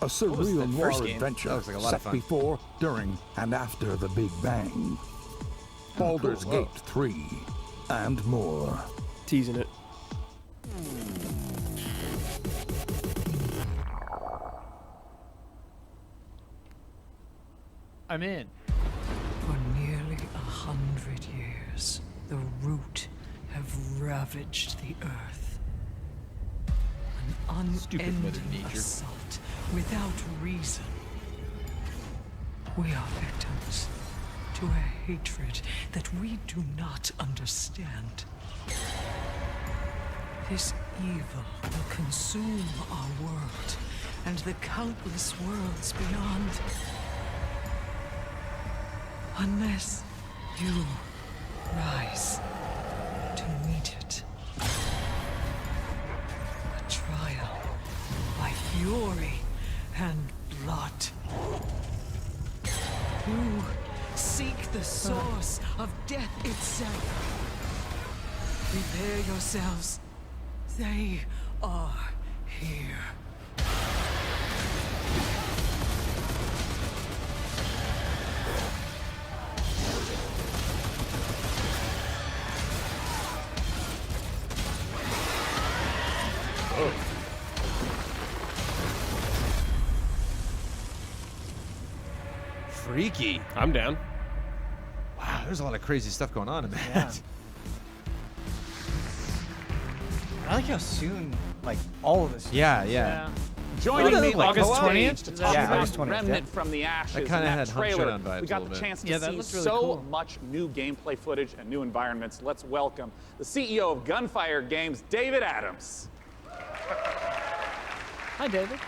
A surreal noir
first game?
adventure
That looks like a lot
set
of fun.
before, during, and after the Big Bang. Baldur's
cool.
Gate 3, and more.
Teasing it.
I'm in.
For nearly 100 years, the root have ravaged the earth. An
Stupid Mother
unending
Nature.
assault without reason. We are victims to a hatred that we do not understand. This evil will consume our world and the countless worlds beyond. Unless you rise to meet it. A trial by fury and blood. You seek the source of death itself. Prepare yourselves. They are here.
Freaky.
I'm down.
Wow, there's a lot of crazy stuff going on in that.
Yeah. I like how soon, like, all of this.
Yeah.
Joining me like
August
August
20th?
20th to
Is
talk
that
about
August 20th,
Remnant
yeah.
from the Ashes.
That kinda
in
had Hunt
trailer.
Showdown vibes
We
a
got
little
the
bit.
chance to
Yeah, that
see
looks really
so
cool.
much new gameplay footage and new environments. Let's welcome the CEO of Gunfire Games, David Adams.
Hi, David.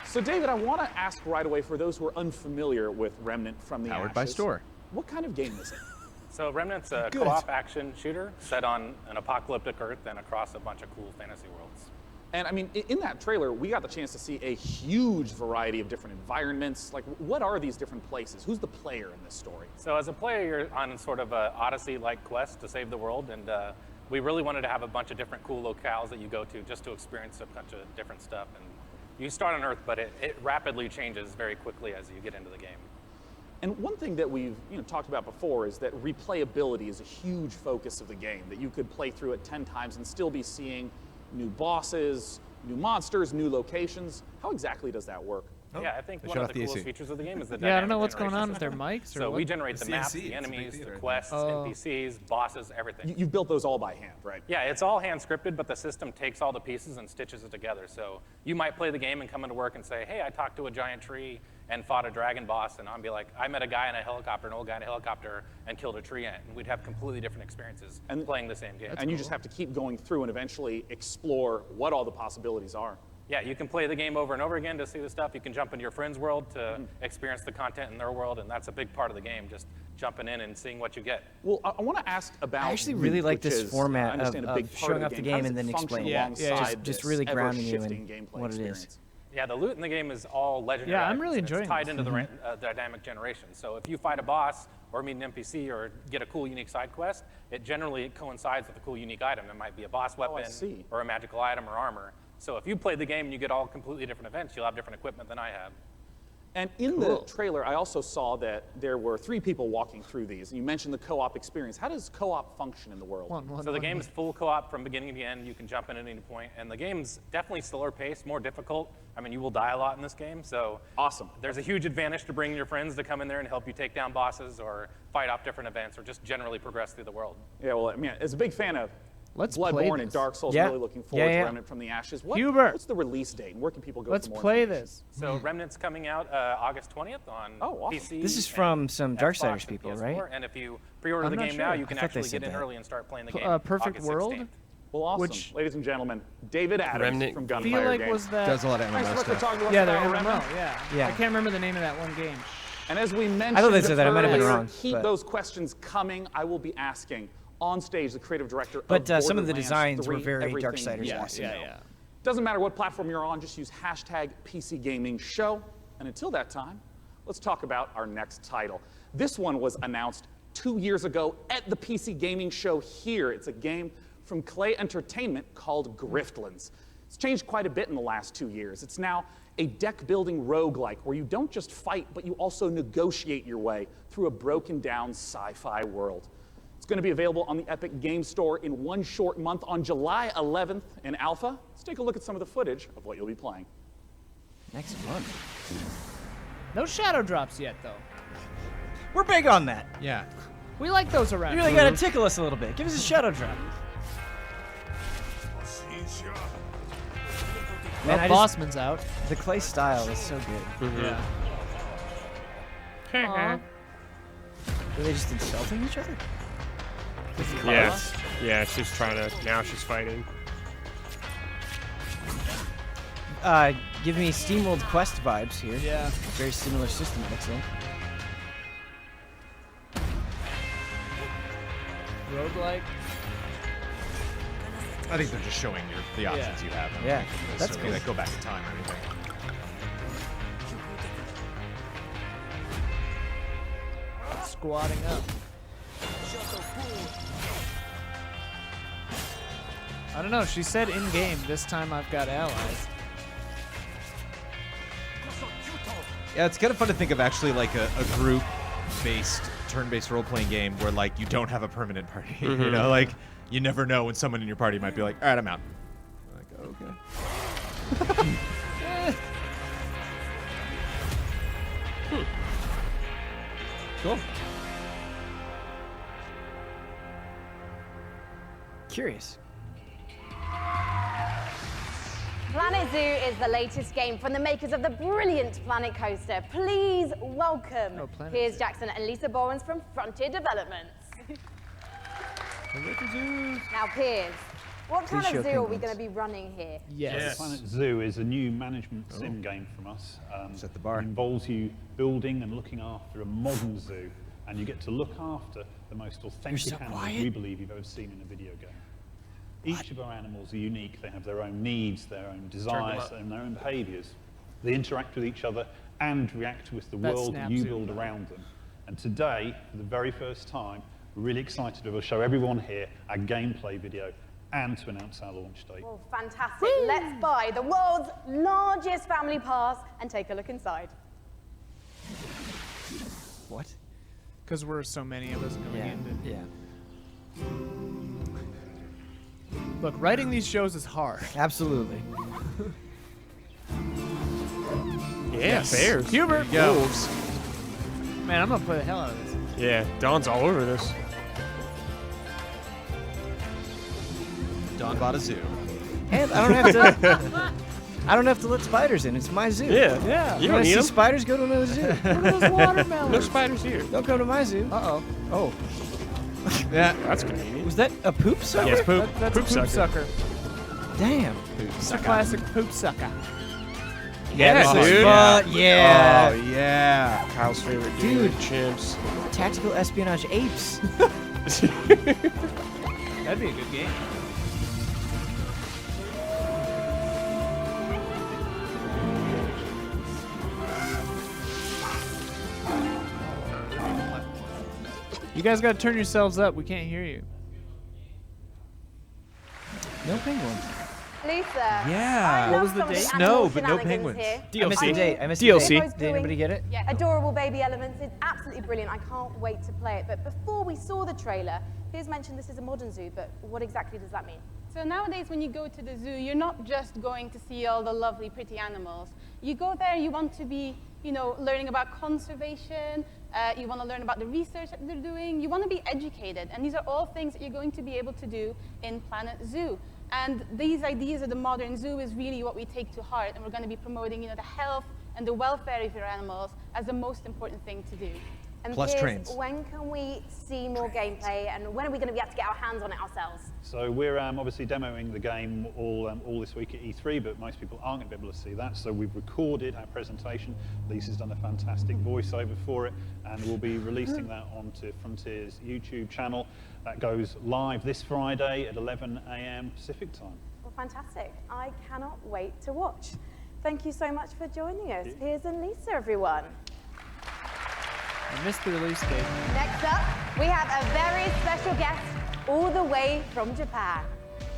So, David, I want to ask right away for those who are unfamiliar with Remnant from the
Powered
Ashes.
by Store.
What kind of game is it?
So Remnant's a
Good.
co-op action shooter set on an apocalyptic Earth and across a bunch of cool fantasy worlds.
And I mean, in that trailer, we got the chance to see a huge variety of different environments. Like, what are these different places? Who's the player in this story?
So as a player, you're on sort of a Odyssey-like quest to save the world, and we really wanted to have a bunch of different cool locales that you go to just to experience a bunch of different stuff. And you start on Earth, but it rapidly changes very quickly as you get into the game.
And one thing that we've talked about before is that replayability is a huge focus of the game, that you could play through it 10 times and still be seeing new bosses, new monsters, new locations. How exactly does that work?
Yeah, I think
They
one
shut
of
off
the
the
coolest
AC.
features of the game is the
Yeah, I don't know
dynamic
what's going on
generation
with their mics.
system.
Or
So
what?
we generate the maps,
CNC,
the
it's a big
enemies, the
theater.
quests,
Oh.
NPCs, bosses, everything.
You've built those all by hand, right?
Yeah, it's all hand scripted, but the system takes all the pieces and stitches it together. So you might play the game and come into work and say, hey, I talked to a giant tree and fought a dragon boss, and I'll be like, I met a guy in a helicopter, an old guy in a helicopter, and killed a tree ant. And we'd have completely different experiences playing the same game.
And you just have to keep going through and eventually explore what all the possibilities are.
Yeah, you can play the game over and over again to see the stuff. You can jump into your friend's world to experience the content in their world, and that's a big part of the game, just jumping in and seeing what you get.
Well, I want to ask about.
I actually really like this format
of
of showing off the game and then explaining. Just really grounding you in what it is.
Yeah, the loot in the game is all legendary.
Yeah, I'm
items,
really
and
enjoying
it's tied
this.
into the dynamic generation. So if you fight a boss or meet an NPC or get a cool unique side quest, it generally coincides with a cool unique item. It might be a boss weapon or a magical item or armor. So if you play the game and you get all completely different events, you'll have different equipment than I have.
And in the trailer, I also saw that there were 3 people walking through these. And you mentioned the co-op experience. How does co-op function in the world?
So the game is full co-op from beginning to end. You can jump in at any point. And the game's definitely slower paced, more difficult. I mean, you will die a lot in this game. So
awesome.
There's a huge advantage to bringing your friends to come in there and help you take down bosses or fight off different events or just generally progress through the world.
Yeah, well, I mean, as a big fan of
Let's play
Bloodborne and
this.
Dark Souls,
Yeah.
really looking forward
Yeah,
to
yeah.
Remnant from the Ashes.
Hubert.
What's the release date, and where can people go
Let's
for more
play
information?
this.
So Remnant's coming out August 20th on PC.
This is
and
from some
Xbox
Darksiders
and
people,
PS4.
right?
And if you pre-order
I'm
the
not
game now,
sure.
you can
I thought they
actually
said
get in
that.
early and start playing the game.
Perfect
August
World?
16th.
Well, awesome.
Which-
Ladies and gentlemen, David Adams
Remnant
from
I
Gunfire
feel like
Games.
was that.
Does a lot of
Thanks
MMO
so much for
stuff.
talking to us
Yeah,
about
they're
Remnant.
MMO. Yeah.
Yeah.
I can't remember the name of that one game.
And as we mentioned,
I thought they said that. I might have been
earlier,
wrong,
keep
but-
those questions coming. I will be asking on stage the creative director
But
of
some of the
Borderlands
designs were
3,
very
everything
Darksiders.
you
Yeah,
want to
yeah,
know.
yeah.
Doesn't matter what platform you're on, just use hashtag PC Gaming Show. And until that time, let's talk about our next title. This one was announced 2 years ago at the PC Gaming Show here. It's a game from Clay Entertainment called Griftlands. It's changed quite a bit in the last 2 years. It's now a deck-building roguelike where you don't just fight, but you also negotiate your way through a broken-down sci-fi world. It's going to be available on the Epic Game Store in one short month on July 11th in alpha. Let's take a look at some of the footage of what you'll be playing.
Next month.
No shadow drops yet, though.
We're big on that.
Yeah.
We like those around.
You really gotta tickle us a little bit. Give us a shadow drop.
Well,
I
Bossman's out.
The Clay style is so good.
Yeah.
Aw.
Were they just insulting each other?
Yeah, yeah. She's trying to. Now she's fighting.
Give me SteamWorld Quest vibes here.
Yeah.
Very similar system, it looks like.
Roguelike.
I think they're just showing the options you have.
Yeah,
that's
cool.
Go back in time or anything.
Squatting up. I don't know. She said in-game. This time I've got allies.
Yeah, it's kind of fun to think of actually like a group-based, turn-based role-playing game where like you don't have a permanent party. You know, like you never know when someone in your party might be like, all right, I'm out. Like, okay. Cool.
Curious.
Planet Zoo is the latest game from the makers of the brilliant Planet Coaster. Please welcome
Planet
Piers
Zoo.
Jackson and Lisa Borens from Frontier Developments. Now, Piers, what kind
Please
of
show
zoo are we
penguins.
going to be running here?
Yes.
Planet Zoo is a new management sim game from us.
Set the bar.
It involves you building and looking after a modern zoo, and you get to look after the most authentic
so
animals
quiet.
we believe you've ever seen in a video game. Each of our animals are unique. They have their own needs, their own desires,
up.
and their own behaviors. They interact with each other and react with the
That's
world that
Snap
you
Zoo.
build around them. And today, for the very first time, we're really excited to be able to show everyone here our gameplay video and to announce our launch date.
Well, fantastic. Let's buy the world's largest family pass and take a look inside.
What?
Because we're so many of us going into.
Yeah.
Look, writing these shows is hard.
Absolutely.
Yeah, bears.
Hubert.
Wolves.
Man, I'm gonna play the hell out of this.
Yeah, Don's all over this.
Don bought a zoo.
And I don't have to. I don't have to let spiders in. It's my zoo.
Yeah.
Yeah.
You
You
don't
want to
need
see
them.
spiders? Go to another zoo.
Look at those watermelons.
No spiders here.
Don't come to my zoo.
Uh-oh.
Oh.
Yeah.
That's convenient.
Was that a poop sucker?
Yes, poop.
That's
Poop
a poop sucker.
Damn.
It's a classic poop sucker.
Yeah, dude.
Yeah.
Oh yeah.
Kyle's favorite
Dude.
chimps.
Tactical espionage apes.
That'd be a good game. You guys gotta turn yourselves up. We can't hear you.
No penguins.
Lisa.
Yeah.
I
What
love
was the
some of
date?
Snow,
animal
but no
shenanigans
penguins.
here.
I missed the date. I missed
DLC.
the date. Did anybody get it?
Adorable baby elements. It's absolutely brilliant. I can't wait to play it. But before we saw the trailer, Piers mentioned this is a modern zoo, but what exactly does that mean?
So nowadays when you go to the zoo, you're not just going to see all the lovely, pretty animals. You go there, you want to be, learning about conservation, you want to learn about the research that they're doing, you want to be educated. And these are all things that you're going to be able to do in Planet Zoo. And these ideas of the modern zoo is really what we take to heart, and we're going to be promoting, the health and the welfare of your animals as the most important thing to do.
And
Plus
Piers,
trains.
when can we see more gameplay, and when are we going to be able to get our hands on it ourselves?
So we're obviously demoing the game all this week at E3, but most people aren't going to be able to see that. So we've recorded our presentation. Lisa's done a fantastic voiceover for it, and we'll be releasing that onto Frontier's YouTube channel. That goes live this Friday at 11 a.m. Pacific time.
Well, fantastic. I cannot wait to watch. Thank you so much for joining us. Piers and Lisa, everyone.
I missed the release date.
Next up, we have a very special guest all the way from Japan.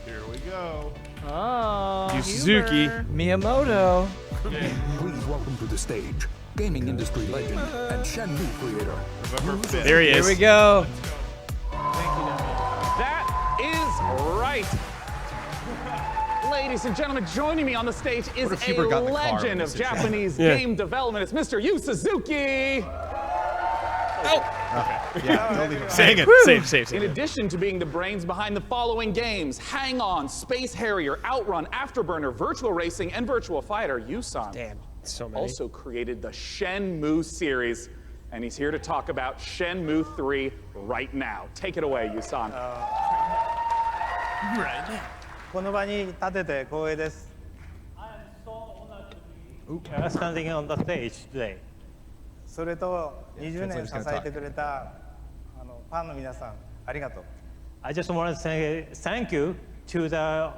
Here we go.
Oh,
Yu Suzuki.
Miyamoto.
Please welcome to the stage gaming industry legend and Shenmue creator.
November 5th.
There he is.
Here we go.
That is right. Ladies and gentlemen, joining me on the stage is
What if
a
Hubert got in the car when
legend
we
of
sit down?
Japanese
Yeah.
game development. It's Mr. Yu Suzuki.
Yeah. Don't leave him.
Saying it. Save.
In addition to being the brains behind the following games, Hang On, Space Harrier, Outrun, Afterburner, Virtual Racing, and Virtual Fighter, Yusan
Damn, so many.
also created the Shenmue series, and he's here to talk about Shenmue 3 right now. Take it away, Yusan.
Right now.
この場に立てて光栄です。Standing on the stage today. それと20年支えてくれたファンの皆さんありがとう。I just want to say thank you to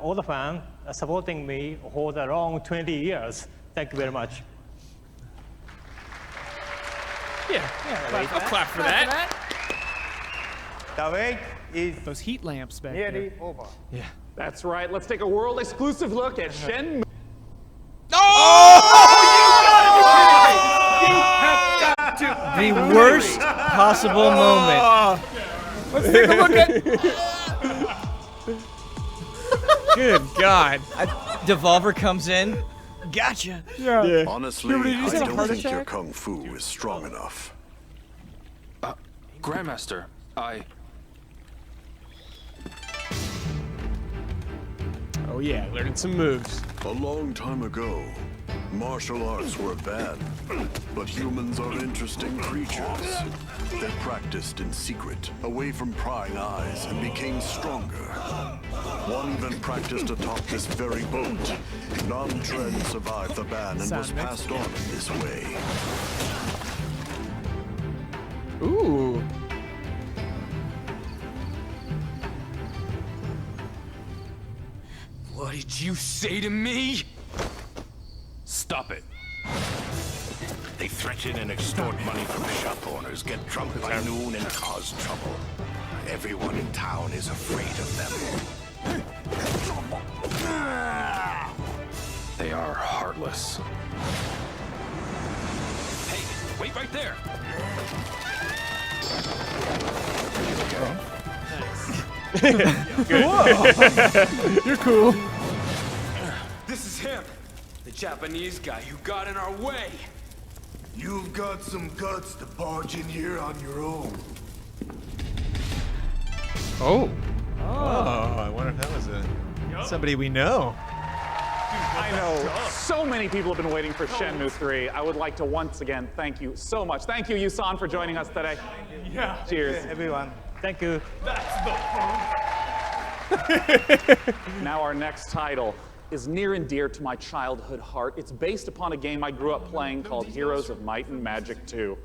all the fans supporting me for the long 20 years. Thank you very much.
Yeah. I'll clap for that.
The wait is
Those heat lamps back
nearly
there.
over.
Yeah.
That's right, let's take a world exclusive look at Shenmue.
The worst possible moment.
Let's take a look at.
Good God.
Devolver comes in. Gotcha.
Yeah.
Honestly,
Hubert, did you
I
say a
don't
heart
think your
attack?
kung fu is strong enough.
Grandmaster,
Oh yeah, learning some moves.
A long time ago, martial arts were bad, but humans are interesting creatures. They practiced in secret, away from prying eyes, and became stronger. One even practiced atop this very boat. Nam Tren survived the ban and was passed on in this way.
Ooh.
What did you say to me? Stop it.
They threaten and extort money from shop owners, get drunk by noon, and cause trouble. Everyone in town is afraid of them.
They are heartless.
Hey,
Wait right there.
Nice. You're cool.
This is him, the Japanese guy who got in our way.
You've got some guts to barge in here on your own.
Oh, I wonder if that was somebody we know.
I know so many people have been waiting for Shenmue 3. I would like to once again thank you so much. Thank you, Yusan, for joining us today.
Yeah.
Cheers.
Everyone. Thank you.
Now our next title is near and dear to my childhood heart. It's based upon a game I grew up playing called Heroes of Might and Magic 2.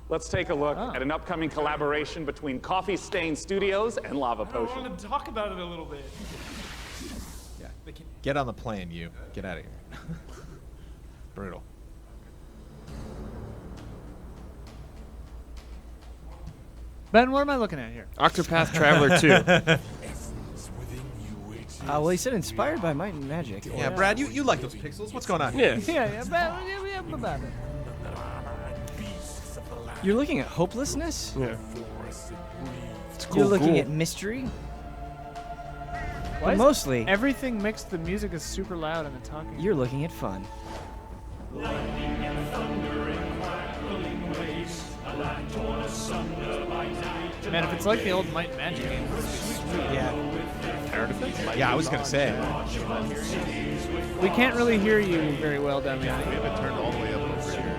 Let's take a look at an upcoming collaboration between Coffee Stain Studios and Lava
I
Potion.
want to talk about it a little bit.
Get on the plane, you. Get out of here. Brutal.
Ben, what am I looking at here?
Octopath Traveler 2.
Well, he said inspired by Might and Magic.
Yeah, Brad, you like those pixels. What's going on here?
You're looking at hopelessness?
Yeah. It's
You're
cool,
looking
cool.
at mystery?
Why
But
is
mostly,
everything mixed. The music is super loud and the talking.
you're looking at fun.
Man, if it's like the old Might and Magic game,
Tower defense? Yeah, I was gonna say.
we can't really hear you very well, Damiani.
We have it turned all the way up over here.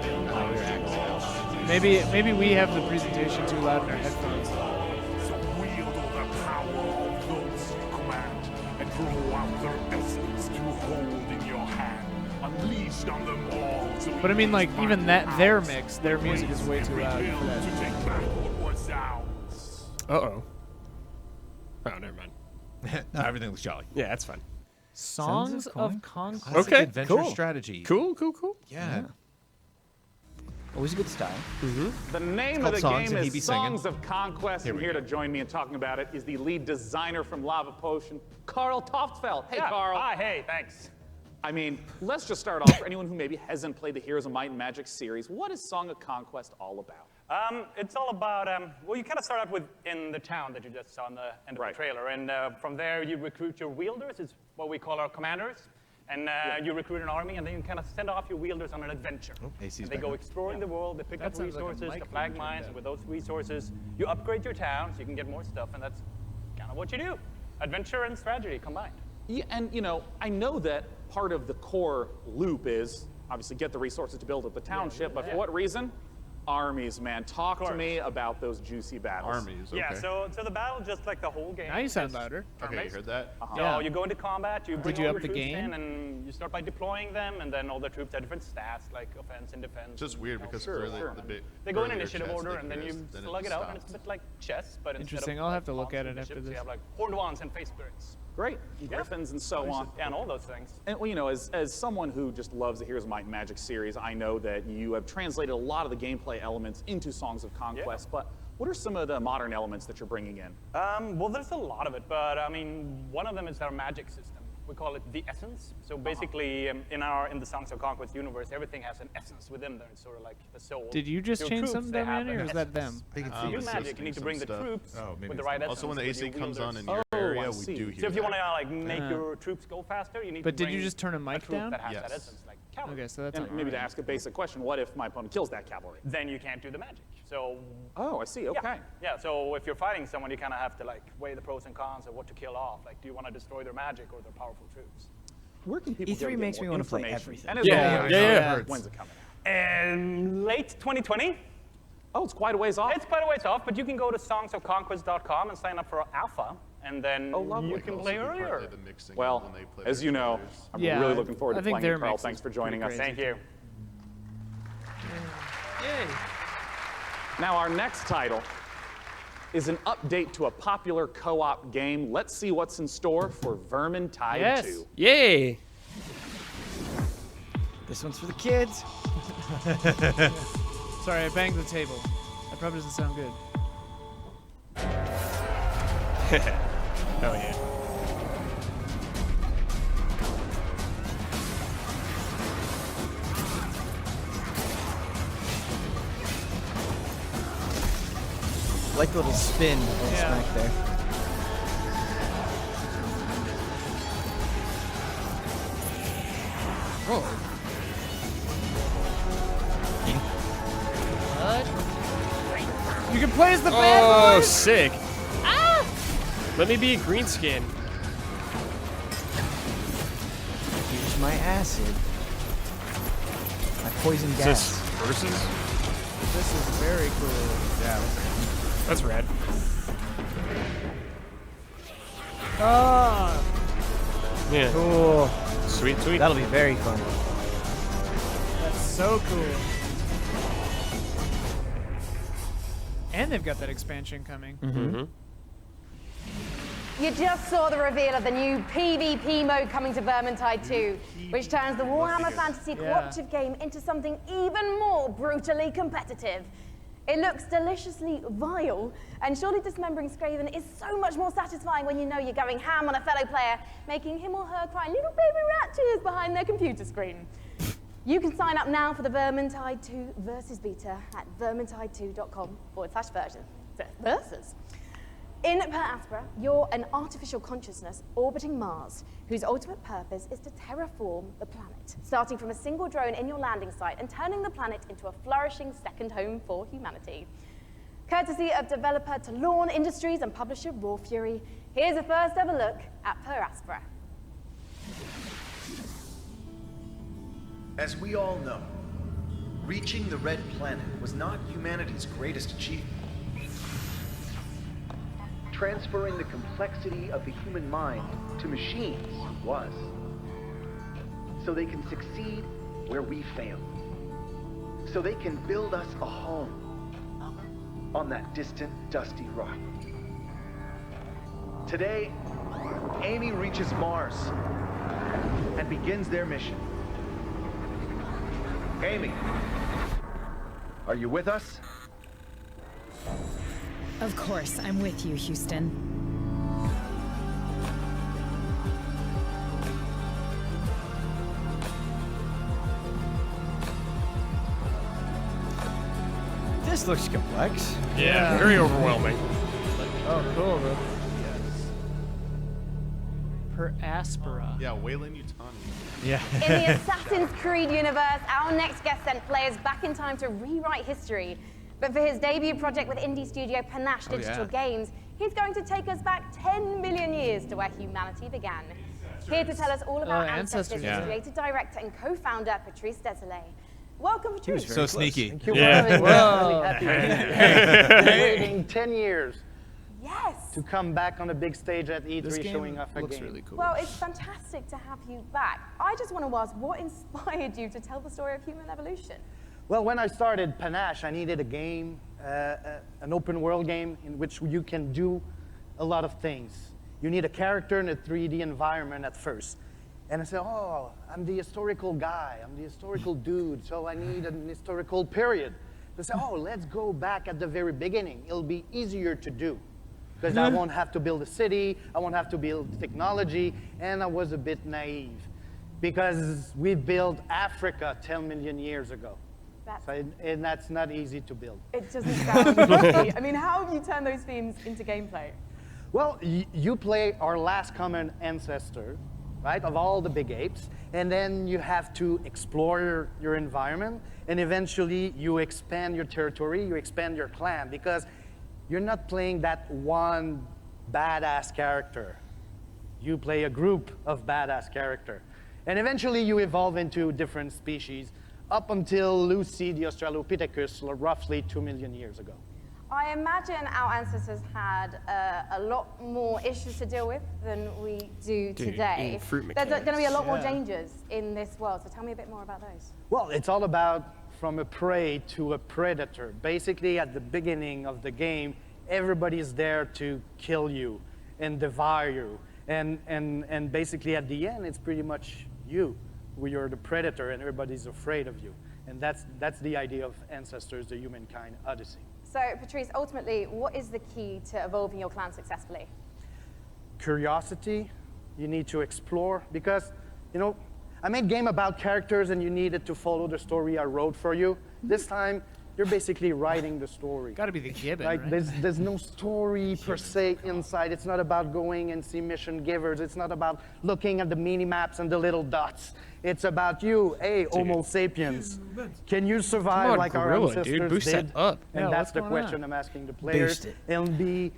Maybe we have the presentation too loud in our headphones.
So wield the power of those you command and grow out their essence you hold in your hand. Unleashed on them all.
But I mean, like, even their mix, their music is way too loud for that.
Uh-oh. Oh, never mind.
No, everything looks jolly.
Yeah, that's fine.
Songs of Conquest.
Classic
Okay,
adventure
cool.
strategy.
Cool.
Yeah.
Always a good style.
The name
It's
of the
called Songs
game
and he be
is
singing.
Songs of Conquest, and
we
here
go.
to join me in talking about it is the lead designer from Lava Potion, Carl Toftfeld. Hey,
Yeah.
Carl.
Hi, hey, thanks.
I mean, let's just start off for anyone who maybe hasn't played the Heroes of Might and Magic series. What is Song of Conquest all about?
It's all about, well, you kind of start out with in the town that you just saw in the end of the trailer. And from there, you recruit your wielders. It's what we call our commanders. And you recruit an army, and then you kind of send off your wielders on an adventure.
AC's
And they
back
go
up.
exploring the world. They pick
That
up
sounds like a
resources,
mic
the flag
when you
mines,
turned
and with those resources, you upgrade your town so you can get more stuff. And that's kind of what you do. Adventure and strategy combined.
Yeah, and you know, I know that part of the core loop is obviously get the resources to build up the township, but for what reason? Armies, man. Talk to me about those juicy battles.
Armies, okay.
Yeah, so the battle, just like the whole game.
Now you sound
is
louder.
Okay, you
turn-based.
heard that?
So
Yeah.
you go into combat, you bring
you
all
up
your
the
troops
game?
in, and you start by deploying them, and then all the troops have different stats, like offense and defense.
It's just weird because
Sure,
early,
sure.
the big
They go in
earlier
initiative
chats
order,
they
and then you
quizzed, then
slug it out, and it's
stopped.
a bit like chess, but
Interesting.
instead of
I'll have to
like,
look at
monsters
it
and
after
ships,
this.
You have like horned ones and face spirits.
Great. Griffins and so on.
Yeah, and all those things.
And well, you know, as someone who just loves the Heroes of Might and Magic series, I know that you have translated a lot of the gameplay elements into Songs of Conquest, but what are some of the modern elements that you're bringing in?
Well, there's a lot of it, but I mean, one of them is our magic system. We call it the essence. So basically, in the Songs of Conquest universe, everything has an essence within there. It's sort of like the soul.
Did you just
Your
change
troops,
something,
they have
Damiani, or
an
is that
essence.
them?
They can
To
see
do
us
magic, you need to bring the troops with the right essence.
Also, when the
with
AC
your
comes on
wielders.
in your area,
I
we
see.
do hear
So if you
that.
want to like make your troops go faster, you need
But
to
did you
bring
just turn a
a
mic
troop
down?
that has
Yes.
that essence, like cavalry.
Okay, so that's
And
all
maybe to
right.
ask a basic question, what if my opponent kills that cavalry?
Then you can't do the magic. So
Oh, I see. Okay.
yeah. So if you're fighting someone, you kind of have to like weigh the pros and cons of what to kill off. Like, do you want to destroy their magic or their powerful troops?
Where can people
E3
go to get
makes
more
me wanna play
information?
everything.
And as
Yeah,
always,
yeah.
When's it coming out?
And late 2020.
Oh, it's quite a ways off.
It's quite a ways off, but you can go to songsofconquest.com and sign up for alpha, and then you can play earlier.
Well, as you know, I'm
Yeah,
really looking forward
I
to
think
playing
their
it, Carl.
mix is
Thanks for joining
pretty
us.
crazy.
Thank you.
Yay.
Now, our next title is an update to a popular co-op game. Let's see what's in store for Vermintide
Yes.
2.
Yay!
This one's for the kids.
Sorry, I banged the table. That probably doesn't sound good.
Hell yeah.
Like the little spin back there.
Whoa.
You can play as the bad
Oh,
boys.
sick. Ah! Let me be a green skin.
Here's my acid. My poison
Is
gas.
this versus?
This is very cool.
Yeah.
That's rad.
Ah.
Yeah.
Cool.
Sweet, sweet.
That'll be very fun.
That's so cool. And they've got that expansion coming.
Mm-hmm.
You just saw the reveal of the new PvP mode coming to Vermintide 2, which turns the Warhammer Fantasy cooperative game into something even more brutally competitive. It looks deliciously vile, and surely dismembering Skaven is so much more satisfying when you know you're going ham on a fellow player, making him or her cry little baby rat tears behind their computer screen. You can sign up now for the Vermintide 2 Versus Beta at vermintide2.com/versus. In Per Aspera, you're an artificial consciousness orbiting Mars, whose ultimate purpose is to terraform the planet, starting from a single drone in your landing site and turning the planet into a flourishing second home for humanity. Courtesy of developer Talon Industries and publisher Raw Fury, here's a first ever look at Per Aspera.
As we all know, reaching the Red Planet was not humanity's greatest achievement. Transferring the complexity of the human mind to machines was. So they can succeed where we failed. So they can build us a home on that distant, dusty rock. Today, Amy reaches Mars and begins their mission. Amy, are you with us?
Of course, I'm with you, Houston.
This looks complex.
Yeah, very overwhelming.
Oh, cool, though. Per Aspera.
Yeah, Wayland Yutani.
Yeah.
In the Assassin's Creed universe, our next guest sent players back in time to rewrite history. But for his debut project with indie studio Panache Digital Games, he's going to take us back 10 million years to where humanity began. Here to tell us all about Ancestors is creative director and co-founder Patrice Desilets. Welcome, Patrice.
So sneaky.
Thank you.
Yeah.
Waiting 10 years.
Yes.
To come back on a big stage at
This
E3
game
showing off a
looks
game.
really cool.
Well, it's fantastic to have you back. I just want to ask, what inspired you to tell the story of human evolution?
Well, when I started Panache, I needed a game, an open world game in which you can do a lot of things. You need a character in a 3D environment at first. And I said, oh, I'm the historical guy, I'm the historical dude, so I need an historical period. They said, oh, let's go back at the very beginning. It'll be easier to do. Because I won't have to build a city, I won't have to build technology, and I was a bit naive. Because we built Africa 10 million years ago. And that's not easy to build.
It doesn't sound easy. I mean, how have you turned those themes into gameplay?
Well, you play our last common ancestor, right, of all the big apes, and then you have to explore your environment, and eventually you expand your territory, you expand your clan, because you're not playing that one badass character. You play a group of badass character. And eventually you evolve into different species, up until Lucy the Australopithecus roughly 2 million years ago.
I imagine our ancestors had a lot more issues to deal with than we do today. There's going to be a lot more dangers in this world, so tell me a bit more about those.
Well, it's all about from a prey to a predator. Basically, at the beginning of the game, everybody is there to kill you and devour you. And basically at the end, it's pretty much you. You're the predator and everybody's afraid of you. And that's the idea of Ancestors, the Humankind Odyssey.
So, Patrice, ultimately, what is the key to evolving your clan successfully?
Curiosity. You need to explore because, you know, I made a game about characters and you needed to follow the story I wrote for you. This time, you're basically writing the story.
Got to be the gibbon,
Like
right?
there's no story per se inside. It's not about going and see mission givers. It's not about looking at the mini maps and the little dots. It's about you, hey, Homo sapiens. Can you survive
Come on,
like our
gorilla,
ancestors
dude. Boost
did?
that up.
And
Yeah,
that's
what's
the
going
question
on?
I'm asking the players.
Boost it.
It'll be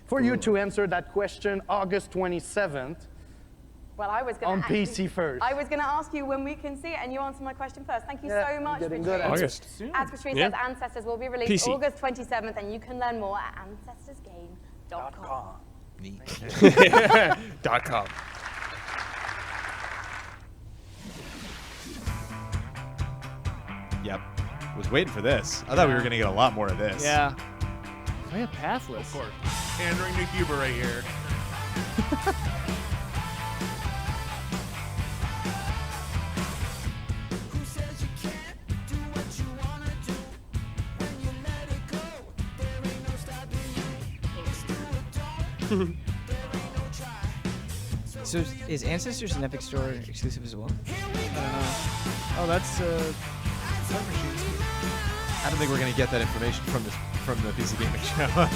for you to answer that question August 27th.
Well, I was going
On
to
PC first.
I was going to ask you when we can see it, and you answered my question first. Thank you so much,
getting
Patrice.
good at it.
August.
As Patrice
Yeah.
says, Ancestors will be released
PC.
August 27th, and you can learn more at ancestorsgame.com.
.com.
Yep. Was waiting for this. I thought we were gonna get a lot more of this.
Yeah. Oh, yeah, Pathless.
Of course. Pandering to Huber right here.
So is Ancestors an Epic Store exclusive as well?
I don't know. Oh, that's Time Machines.
I don't think we're gonna get that information from the PC Gaming Show.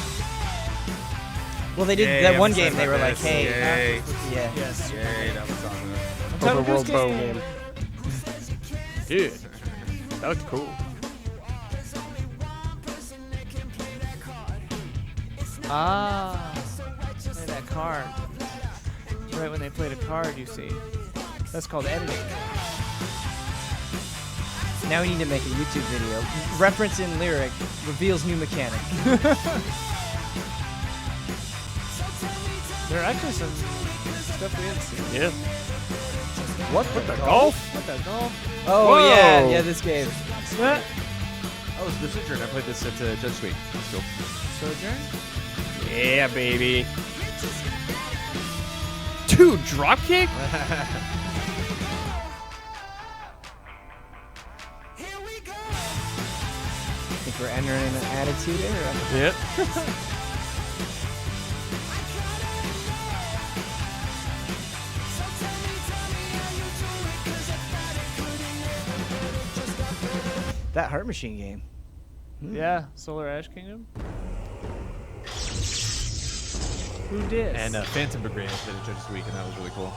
Well, they did
Yay,
that one
emphasize
game. They were like,
this.
hey,
Yay.
yeah.
Yes.
Yay, that was awesome.
Untitled
Overworld bow
game.
game. Dude, that looked cool.
Ah, play that card. It's right when they played a card, you see. That's called editing.
Now we need to make a YouTube video. Reference in lyric reveals new mechanic.
There are actually some stuff we haven't seen.
Yeah. What? What the golf?
What the golf?
Oh
Whoa.
yeah, this game.
What?
Oh, it's the Sojourn. I played this at Judge Suite. That's cool.
Sojourn?
Yeah, baby. Dude, dropkick?
I think we're entering an attitude era.
Yep.
That Heart Machine game.
Yeah, Solar Ash Kingdom. Who did?
And Phantom Brigade I played at Judge Suite, and that was really cool.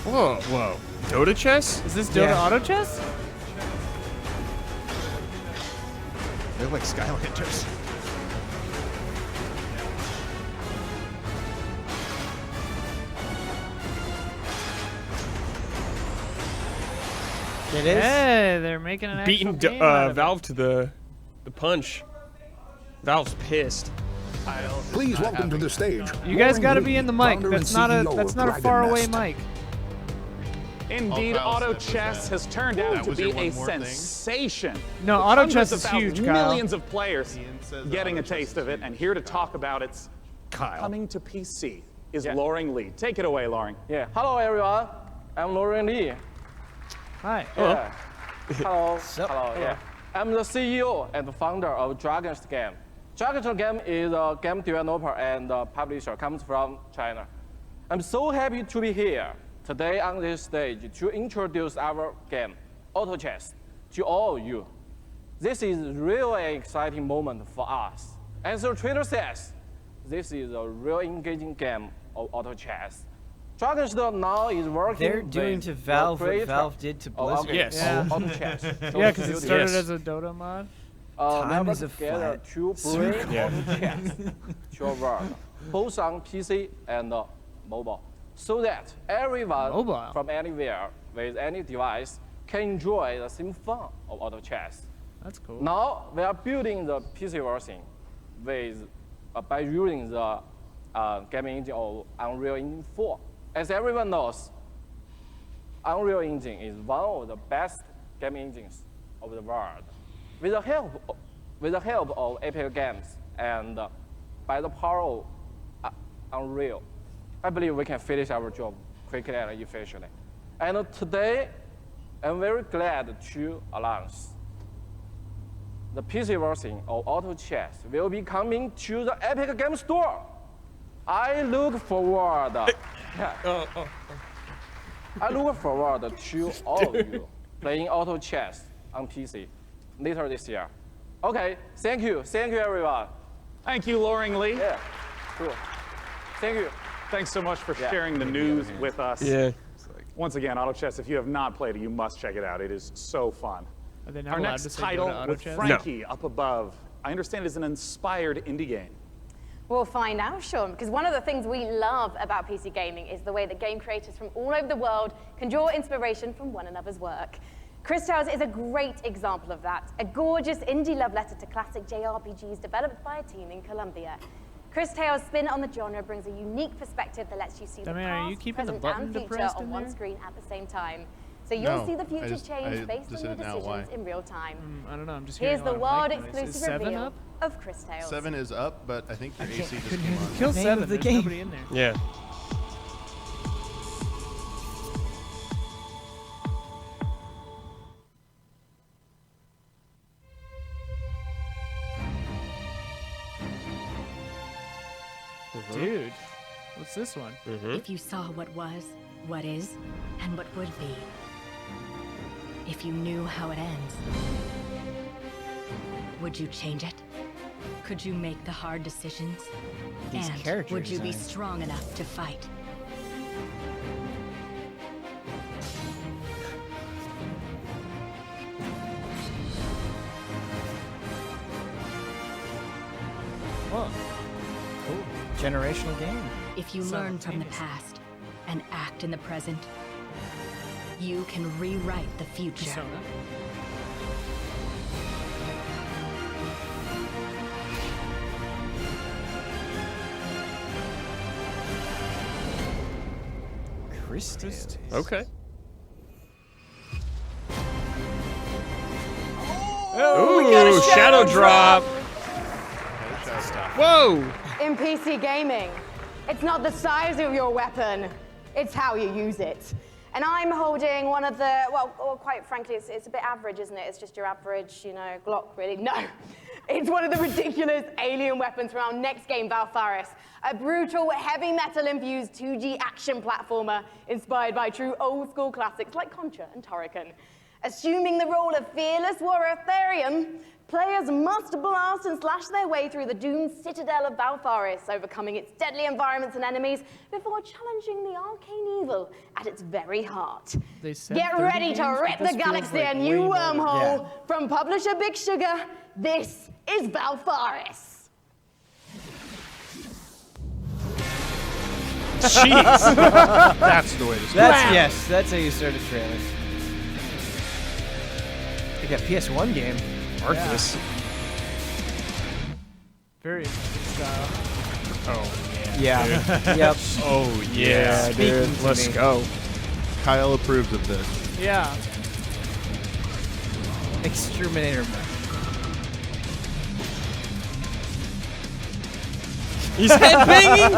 Whoa, whoa. Dota chess?
Is this Dota
Yeah.
Auto Chess?
They look like Skylanders.
It is.
Hey, they're making an
Beating
actual game out of it.
Valve to the punch. Valve's pissed.
Please welcome to the stage.
You guys
Lauren
got to
Lee,
be in the mic.
founder and
That's not a
CEO
that's
of
not a
Dragon
far away
Nest.
mic.
Indeed,
Kyle
auto
said
chess
that.
has turned out
That
to
was
be
your one
a
more thing?
sensation.
No,
With
auto
hundreds
chess
of
is
thousands,
huge, Kyle.
Millions of players
Ian says
getting a
auto chess
taste
is
of it, and here to talk about it's
Kyle.
coming to PC is Lauren Lee. Take it away, Lauren.
Yeah. Hello, everyone. I'm Lauren Lee.
Hi.
Yeah. Hello. Hello. Yeah. I'm the CEO and founder of Dragon's Game. Dragon's Game is a game developer and publisher. Comes from China. I'm so happy to be here today on this stage to introduce our game, Auto Chess, to all of you. This is really an exciting moment for us. As the trailer says, this is a real engaging game of auto chess. Dragon's now is working
They're doing
with
to
the
Valve what
creator
Valve did to
of
Blizzard.
Yes.
Yeah.
Auto chess.
Yeah, because it started
Yes.
as a Dota mod.
Time
Never
is a
together
flat
to bring
Yeah.
auto chess to your world, both on PC and mobile, so that everyone
Mobile.
from anywhere with any device can enjoy the same fun of auto chess.
That's cool.
Now we are building the PC version with by using the gaming engine of Unreal Engine 4. As everyone knows, Unreal Engine is one of the best gaming engines of the world. With the help of Epic Games and by the power of Unreal, I believe we can finish our job quickly and efficiently. And today, I'm very glad to announce the PC version of Auto Chess will be coming to the Epic Games Store. I look forward.
I look forward to all of you playing auto chess on PC later this year. Okay, thank you everyone.
Thank you, Loring Lee.
Yeah, cool. Thank you.
Thanks so much for sharing the news with us.
Yeah.
Once again, Auto Chess, if you have not played it, you must check it out. It is so fun.
Are they not
Our
allowed
next
to say
title
go to Auto
with
Chess?
Frankie up above, I understand is an inspired indie game.
We'll find out, Sean, because one of the things we love about PC gaming is the way that game creators from all over the world can draw inspiration from one another's work. Chris Tales is a great example of that, a gorgeous indie love letter to classic JRPGs developed by a team in Colombia. Chris Tales' spin on the genre brings a unique perspective that lets you see the
are you
past,
keeping the
present,
button
and future
depressed
on
in
one
there?
screen at the same time. So you'll
No,
see the future
I
change based
just
on your
did it now. Why?
decisions in real time.
I don't know. I'm just
Here's
hearing
the
a lot of mic noise.
world-exclusive
Is 7
reveal
up?
of Chris Tales.
7 is up, but I think your AC just
couldn't
came
hear
on.
Kill
Name
7.
of the
There's
game.
nobody in there.
Yeah.
Dude, what's this one?
If you saw what was, what is, and what would be. If you knew how it ends. Would you change it? Could you make the hard decisions?
These
And
character
would you be
designs.
strong enough to fight?
Whoa.
Cool. Generational game.
If you learn from the past and act in the present, you can rewrite the future.
Persona.
Chris Tales.
Okay.
Oh,
Ooh, shadow drop. Whoa.
In PC gaming, it's not the size of your weapon, it's how you use it. And I'm holding one of the, well quite frankly, it's a bit average, isn't it? It's just your average, Glock, really. No, it's one of the ridiculous alien weapons from our next game, Valfaris. A brutal, heavy metal-infused 2G action platformer inspired by true old-school classics like Contra and Turrican. Assuming the role of fearless warrior Therion, players must blast and slash their way through the doomed citadel of Valfaris, overcoming its deadly environments and enemies before challenging the arcane evil at its very heart.
They said
Get
30
ready to
games,
rip
but this
the
feels
galaxy
like
a
way
new
more.
wormhole.
Yeah.
From publisher Big Sugar, this is Valfaris.
Jeez.
That's the way to start.
That's yes. That's how you start a trailer. Like a PS1 game.
Arthas.
Very interesting style.
Oh,
Yeah.
dude.
Yep.
Oh, yeah,
Speaking
dude.
to
Let's
me.
go.
Kyle approves of this.
Yeah.
Exterminator.
He's headbanging.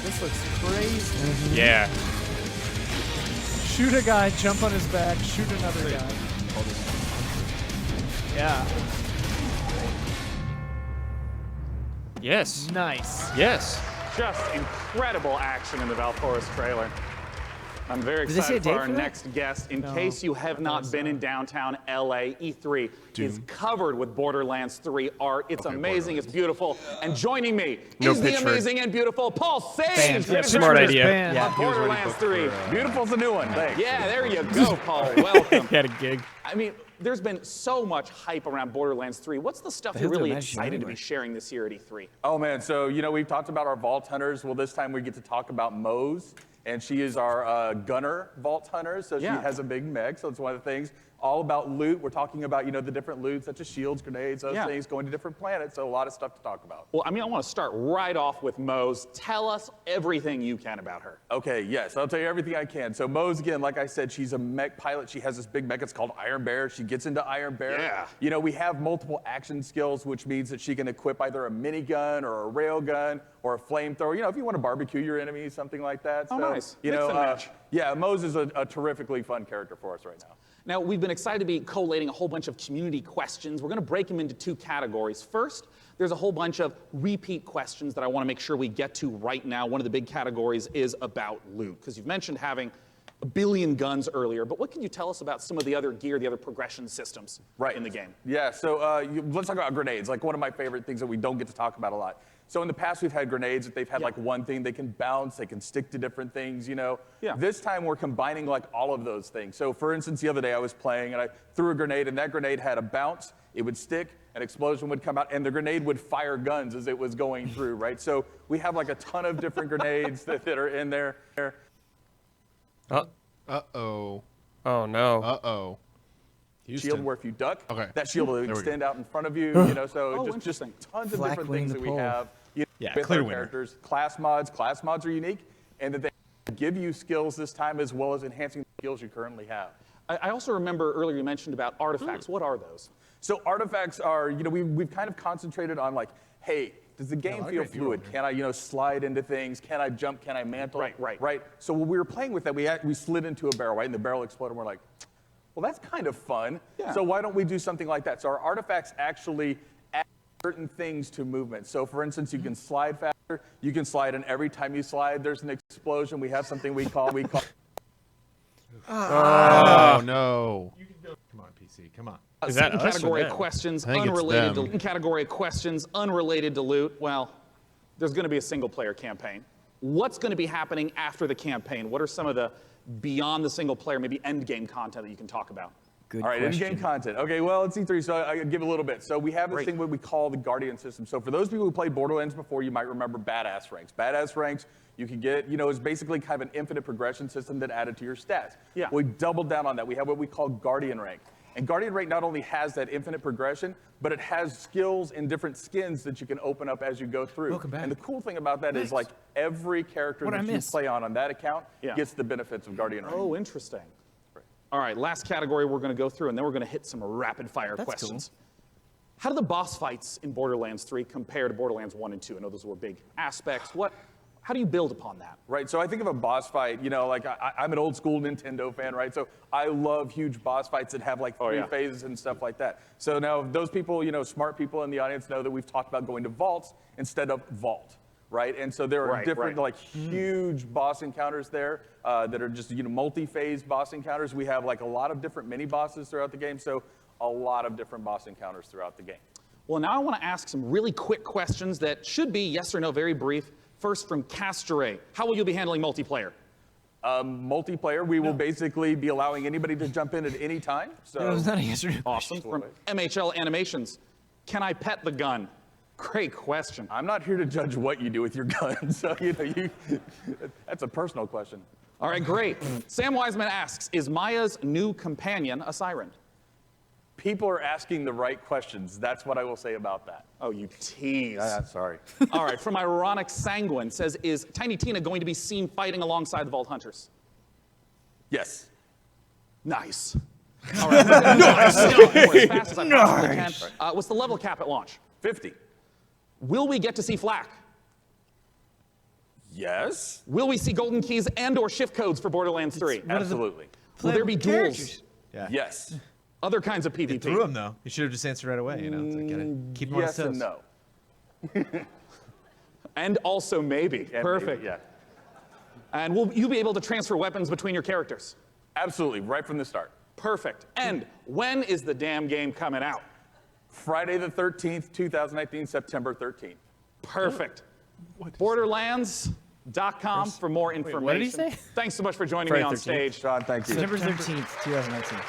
This looks crazy.
Yeah.
Shoot a guy, jump on his back, shoot another guy. Yeah.
Yes.
Nice.
Yes.
Just incredible action in the Valfaris trailer. I'm very
Did they say a
excited for
date
our
for that?
next guest. In
No,
case you have not been in downtown LA, E3 is covered with Borderlands 3 art. It's amazing, it's beautiful. And joining me
No
is the
Pitchford.
amazing and beautiful Paul Sage.
Bam.
creative
Smart
director
idea.
Bam.
Yeah.
of
He was already
Borderlands
booked
3.
for,
Beautiful's a new one. Yeah, there you go, Paul. Welcome.
He had a gig.
I mean, there's been so much hype around Borderlands 3. What's the stuff
They
you're
have to
really
imagine
excited to
anyway.
be sharing this year at E3?
Oh man, so we've talked about our Vault Hunters. Well, this time we get to talk about Mose, and she is our gunner Vault Hunter, so
Yeah.
she has a big mech, so it's one of the things. all about loot. We're talking about, you know, the different loot, such as shields, grenades, those
Yeah.
things, going to different planets. So a lot of stuff to talk about.
Well, I mean, I want to start right off with Mose. Tell us everything you can about her.
Okay, yes, I'll tell you everything I can. So Mose, again, like I said, she's a mech pilot. She has this big mech. It's called Iron Bear. She gets into Iron Bear.
Yeah.
You know, we have multiple action skills, which means that she can equip either a minigun or a rail gun or a flamethrower. You know, if you want to barbecue your enemies, something like that.
Oh,
So,
nice.
You
Mix
know,
and match.
yeah, Mose is a terrifically fun character for us right now.
Now, we've been excited to be collating a whole bunch of community questions. We're going to break them into two categories. First, there's a whole bunch of repeat questions that I want to make sure we get to right now. One of the big categories is about loot, because you've mentioned having a billion guns earlier, but what can you tell us about some of the other gear, the other progression systems in the game?
Yeah, so let's talk about grenades, like one of my favorite things that we don't get to talk about a lot. So in the past, we've had grenades that they've had like one thing. They can bounce, they can stick to different things, you know.
Yeah.
This time, we're combining like all of those things. So for instance, the other day I was playing and I threw a grenade, and that grenade had a bounce, it would stick, an explosion would come out, and the grenade would fire guns as it was going through, right? So we have like a ton of different grenades that are in there.
Uh-oh.
Oh, no.
Uh-oh.
Shield where if you duck, that shield will
There we go.
extend out in front of you, you know, so just tons of
Flak
different
winning
things
the
that we
poll.
have. You know,
Yeah,
with
clear
our
winner.
characters. Class mods are unique, and that they give you skills this time as well as enhancing the skills you currently have.
I also remember earlier you mentioned about artifacts. What are those?
So artifacts are, you know, we've kind of concentrated on like, hey, does the game feel fluid? Can I, you know, slide into things? Can I jump? Can I mantle? Right. So when we were playing with that, we slid into a barrel, right? And the barrel exploded, and we're like, well, that's kind of fun.
Yeah.
So why don't we do something like that? So our artifacts actually add certain things to movement. So for instance, you can slide faster. You can slide, and every time you slide, there's an explosion. We have something we call.
Oh, no.
Come on, PC. Come on.
Is that category of questions
I think it's
unrelated
them.
to category of questions unrelated to loot? Well, there's going to be a single player campaign. What's going to be happening after the campaign? What are some of the beyond the single player, maybe end game content that you can talk about?
All right, in-game content. Okay, well, it's E3, so I'll give a little bit. So we have this thing what we call the Guardian system. So for those people who played Borderlands before, you might remember Badass Ranks. Badass Ranks, you can get, you know, it's basically kind of an infinite progression system that added to your stats.
Yeah.
We doubled down on that. We have what we call Guardian Rank. And Guardian Rank not only has that infinite progression, but it has skills and different skins that you can open up as you go through.
Welcome back.
And the cool thing about that is like every character
What'd I
that you
miss?
play on that account
Yeah.
gets the benefits of Guardian Rank.
Oh, interesting. All right, last category we're going to go through, and then we're going to hit some rapid fire questions. How do the boss fights in Borderlands 3 compare to Borderlands 1 and 2? I know those were big aspects. How do you build upon that?
Right, so I think of a boss fight, you know, like I'm an old school Nintendo fan, right? So I love huge boss fights that have like three phases and stuff like that. So now those people, you know, smart people in the audience know that we've talked about going to vaults instead of vault, right? And so there are different like huge boss encounters there that are just, you know, multi-phase boss encounters. We have like a lot of different mini bosses throughout the game, so a lot of different boss encounters throughout the game.
Well, now I want to ask some really quick questions that should be yes or no, very brief. First from Castoray, how will you be handling multiplayer?
Multiplayer, we will basically be allowing anybody to jump in at any time. So
That was not a yes or no.
Awesome. From MHL Animations, can I pet the gun? Great question.
I'm not here to judge what you do with your gun, so you know, that's a personal question.
All right, great. Sam Wiseman asks, is Maya's new companion a siren?
People are asking the right questions. That's what I will say about that.
Oh, you tease.
Sorry.
All right, from Ironic Sanguine says, is Tiny Tina going to be seen fighting alongside the Vault Hunters?
Yes.
Nice. All right. Nice. As fast as I possibly can. What's the level cap at launch?
50.
Will we get to see Flak?
Yes.
Will we see golden keys and/or shift codes for Borderlands 3?
Absolutely.
Will there be duels?
Yeah.
Yes.
Other kinds of PvP?
He threw him, though. You should have just answered right away. You know, it's like, gotta keep him on his
Yes and
toes.
no.
And also maybe.
And
Perfect.
maybe, yeah.
And will you be able to transfer weapons between your characters?
Absolutely, right from the start.
Perfect. And when is the damn game coming out?
Friday the 13th, 2019, September 13th.
Perfect. Borderlands.com for more information.
what did he say?
Thanks so much for joining
Friday
me on
13th.
stage.
John, thank you.
September 13th, 2019.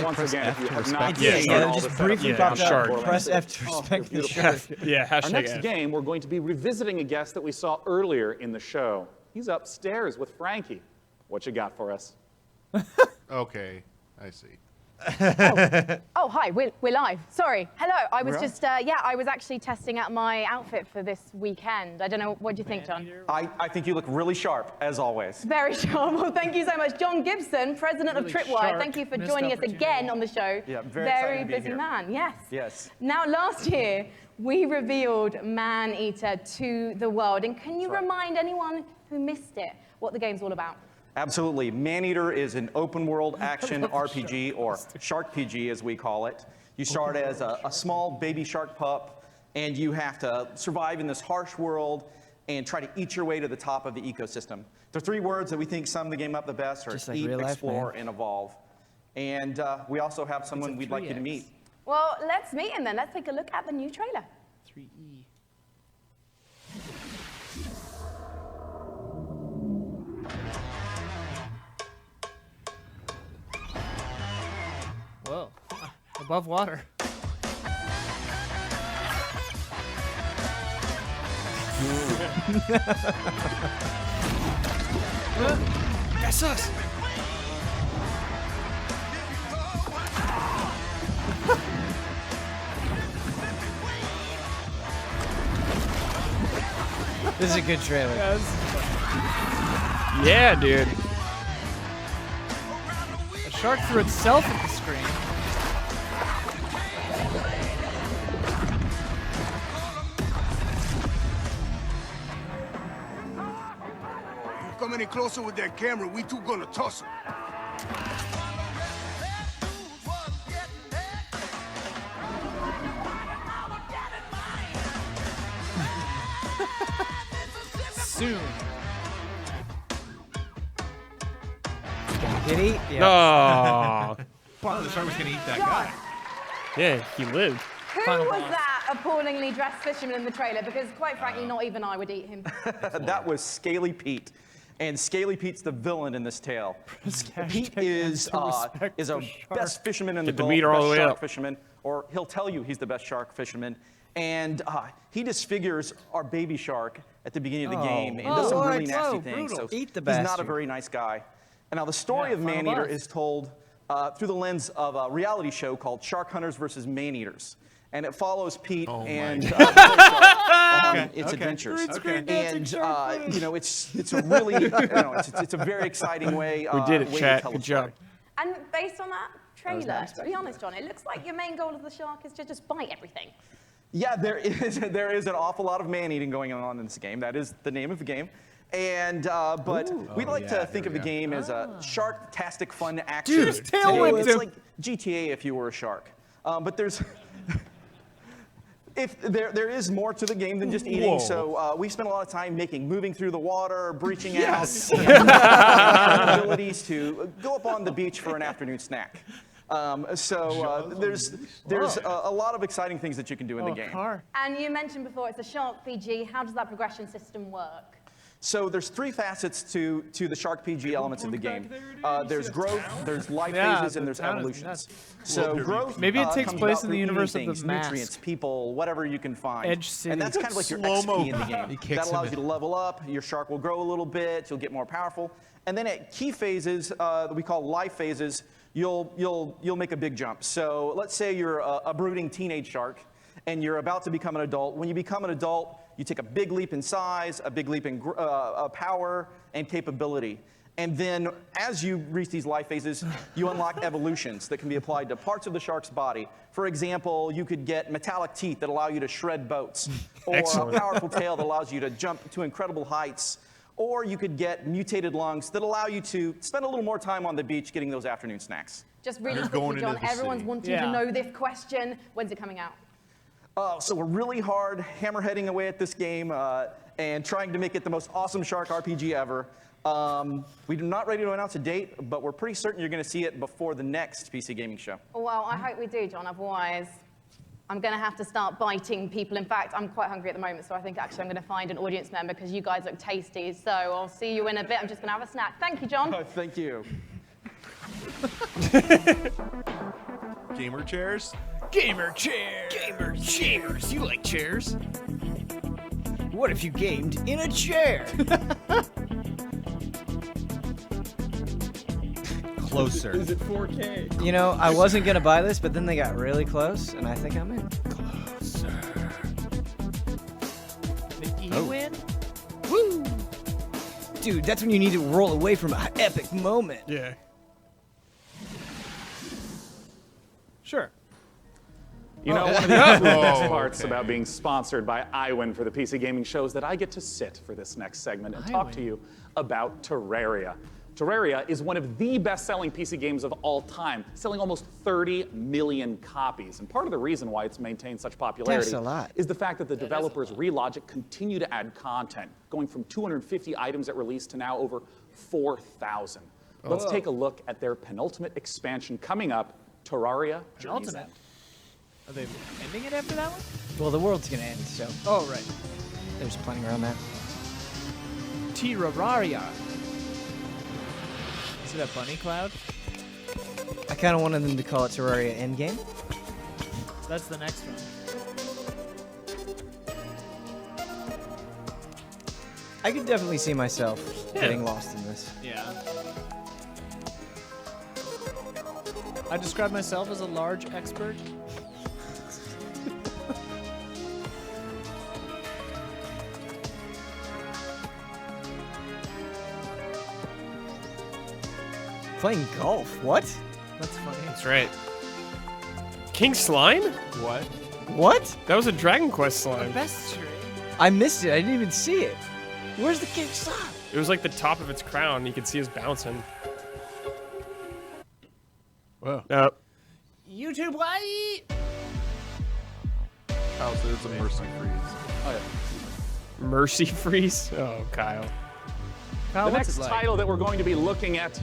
Once again, if you have not
Yeah,
seen
yeah,
all
just
the
briefly
setup
popped
for
up.
Borderlands
Press
3.
F to respect the
beautiful.
shirt.
Yeah,
Our
hashtag
next
F.
game, we're going to be revisiting a guest that we saw earlier in the show. He's upstairs with Frankie. What you got for us?
Okay, I see.
Oh, hi, we're live. Sorry. Hello, I was just, I was actually testing out my outfit for this weekend. I don't know, what do you think, John?
I think you look really sharp, as always.
Very sharp. Well, thank you so much. John Gibson, president of Tripwire, thank you for joining us again on the show.
Yeah, very
busy man, yes.
Yes.
Now, last year, we revealed Man-Eater to the world. And can you remind anyone who missed it what the game's all about?
Absolutely. Man-Eater is an open-world action RPG, or Shark PG as we call it. You start as a small baby shark pup, and you have to survive in this harsh world and try to eat your way to the top of the ecosystem. The 3 words that we think sum the game up the best are
Just like
eat,
real life,
explore,
man.
and evolve. And we also have someone we'd like you to meet.
Well, let's meet him then. Let's take a look at the new trailer.
3E. Whoa. Above water.
That's us.
This is a good trailer.
Yeah, dude.
A shark threw itself at the screen.
You come any closer with that camera, we two gonna tussle.
Soon.
Did he? Yeah.
No.
Oh, the shark was gonna eat that guy.
Yeah, he lived.
Who was that appallingly dressed fisherman in the trailer? Because quite frankly, not even I would eat him.
That was Scaly Pete. And Scaly Pete's the villain in this tale. Pete is a best fisherman in the
Get the
Gulf,
meter all the
best
way
shark
up.
fisherman, or he'll tell you he's the best shark fisherman. And he disfigures our baby shark at the beginning of the game and does some really nasty things. So
Eat the
he's not a
bastard.
very nice guy. And now the story of
final
Man-Eater
boss.
is told through the lens of a reality show called Shark Hunters versus Man-Eaters. And it follows Pete and its adventures. And you know, it's a really, it's a very exciting way.
We did it,
way to
chat.
tell
Good
a story.
job.
And based on that trailer, to be honest, John, it looks like your main goal of the shark is to just bite everything.
Yeah, there is an awful lot of man-eating going on in this game. That is the name of the game. And but we like to think of the game as a shark-tastic fun action.
Dude, just tail whipped
It's
him.
like GTA if you were a shark. But there's there is more to the game than just eating.
Whoa.
So we spent a lot of time moving through the water, breaching out, and abilities to go up on the beach for an afternoon snack. There's a lot of exciting things that you can do in the game.
And you mentioned before it's a Shark PG. How does that progression system work?
So there's 3 facets to the Shark PG elements of the game. There's growth, there's life
Yeah,
phases, and
the
there's
town is
evolutions.
nuts.
So growth
Maybe it takes
comes
place
about
in the
through
universe
eating
of the
things,
Mask.
nutrients, people, whatever you can find.
Edge City.
And that's kind of like your
Slow-mo.
XP in the game.
He kicks
That allows
him
you to level up. Your shark will grow a little bit. You'll get more powerful. And then at key phases that we call life phases, you'll make a big jump. So let's say you're a brooding teenage shark, and you're about to become an adult. When you become an adult, you take a big leap in size, a big leap in power and capability. And then as you reach these life phases, you unlock evolutions that can be applied to parts of the shark's body. For example, you could get metallic teeth that allow you to shred boats, or
Excellent.
a powerful tail that allows you to jump to incredible heights, or you could get mutated lungs that allow you to spend a little more time on the beach getting those afternoon snacks.
Just really
Who's going
quickly, John,
into the
everyone's
city?
wanting to know this question. When's it coming out?
So we're really hard hammerheading away at this game and trying to make it the most awesome shark RPG ever. We're not ready to announce a date, but we're pretty certain you're going to see it before the next PC gaming show.
Well, I hope we do, John. Otherwise, I'm going to have to start biting people. In fact, I'm quite hungry at the moment, so I think actually I'm going to find an audience member because you guys look tasty. So I'll see you in a bit. I'm just going to have a snack. Thank you, John.
Thank you.
Gamer chairs?
Gamer chairs. Gamer chairs. You like chairs? What if you gamed in a chair?
closer.
Is it 4K?
You know, I wasn't gonna buy this, but then they got really close, and I think I'm in.
Closer.
The E
Oh.
win?
Woo! Dude, that's when you need to roll away from an epic moment.
Yeah. Sure.
You know,
Oh.
one of the absolute
Oh,
best parts
okay.
about being sponsored by iWin for the PC Gaming Show is that I get to sit for this next segment and talk to you about Terraria. Terraria is one of the best-selling PC games of all time, selling almost 30 million copies. And part of the reason why it's maintained such popularity
That's a lot.
is the fact that the developers Relogic continue to add content, going from 250 items at release to now over 4,000. Let's
Oh.
take a look at their penultimate expansion coming up, Terraria Journey's
Penultimate?
End.
Are they ending it after that one?
Well, the world's gonna end, so
Oh, right.
there's plenty around that.
Terraria. Is it a bunny cloud?
I kind of wanted them to call it Terraria Endgame.
That's the next one.
I could definitely see myself
Yeah.
getting lost in this.
Yeah. I describe myself as a large expert.
Playing golf? What?
That's funny.
That's right. King Slime?
What?
What?
That was a Dragon Quest slime.
Best tree.
I missed it. I didn't even see it. Where's the king slime?
It was like the top of its crown. You could see us bouncing.
Whoa.
Yep.
YouTube, why?
Kyle said it's a mercy freeze.
Oh, yeah.
Mercy freeze? Oh, Kyle.
The next title that we're going to be looking at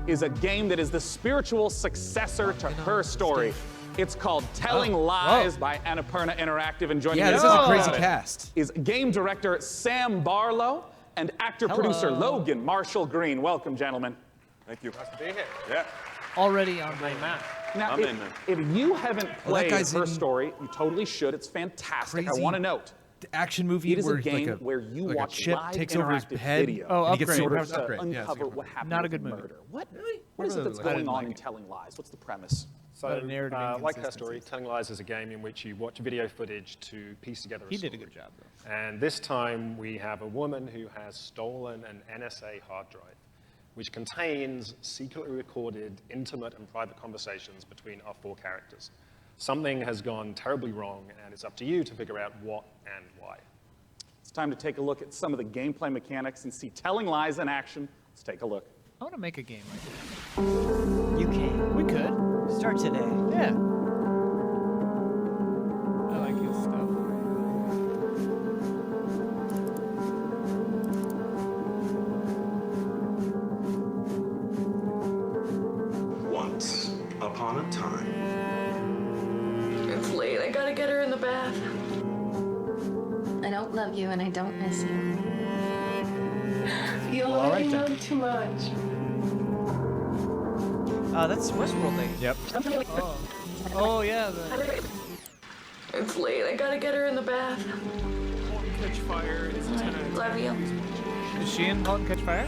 is a game that is the spiritual successor to her story. It's called Telling Lies by Annapurna Interactive, and joining
Yeah,
me
this
to
is a
talk
crazy
about it
cast.
is game director Sam Barlow and actor-producer Logan Marshall Green. Welcome, gentlemen.
Thank you.
Nice to be here.
Yeah.
Already on my map.
Now,
I'm in, man.
if you haven't
Well, that
played
guy's
her
in
story, you totally should. It's fantastic.
crazy
I want to note.
The action movie
It is a
where
game
like
where you
like
watch
a chip
live
takes over his
interactive
head.
video.
Oh,
and he gets
upgrade.
in order
superpowers. Upgrade.
to
Yeah,
uncover
super
what happened
Not a
with
good
the
movie.
murder. What is
Really
it that's
like
going
it.
on in Telling Lies? What's the premise?
So,
lot of narrative
like her story,
inconsistencies.
Telling Lies is a game in which you watch video footage to piece together a
He
story.
did a good job, though.
And this time we have a woman who has stolen an NSA hard drive, which contains secretly recorded intimate and private conversations between our four characters. Something has gone terribly wrong, and it's up to you to figure out what and why.
It's time to take a look at some of the gameplay mechanics and see Telling Lies in action. Let's take a look.
I want to make a game like
You can.
that. We could.
Start today.
Yeah. I like his stuff.
Once upon a time.
It's late. I gotta get her in the bath.
I don't love you and I don't miss you.
You already know too much.
That's Westworld Lady.
Yep.
Oh yeah.
It's late. I gotta get her in the bath.
Catch fire is
I love you.
Is she in Halt and Catch Fire?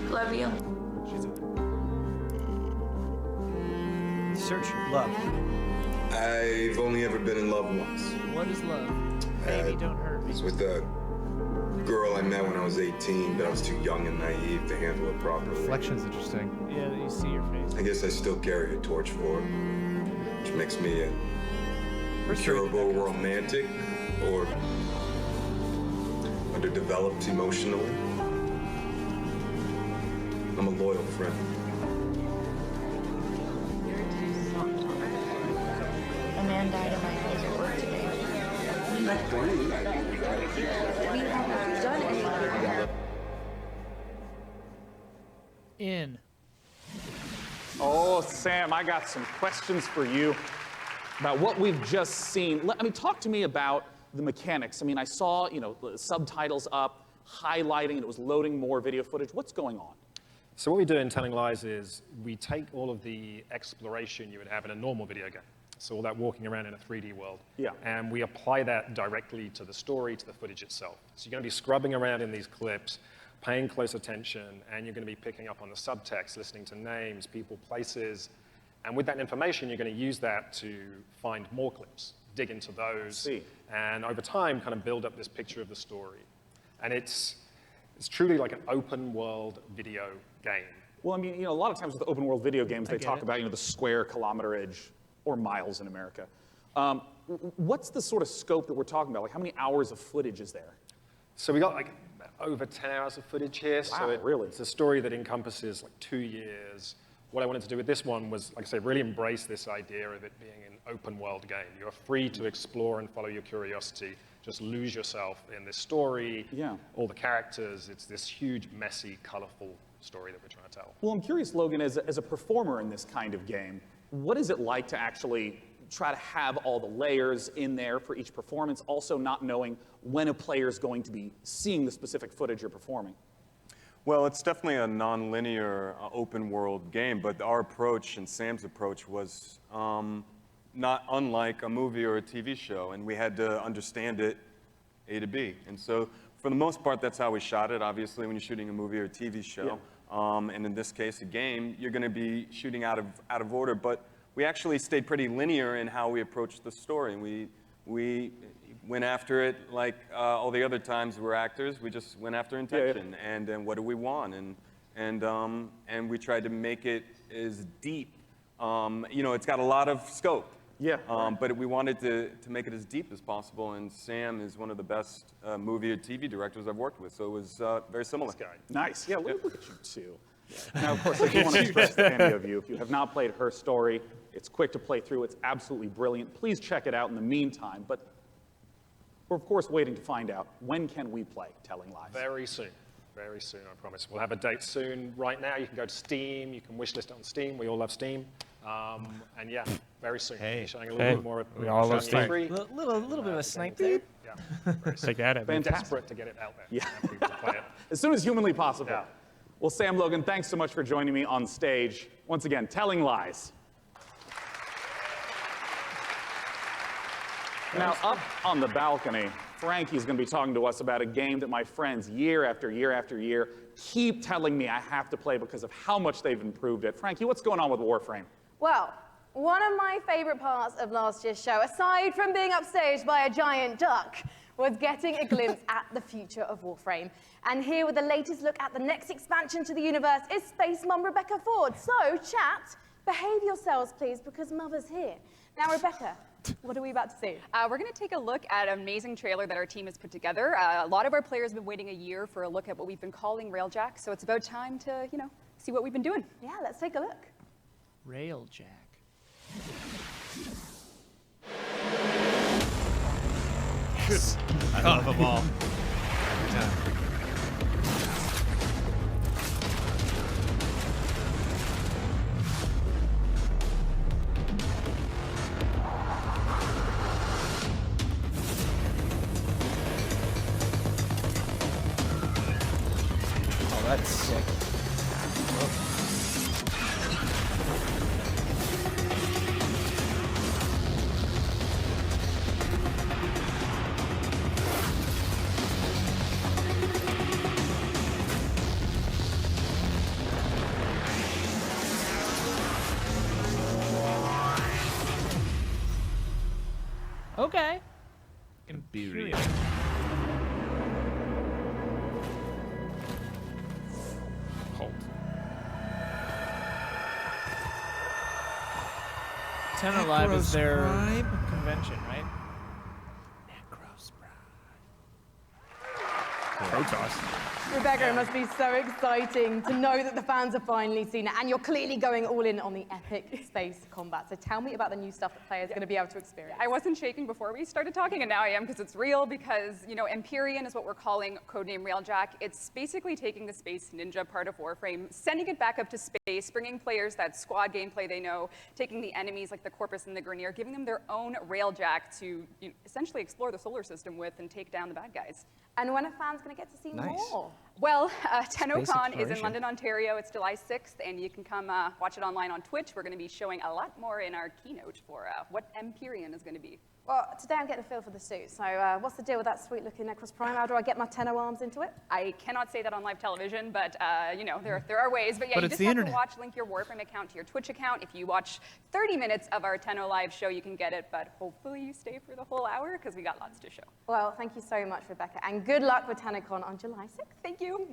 Love you.
Search love.
I've only ever been in love once.
What is love? Baby, don't hurt me.
It was with a girl I met when I was 18, but I was too young and naive to handle it properly.
Reflection's interesting.
Yeah, you see your face.
I guess I still carry a torch for her, which makes me a incurable romantic or underdeveloped emotionally. I'm a loyal friend.
A man died in my house at work today. We haven't done anything.
In.
Oh, Sam, I got some questions for you about what we've just seen. Talk to me about the mechanics. I saw, the subtitles up, highlighting, and it was loading more video footage. What's going on?
So what we do in Telling Lies is we take all of the exploration you would have in a normal video game. So all that walking around in a 3D world.
Yeah.
And we apply that directly to the story, to the footage itself. So you're going to be scrubbing around in these clips,
paying close attention, and you're going to be picking up on the subtext, listening to names, people, places. And with that information, you're going to use that to find more clips, dig into those, and over time kind of build up this picture of the story. And it's truly like an open world video game.
Well, I mean, a lot of times with open world video games, they talk about, the square kilometerage or miles in America. What's the sort of scope that we're talking about? Like, how many hours of footage is there?
So we got like over 10 hours of footage here.
Wow,
So
really?
It's a story that encompasses like 2 years. What I wanted to do with this one was, like I say, really embrace this idea of it being an open world game. You're free to explore and follow your curiosity. Just lose yourself in this story, all the characters. It's this huge, messy, colorful story that we're trying to tell.
Well, I'm curious, Logan, as a performer in this kind of game, what is it like to actually try to have all the layers in there for each performance, also not knowing when a player is going to be seeing the specific footage you're performing?
Well, it's definitely a non-linear open world game, but our approach and Sam's approach was not unlike a movie or a TV show, and we had to understand it A to B. And so for the most part, that's how we shot it. Obviously, when you're shooting a movie or a TV show, and in this case, a game, you're going to be shooting out of order. But we actually stayed pretty linear in how we approached the story. We went after it like all the other times we're actors. We just went after intention and then what do we want, and we tried to make it as deep. It's got a lot of scope. But we wanted to make it as deep as possible, and Sam is one of the best movie or TV directors I've worked with, so it was very similar.
Nice. Yeah, look at you two. Now, of course, I do want to stress to any of you, if you have not played Her Story, it's quick to play through. It's absolutely brilliant. Please check it out in the meantime. But we're, of course, waiting to find out, when can we play Telling Lies?
Very soon. Very soon, I promise. We'll have a date soon. Right now, you can go to Steam. You can wishlist it on Steam. We all love Steam. And yeah, very soon. Hey. Showing a little bit more.
We all love Steam.
Little bit of a snipe there.
Yeah.
Take at it.
We're desperate to get it out there.
Yeah.
And people to play it.
As soon as humanly possible. Yeah. Well, Sam, Logan, thanks so much for joining me on stage. Once again, Telling Lies. Now, up on the balcony, Frankie's going to be talking to us about a game that my friends, year after year after year, keep telling me I have to play because of how much they've improved it. Frankie, what's going on with Warframe?
Well, one of my favorite parts of last year's show, aside from being upstaged by a giant duck, was getting a glimpse at the future of Warframe. And here with the latest look at the next expansion to the universe is Space Mum Rebecca Ford. So, chat, behave yourselves, please, because Mother's here. Now, Rebecca, what are we about to see?
We're going to take a look at an amazing trailer that our team has put together. A lot of our players have been waiting a year for a look at what we've been calling Railjack, so it's about time to, see what we've been doing.
Yeah, let's take a look.
Railjack.
I love them all. Every time.
Oh, that's sick.
Okay.
Imperial.
Halt.
10 Alive is their convention, right?
Protoss.
Rebecca, it must be so exciting to know that the fans have finally seen it, and you're clearly going all in on the epic space combat. So tell me about the new stuff that players are going to be able to experience.
I wasn't shaking before we started talking, and now I am because it's real, because, Empyrean is what we're calling codename Railjack. It's basically taking the space ninja part of Warframe, sending it back up to space, bringing players that squad gameplay they know, taking the enemies like the Corpus and the Grineer, giving them their own Railjack to essentially explore the solar system with and take down the bad guys.
And when are fans going to get to see more?
Well, TennoCon is in London, Ontario. It's July 6th, and you can come watch it online on Twitch. We're going to be showing a lot more in our keynote for what Empyrean is going to be.
Well, today I'm getting a feel for the suit. So what's the deal with that sweet-looking Necros Prime? How do I get my Tenno arms into it?
I cannot say that on live television, but you know, there are ways. But yeah,
But
you
it's
just
the
have
internet.
to link your Warframe account to your Twitch account. If you watch 30 minutes of our Tenno live show, you can get it. But hopefully you stay for the whole hour because we got lots to show.
Well, thank you so much, Rebecca, and good luck with TennoCon on July 6th. Thank you.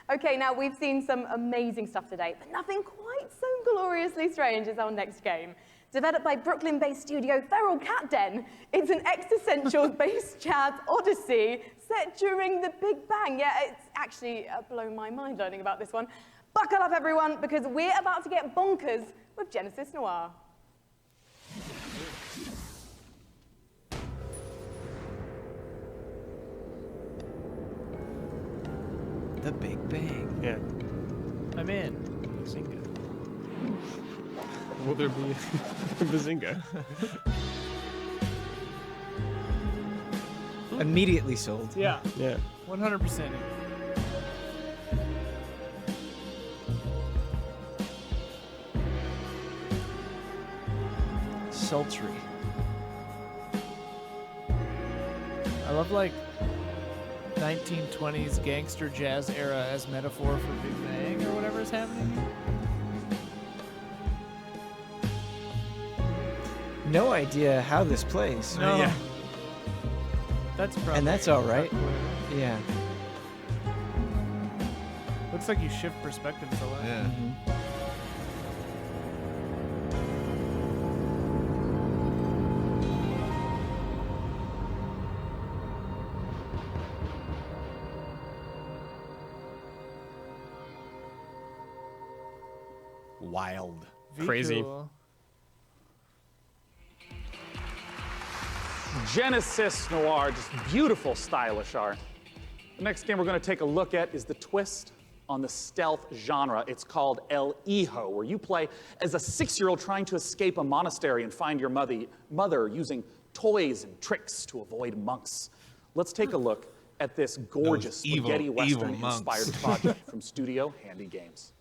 Okay, now we've seen some amazing stuff today, but nothing quite so gloriously strange as our next game. Developed by Brooklyn-based studio Feral Cat Den, it's an existential-based jazz odyssey set during the Big Bang. Yeah, it's actually blown my mind learning about this one. Buckle up, everyone, because we're about to get bonkers with Genesis Noir.
The Big Bang.
Yeah.
I'm in. Bazinga.
Will there be Bazinga?
Immediately sold.
Yeah.
Yeah.
100% in.
Sultry.
I love like 1920s gangster jazz era as metaphor for Big Bang or whatever is happening.
No idea how this plays.
No.
Yeah.
That's probably.
And that's all right. Yeah.
Looks like you shift perspectives a lot.
Yeah. Wild.
Crazy.
Cool.
Genesis Noir, just beautiful, stylish art. The next game we're going to take a look at is the twist on the stealth genre. It's called El Hijo, where you play as a 6-year-old trying to escape a monastery and find your mother using toys and tricks to avoid monks. Let's take a look at this gorgeous spaghetti Western-inspired project from Studio Handy Games.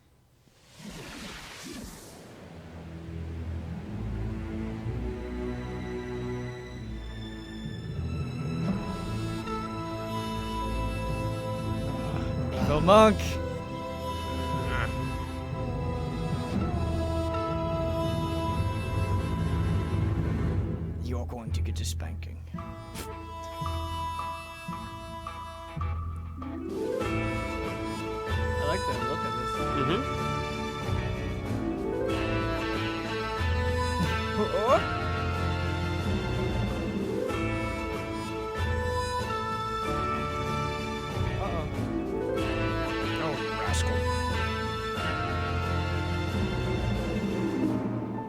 Go Monk. You're going to get a spanking.
I like the look of this.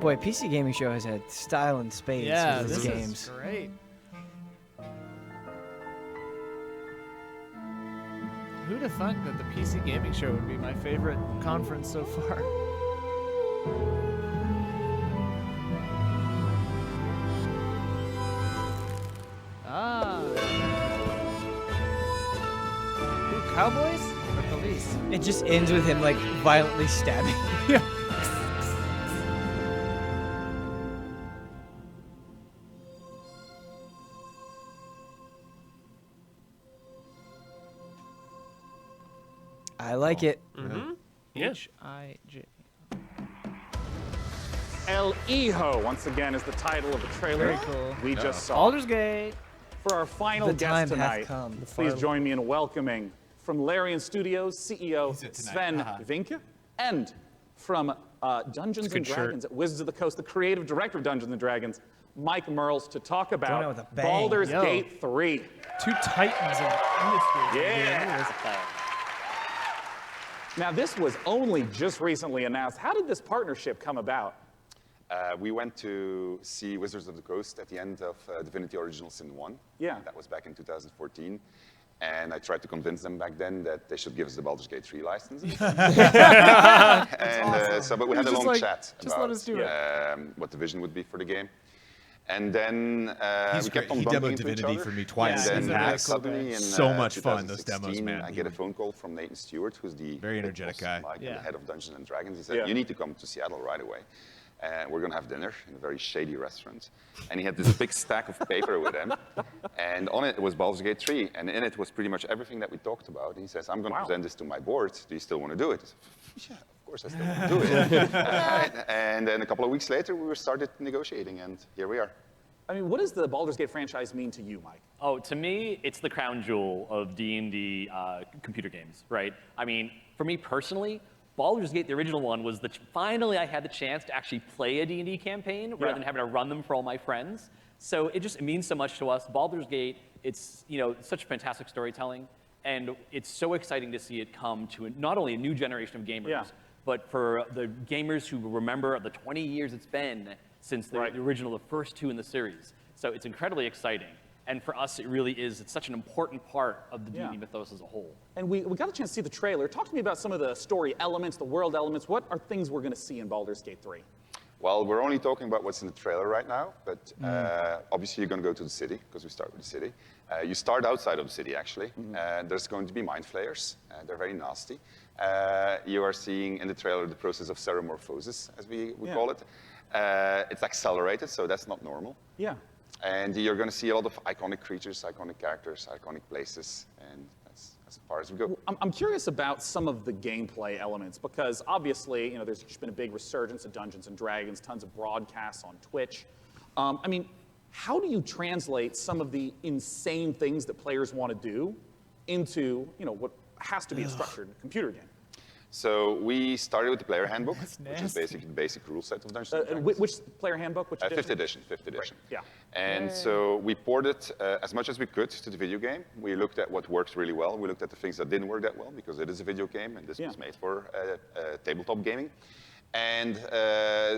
Boy, PC Gaming Show has had style and spades
Yeah,
with
this
these games.
is great. Who'd have thought that the PC Gaming Show would be my favorite conference so far? Ah. Who, cowboys or police?
It just ends with him like violently stabbing.
Yeah.
I like it.
Yeah.
H-I-J.
El Hijo, once again, is the title of the trailer
Very cool.
we just saw.
Baldur's Gate.
For our final
The
guest
time hath
tonight,
come. The
please
farm.
join me in welcoming from Larian Studios CEO
it tonight.
Sven Vinke, and from Dungeons
It's a
and
good
Dragons at Wizards of the Coast, the creative director of Dungeons and Dragons, Mike Merles, to talk
Going out
about
with a bang.
Baldur's
Yo.
Gate 3.
Two titans of industry.
Yeah. Now, this was only just recently announced. How did this partnership come about?
We went to see Wizards of the Coast at the end of Divinity Original Sin 1.
Yeah.
That was back in 2014. And I tried to convince them back then that they should give us the Baldur's Gate 3 licenses. But we had a long chat
just
about
let us do it.
what the vision would be for the game. And then we kept on
He
bumping
demoed
into each
Divinity
other.
for me twice.
And
he's a
then
really cool
suddenly
guy.
in
So much fun, those demos,
2016,
man.
I get a phone call from Nathan Stewart, who's the
Very
big
energetic
boss,
guy.
Mike, and
Yeah.
the head of Dungeons and Dragons. He said,
Yeah.
"You need to come to Seattle right away." and we're going to have dinner in a very shady restaurant. And he had this big stack of paper with him, and on it was Baldur's Gate 3, and in it was pretty much everything that we talked about. And he says, I'm going to present this to my board. Do you still want to do it? I said, yeah, of course I still want to do it. And then a couple of weeks later, we started negotiating, and here we are.
I mean, what does the Baldur's Gate franchise mean to you, Mike?
Oh, to me, it's the crown jewel of D&D computer games, right? I mean, for me personally, Baldur's Gate, the original one, was finally I had the chance to actually play a D&D campaign rather than having to run them for all my friends. So it means so much to us. Baldur's Gate, it's such fantastic storytelling, and it's so exciting to see it come to not only a new generation of gamers, but for the gamers who remember the 20 years it's been since the original, the first two in the series. So it's incredibly exciting. And for us, it's such an important part of the D&D mythos as a whole.
And we got a chance to see the trailer. Talk to me about some of the story elements, the world elements. What are things we're going to see in Baldur's Gate 3?
Well, we're only talking about what's in the trailer right now, but obviously you're going to go to the city, because we start with the city. You start outside of the city, actually. There's going to be mind flayers. They're very nasty. You are seeing in the trailer the process of ceremorphosis, as we call it. It's accelerated, so that's not normal.
Yeah.
And you're going to see a lot of iconic creatures, iconic characters, iconic places, and that's as far as we go.
I'm curious about some of the gameplay elements, because obviously, there's just been a big resurgence of Dungeons & Dragons, tons of broadcasts on Twitch. I mean, how do you translate some of the insane things that players want to do into, what has to be a structured computer game?
So we started with the player handbook, which is basically the basic rule set of Dungeons & Dragons.
Which player handbook? Which edition?
5th edition. 5th edition.
Right. Yeah.
And so we ported as much as we could to the video game. We looked at what works really well. We looked at the things that didn't work that well, because it is a video game, and this was made for tabletop gaming. And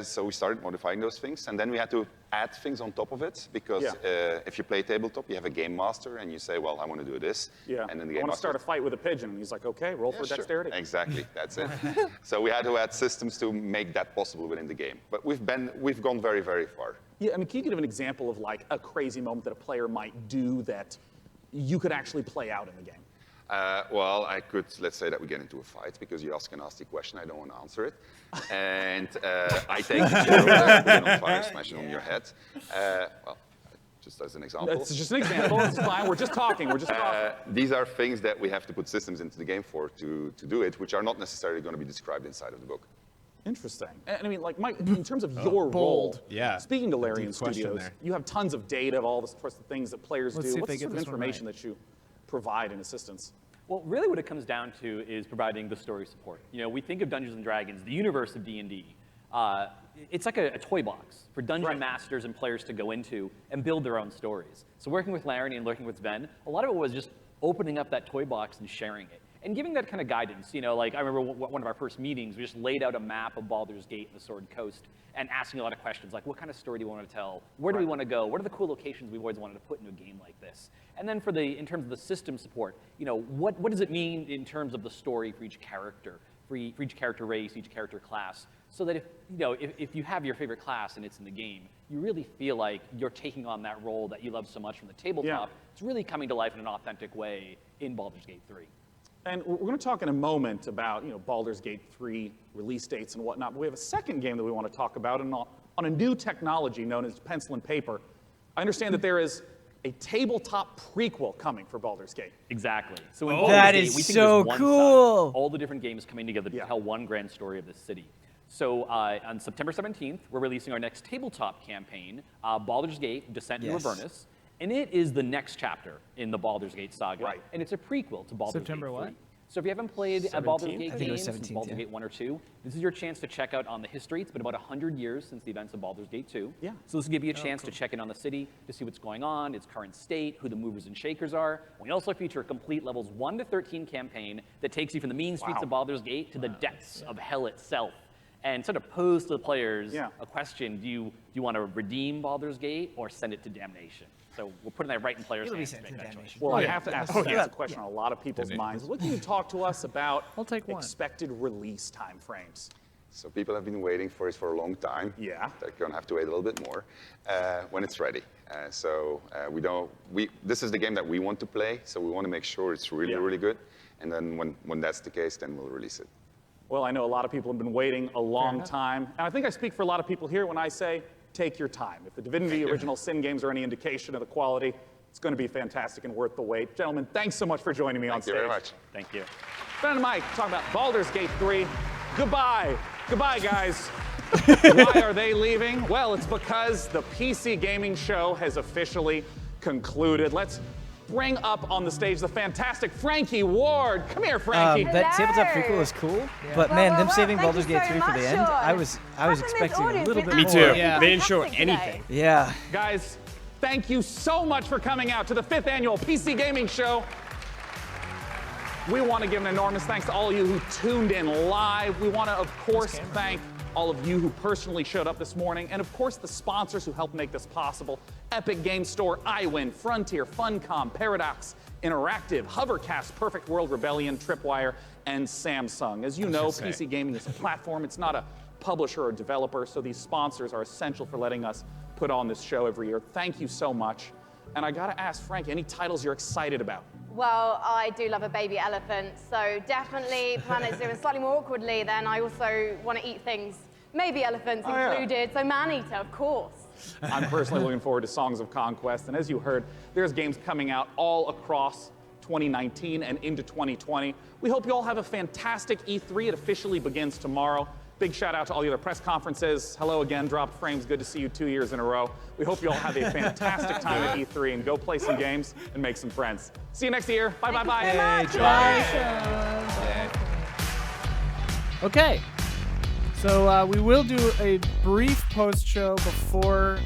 so we started modifying those things, and then we had to add things on top of it, because if you play tabletop, you have a game master, and you say, well, I want to do this.
Yeah.
And then the game
I want to
master
start a fight with a pigeon. And he's like, okay, roll for dexterity.
Exactly, that's it. So we had to add systems to make that possible within the game. But we've gone very, very far.
Yeah, I mean, can you give an example of like a crazy moment that a player might do that you could actually play out in the game?
Well, let's say that we get into a fight because you ask a nasty question, I don't want to answer it. And I take the chair over there, put it on fire, smash it on your head. Well, just as an example.
It's just an example, it's fine, we're just talking,
These are things that we have to put systems into the game for to do it, which are not necessarily going to be described inside of the book.
Interesting. And I mean, like, Mike, in terms of your role, speaking to Larian
Deep question
Studios,
there.
you have tons of data of all the sorts of things that players
Let's
do.
see if
What's
they
the
get
sort of
this one
information
right.
that you provide in assistance?
Well, really what it comes down to is providing the story support. We think of Dungeons & Dragons, the universe of D&D. It's like a toy box for dungeon masters and players to go into and build their own stories. So working with Larry and working with Sven, a lot of it was just opening up that toy box and sharing it. And giving that kind of guidance. Like I remember one of our first meetings, we just laid out a map of Baldur's Gate and the Sword Coast and asking a lot of questions like, what kind of story do we want to tell? Where do we want to go? What are the cool locations we've always wanted to put into a game like this? And then in terms of the system support, what does it mean in terms of the story for each character, for each character race, each character class? So that if you have your favorite class and it's in the game, you really feel like you're taking on that role that you love so much from the tabletop. It's really coming to life in an authentic way in Baldur's Gate 3.
And we're going to talk in a moment about Baldur's Gate 3 release dates and whatnot, but we have a second game that we want to talk about on a new technology known as pencil and paper. I understand that there is a tabletop prequel coming for Baldur's Gate.
Exactly. So
in Baldur's Gate, we think so cool.
All the different games coming together to tell one grand story of this city. So on September 17th, we're releasing our next tabletop campaign, Baldur's Gate: Descent into Avernus. And it is the next chapter in the Baldur's Gate saga. Right. And it's a prequel to Baldur's
September
Gate 3.
what?
So if you haven't played a Baldur's Gate
I think it was
game since
17th,
Baldur's Gate 1 or 2, this is your chance to check out on the history. It's been about 100 years since the events of Baldur's Gate 2.
Yeah.
So this will give you a chance to check in on the city, to see what's going on, its current state, who the movers and shakers are. We also feature a complete levels 1 to 13 campaign that takes you from the mean streets of Baldur's Gate to the depths of hell itself. And sort of pose to the players a question: do you want to redeem Baldur's Gate or send it to damnation? So we're putting that right in players' hands to make that choice.
Well, I have to ask that's a question on a lot of people's minds. What can you talk to us about expected release time frames?
So people have been waiting for it for a long time.
Yeah.
They're going to have to wait a little bit more when it's ready. This is the game that we want to play, so we want to make sure it's really, really good. And then when that's the case, then we'll release it.
Well, I know a lot of people have been waiting a long time. And I think I speak for a lot of people here when I say, take your time. If the Divinity Original Sin games are any indication of the quality, it's going to be fantastic and worth the wait. Gentlemen, thanks so much for joining me on stage.
Thank you very much.
Thank you.
Ben and Mike talking about Baldur's Gate 3. Goodbye. Goodbye, guys. Why are they leaving? Well, it's because the PC gaming show has officially concluded. Let's bring up on the stage the fantastic Frankie Ward. Come here, Frankie.
That tabletop prequel was cool, but man, them saving Baldur's Gate 3 for the end, I was expecting a little bit
Me
more.
too.
Yeah.
They didn't show anything.
Yeah.
Guys, thank you so much for coming out to the 5th annual PC Gaming Show. We want to give an enormous thanks to all of you who tuned in live. We want to, of course, thank all of you who personally showed up this morning, and of course the sponsors who helped make this possible. Epic Game Store, iWin, Frontier, Funcom, Paradox Interactive, Hovercast, Perfect World, Rebellion, Tripwire, and Samsung. As you know, PC gaming is a platform. It's not a publisher or developer, so these sponsors are essential for letting us put on this show every year. Thank you so much. And I gotta ask, Frank, any titles you're excited about?
Well, I do love a baby elephant, so definitely Planet Zoo, and slightly more awkwardly, then I also want to eat things, maybe elephants included, so man-eater, of course.
I'm personally looking forward to Songs of Conquest, and as you heard, there's games coming out all across 2019 and into 2020. We hope you all have a fantastic E3. It officially begins tomorrow. Big shout out to all the other press conferences. Hello again, Drop Frames. Good to see you 2 years in a row. We hope you all have a fantastic time at E3 and go play some games and make some friends. See you next year. Bye, bye, bye.
Okay. So we will do a brief post-show before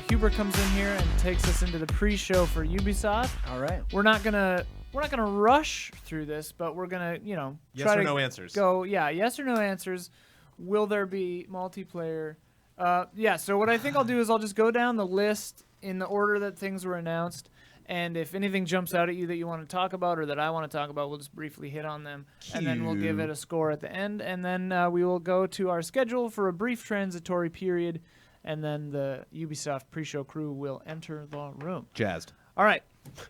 Huber comes in here and takes us into the pre-show for Ubisoft.
All right.
We're not gonna rush through this, but we're gonna,
Yes
try
or
to
no answers.
Go, yes or no answers. Will there be multiplayer? So what I think I'll do is I'll just go down the list in the order that things were announced, and if anything jumps out at you that you want to talk about or that I want to talk about, we'll just briefly hit on them, and then we'll give it a score at the end, and then we will go to our schedule for a brief transitory period, and then the Ubisoft pre-show crew will enter the room.
Jazzed.
All right.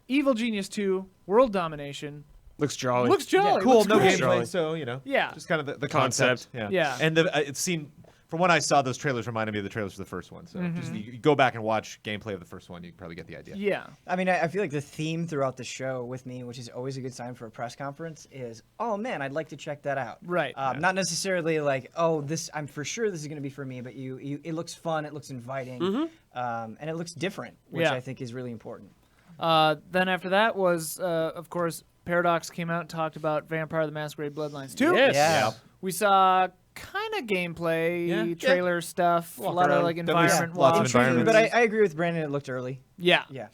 Evil Genius 2, World Domination.
Looks jolly.
Looks jolly.
Yeah, cool.
Looks
No
great.
gameplay, so
Yeah.
just kind of the
Concept.
concept.
Yeah.
And it seemed, from what I saw, those trailers reminded me of the trailers for the first one. So just you go back and watch gameplay of the first one, you can probably get the idea.
Yeah.
I mean, I feel like the theme throughout the show with me, which is always a good sign for a press conference, is, oh man, I'd like to check that out.
Right.
Not necessarily like, oh, I'm for sure this is going to be for me, but it looks fun, it looks inviting, and it looks different, which I think is really important.
Then after that was, of course, Paradox came out and talked about Vampire the Masquerade Bloodlines 2.
Yes.
Yeah.
We saw kind of gameplay, trailer stuff,
Walk
a lot
around.
of like environment
lots of
walks.
environments.
But I agree with Brandon, it looked early.
Yeah.
Yeah.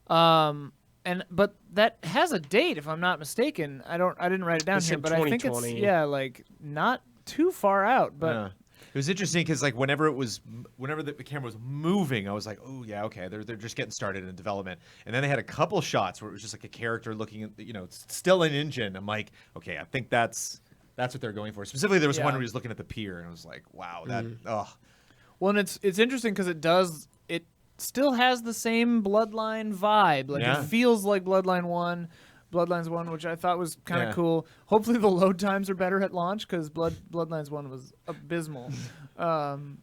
But that has a date, if I'm not mistaken. I didn't write it down
It
here,
said
but I think it's
2020.
like not too far out. But
Yeah. It was interesting because like whenever the camera was moving, I was like, oh yeah, okay, they're just getting started in development. And then they had a couple shots where it was just like a character looking at, still an engine. I'm like, okay, I think that's what they're going for. Specifically, there was one where he was looking at the pier, and I was like, wow, that
Well, and it's interesting because it still has the same Bloodline vibe. Like
Yeah.
it feels like Bloodlines 1, which I thought was kind of
Yeah.
cool. Hopefully the load times are better at launch because Bloodlines 1 was abysmal. But I'm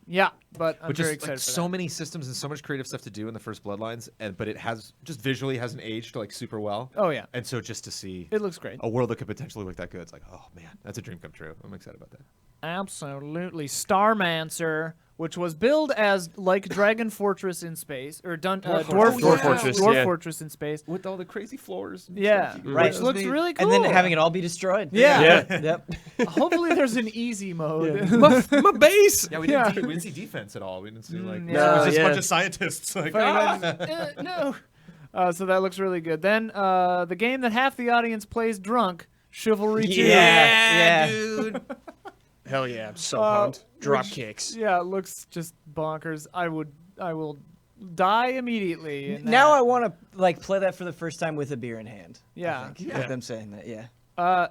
but
very
just
excited
like
for
so
that.
many systems and so much creative stuff to do in the first Bloodlines, but it has just visually hasn't aged like super well.
Oh, yeah.
And so just to see
It looks great.
a world that could potentially look that good, it's like, oh man, that's a dream come true. I'm excited about that.
Absolutely. Starmancer, which was billed as like Dragon Fortress in space, or Dwarf
Fortress,
Dwarf
yeah.
Fortress in space.
With all the crazy floors. And
Yeah,
stuff.
Right.
which looks really cool.
And then having it all be destroyed.
Yeah.
Yep.
Hopefully there's an easy mode.
my base.
Yeah, we didn't see defense at all. We didn't see like
Mm,
it
yeah.
was just a
Yeah.
bunch of scientists. Like,
No. So that looks really good. Then the game that half the audience plays drunk, Chivalry 2.
Yeah.
dude. Hell yeah, I'm so
Uh,
pumped. Drop
which-
kicks.
Yeah, it looks just bonkers. I will die immediately. in
Now
that.
I want to like play that for the first time with a beer in hand.
Yeah.
I think, with them saying that. Yeah.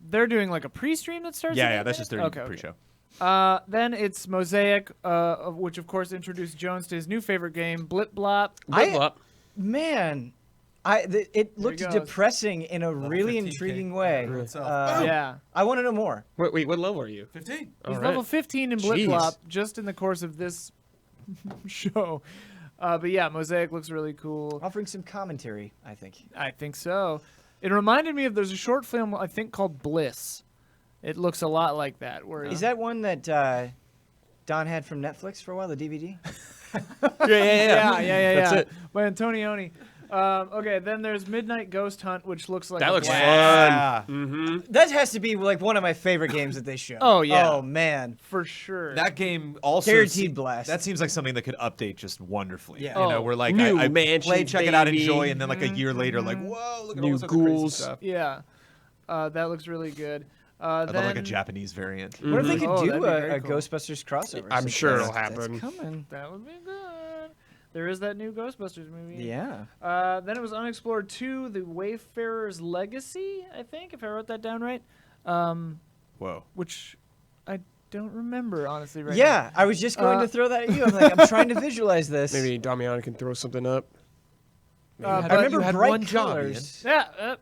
They're doing like a pre-stream that starts.
yeah,
at
yeah,
8
that's just their
minutes?
pre-show.
Then it's Mosaic, which of course introduced Jones to his new favorite game, Blip Blop.
Blip blop.
Man, It looked
goes.
depressing in a really
15K.
intriguing way.
Yeah.
I want to know more.
Wait, what level are you?
15.
He's level 15 in Blip Blop just in the course of this show. But yeah, Mosaic looks really cool.
Offering some commentary, I think.
I think so. It reminded me of there's a short film I think called Bliss. It looks a lot like that.
Is that one that Don had from Netflix for a while, the DVD?
Yeah.
That's it.
By Antonioni. Okay, then there's Midnight Ghost Hunt, which looks like
That
a
looks
blast.
fun. Mm-hmm.
That has to be like one of my favorite games that they show.
Oh, yeah.
Oh man,
For sure.
That game also
Guaranteed blast.
That seems like something that could update just wonderfully.
Yeah.
You know, we're like
New
I
mansion,
play, check it out,
baby.
enjoy, and then like a year later, like whoa, look at all
New
this other crazy
ghouls.
stuff.
Yeah. That looks really good.
I'd
Then
love like a Japanese variant.
what if they could do
that'd be
a
very cool.
Ghostbusters crossover?
I'm
Since
sure
that's-
it'll happen.
That's coming.
That would be good. There is that new Ghostbusters movie.
Yeah.
Then it was Unexplored 2, The Wayfarer's Legacy, I think, if I wrote that down right.
Whoa.
Which I don't remember, honestly, right
Yeah, I was just going to throw that at you. I'm like, I'm trying to visualize this.
Maybe Damiano can throw something up.
now.
I remember
you had
bright
one job,
colors.
Yeah.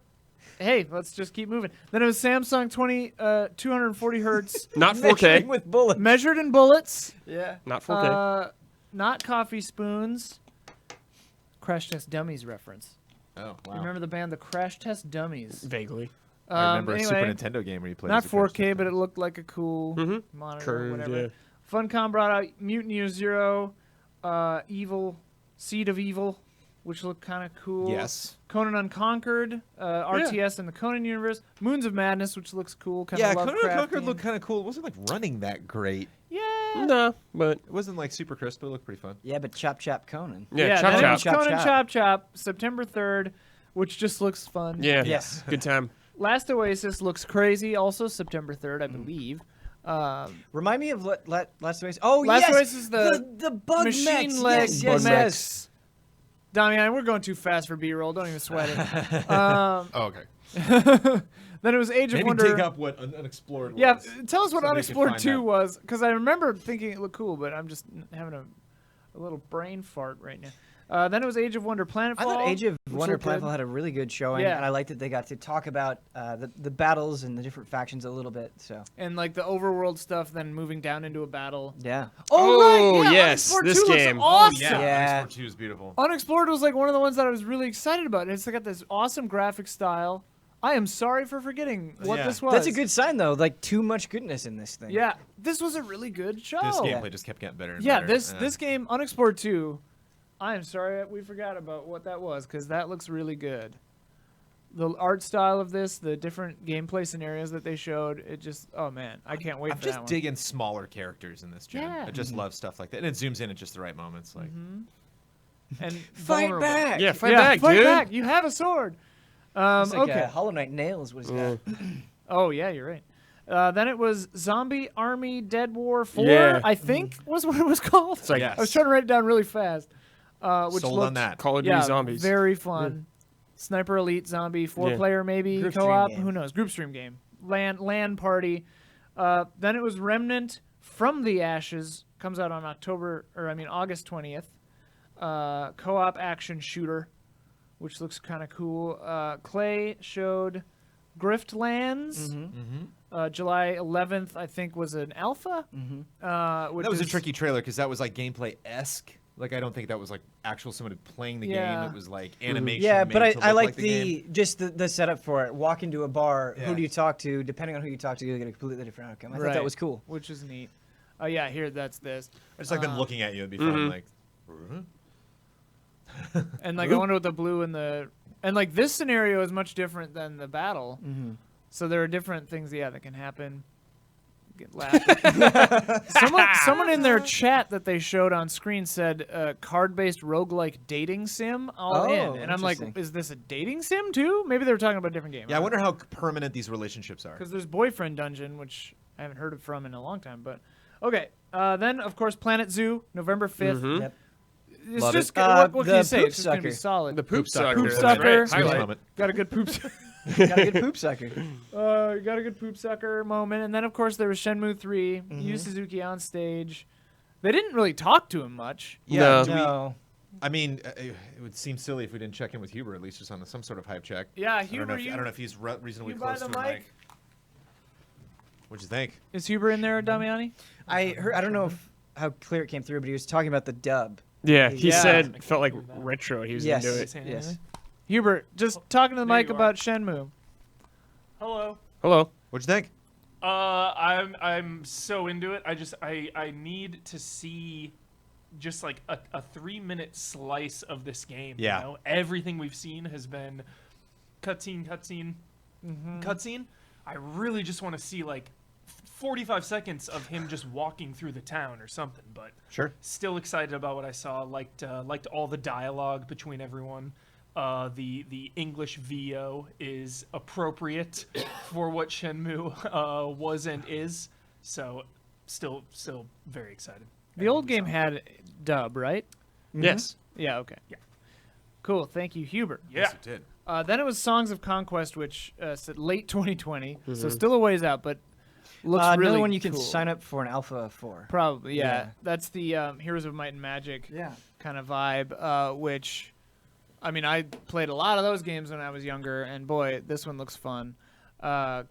Hey, let's just keep moving. Then it was Samsung 240 hertz.
Not
Measuring
4K.
with bullets.
Measured in bullets.
Yeah.
Not 4K.
Not coffee spoons. Crash Test Dummies reference.
Oh
You
wow.
remember the band, the Crash Test Dummies?
Vaguely.
I remember a Super
anyway,
Nintendo game where you played.
Not
as a Crash
4K,
Test
but it looked like a cool
Mm-hmm.
monitor,
Curved,
whatever.
yeah.
Funcom brought out Mutant Year Zero, Evil, Seed of Evil, which looked kind of cool.
Yes.
Conan Unconquered, RTS in the Conan universe, Moons of Madness, which looks cool. Kind
Yeah,
of
Conan
Lovecraftian.
Conquer looked kind of cool. It wasn't like running that great.
Yeah.
No, but
It wasn't like super crisp, but it looked pretty fun.
Yeah, but Chop Chop Conan.
yeah,
then
chop
it was
chop.
Conan
Chop.
Chop Chop, September 3rd, which just looks fun.
Yeah.
Yes.
Good time.
Last Oasis looks crazy, also September 3rd, I believe.
Remind me of Last Oasis. Oh,
Last
yes.
Oasis,
the bug
machine
mechs.
leg
Yes,
bug
yes,
mechs.
yes.
Damian, we're going too fast for B-roll. Don't even sweat it.
Oh, okay.
Then it was Age of
Maybe
Wonder.
dig up what Unexplored was.
Yeah, tell us what
so they can
Unexplored
find
2
out.
was, because I remember thinking it looked cool, but I'm just having a little brain fart right now. Then it was Age of Wonder Planetfall.
I thought Age of
which
Wonder
looked good.
Planetfall had a really good showing,
Yeah.
and I liked that they got to talk about the battles and the different factions a little bit. So
And like the overworld stuff, then moving down into a battle.
yeah.
Oh,
right, yeah,
yes,
Unexplored
this
2 looks
game.
awesome.
Yeah.
Unexplored 2 is beautiful.
Unexplored was like one of the ones that I was really excited about. It's got this awesome graphic style. I am sorry for forgetting what
Yeah.
this was.
That's a good sign, though. Like too much goodness in this thing.
Yeah, this was a really good show.
This gameplay just kept getting better. And
Yeah,
better.
this game, Unexplored 2, I am sorry we forgot about what that was, because that looks really good. The art style of this, the different gameplay scenarios that they showed, it just, oh man, I can't wait
I'm
for
just
that one.
digging smaller characters in this gen.
Yeah.
I just love stuff like that, and it zooms in at just the right moments. Like,
And
Fight
vulnerable.
back.
Yeah, fight back,
fight
dude.
back. You have a sword.
It's like
Okay.
Hollow Knight nails what he's got.
Oh yeah, you're right. Then it was Zombie Army Dead War 4,
Yeah.
I think was what it was called.
like-
I was trying to write it down really fast. Which
Sold
looked,
on that.
Call of Duty
yeah,
Zombies.
very fun. Sniper Elite Zombie, 4-player maybe,
Group stream
co-op,
game.
who knows, group stream game. LAN party. Then it was Remnant from the Ashes, comes out on August 20th. Co-op action shooter, which looks kind of cool. Clay showed Griftlands. July 11th, I think, was an alpha. Which
that was a
is-
tricky trailer because that was like gameplay-esque. Like, I don't think that was like actual somebody playing the
Yeah.
game. It was like animation.
Yeah,
made
but
to
I
look
like
like the game.
just the setup for it. Walk into a bar.
Yeah.
Who do you talk to? Depending on who you talk to, you get a completely different outcome. I thought that was cool.
Which is neat. Oh yeah, here that's this.
I just like them looking at you. It'd be fun. Like,
And like I wonder what the blue and like this scenario is much different than the battle. So there are different things, that can happen. Get laughed. someone in their chat that they showed on screen said card-based roguelike dating sim all in. And I'm like,
interesting.
is this a dating sim too? Maybe they were talking about a different game.
yeah, I wonder how permanent these relationships are.
Because there's Boyfriend Dungeon, which I haven't heard from in a long time. But okay, then of course Planet Zoo, November 5th.
Yep.
It's
Love
just
it.
what can
the
you say?
poop
It's just gonna be
sucker.
solid.
The poop sucker.
Poop
That's
sucker.
right. Highlight.
Moment.
Got a good poop.
Got a good poop sucker.
Got a good poop sucker moment, and then of course there was Shenmue 3. Yu Suzuki on stage. They didn't really talk to him much.
Yeah,
No.
I mean, it would seem silly if we didn't check in with Huber, at least just on some sort of hype check.
Yeah,
I don't
Huber,
know if, I don't know if he's reasonably
you buy
close to
the
a
mic?
mic. What'd you think?
Is Huber in there, Damiani?
I heard. I don't know how clear it came through, but he was talking about the dub.
Yeah, he said it felt like retro. He was
Yes.
into it.
Yes.
Hubert, just talking to the
There
mic
you are.
about Shenmue.
Hello.
Hello.
What'd you think?
I'm so into it. I need to see just like a 3-minute slice of this game.
Yeah.
You know? Everything we've seen has been cutscene. I really just want to see like 45 seconds of him just walking through the town or something. But
Sure.
still excited about what I saw. Liked all the dialogue between everyone. The English VO is appropriate for what Shenmue was and is. So still very excited.
The old game had dub, right?
Yes.
Yeah, okay.
Yeah.
Cool, thank you, Hubert.
Yeah.
Yes, it did.
Then it was Songs of Conquest, which said late 2020, so
Mhm.
still a ways out, but looks really
another one you can
cool.
sign up for an alpha for.
Probably, yeah.
Yeah.
That's the Heroes of Might and Magic
Yeah.
kind of vibe, which, I mean, I played a lot of those games when I was younger, and boy, this one looks fun.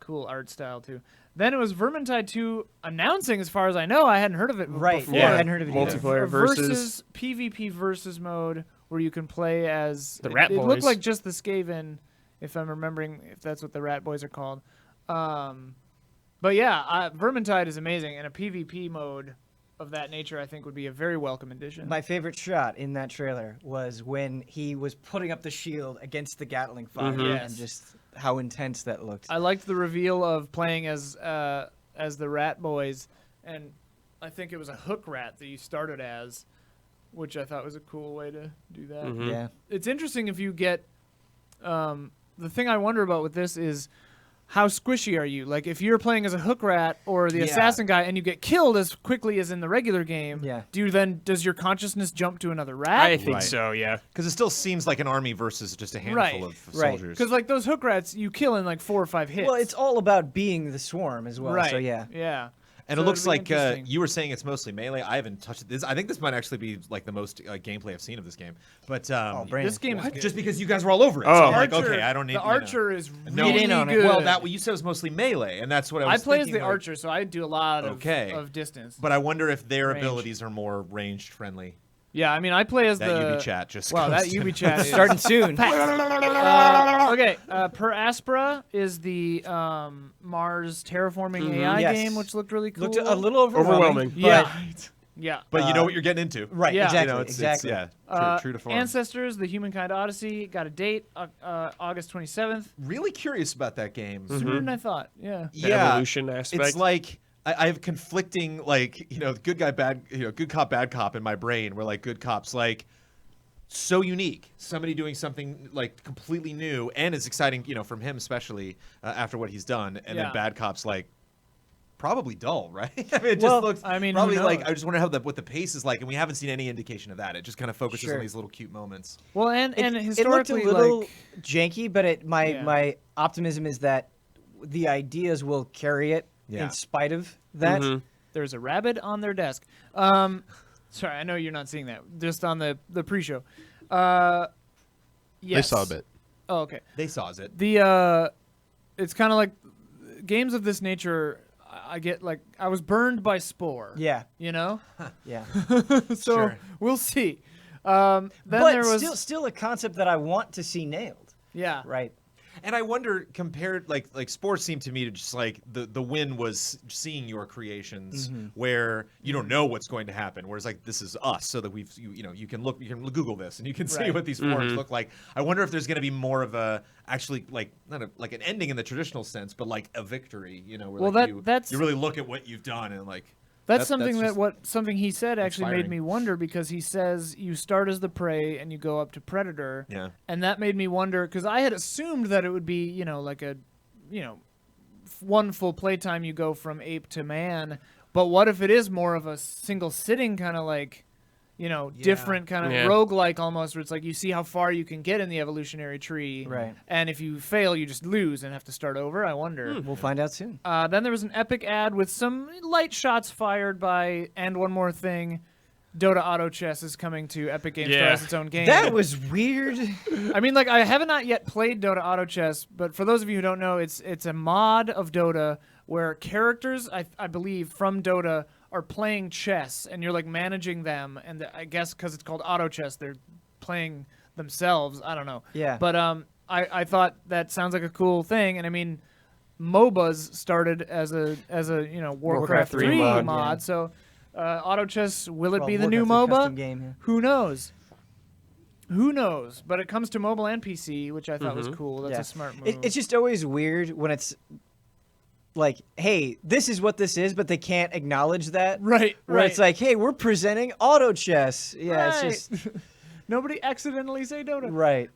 Cool art style, too. Then it was Vermintide 2 announcing, as far as I know, I hadn't heard of it
Right,
before.
yeah, I hadn't heard of it either.
Multiplayer versus
PvP versus mode, where you can play as...
The Rat
It
Boys.
looked like just the Skaven, if I'm remembering, if that's what the Rat Boys are called. But yeah, Vermintide is amazing, and a PvP mode of that nature, I think, would be a very welcome addition.
My favorite shot in that trailer was when he was putting up the shield against the Gatling fire,
Yes.
and just how intense that looked.
I liked the reveal of playing as the Rat Boys, and I think it was a hook rat that you started as, which I thought was a cool way to do that.
Mhm.
Yeah.
It's interesting if you get. The thing I wonder about with this is how squishy are you? Like, if you're playing as a hook rat or the
Yeah.
assassin guy and you get killed as quickly as in the regular game,
Yeah.
does your consciousness jump to another rat?
I think
Right.
so. Yeah.
Because it still seems like an army versus just a handful
Right.
of
Right.
soldiers.
Because like those hook rats, you kill in like 4 or 5 hits.
Well, it's all about being the swarm as well.
right.
So yeah.
Yeah.
And
So
it looks
it'll be
like
interesting.
you were saying it's mostly melee. I haven't touched it. I think this might actually be like the most gameplay I've seen of this game. But
Brandon.
This game is
what?
good.
Just because you guys were all over it.
Oh.
So I'm like,
Archer-
okay, I don't need
the
you know.
archer is
No,
really
Get in on it.
good.
Well, that what you said was mostly melee, and that's what I
I
was
play as
thinking,
the
like,
archer, so I do a lot
Okay.
of distance.
But I wonder if their
Range.
abilities are more ranged friendly.
Yeah, I mean, I play as
That
the
UB chat just
Wow, that
goes-
UB chat is
Starting soon.
Okay, Per Aspera is the Mars terraforming AI
Yes.
game, which looked really cool.
Looked a little overwhelming.
Yeah, yeah.
But you know what you're getting into.
Right.
Yeah.
Exactly.
You know, it's
exactly.
yeah, true to form.
Ancestors, the Humankind Odyssey, got a date, August 27th.
Really curious about that game.
Sooner than I thought. Yeah.
The evolution aspect.
It's like I have conflicting, like, good guy, bad, good cop, bad cop in my brain, where like good cops like so unique, somebody doing something like completely new and is exciting, from him especially after what he's done, and
Yeah.
then bad cops like probably dull, right? I mean, it
Well,
just looks.
I mean, who
probably like
knows?
I just wonder what the pace is like, and we haven't seen any indication of that. It just kind of focuses
Sure.
on these little cute moments.
Well, and
It looked a
historically,
little
like,
janky, but
Yeah.
my optimism is that the ideas will carry it
Yeah.
in spite of that.
there's a rabbit on their desk. Sorry, I know you're not seeing that. Just on the pre-show. Yes.
They saw a bit.
Oh, okay.
They saws it.
It's kind of like games of this nature. I get like I was burned by Spore.
Yeah.
You know.
Yeah.
So
Sure.
we'll see. Then
But
there was
still a concept that I want to see nailed.
yeah.
Right.
And I wonder, compared, like sports seemed to me to just like the win was seeing your creations where you don't know what's going to happen. Whereas like this is us, so that you can Google this and you can see
Right.
what these forums look like. I wonder if there's going to be more of a actually like not like an ending in the traditional sense, but like a victory. Where
Well,
like
that's-
you really look at what you've done and like.
That's something
just
something he said actually made
inspiring.
me wonder, because he says you start as the prey and you go up to predator.
Yeah.
And that made me wonder, because I had assumed that it would be, like a, one full playtime you go from ape to man. But what if it is more of a single sitting kind of like, different kind of
Yeah.
roguelike almost, where it's like you see how far you can get in the evolutionary tree.
Right.
And if you fail, you just lose and have to start over. I wonder.
We'll find out soon.
Then there was an epic ad with some light shots fired by And One More Thing. Dota Auto Chess is coming to Epic Games Store
Yeah.
as its own game.
That was weird.
I mean, like, I have not yet played Dota Auto Chess, but for those of you who don't know, it's a mod of Dota where characters, I believe, from Dota are playing chess, and you're, like, managing them, and I guess because it's called Auto Chess, they're playing themselves. I don't know.
Yeah.
But I thought that sounds like a cool thing, and I mean, MOBAs started as a Warcraft 3 mod,
yeah.
so Auto Chess, will it
Well,
be the new
Warcraft's a
MOBA?
custom game, yeah.
Who knows? Who knows? But it comes to mobile and PC, which I thought was cool. That's a smart move.
It's just always weird when it's like, hey, this is what this is, but they can't acknowledge that.
Right,
Where it's
right.
like, hey, we're presenting auto chess. Yeah,
Right.
it's just
Nobody accidentally say Dota.
right.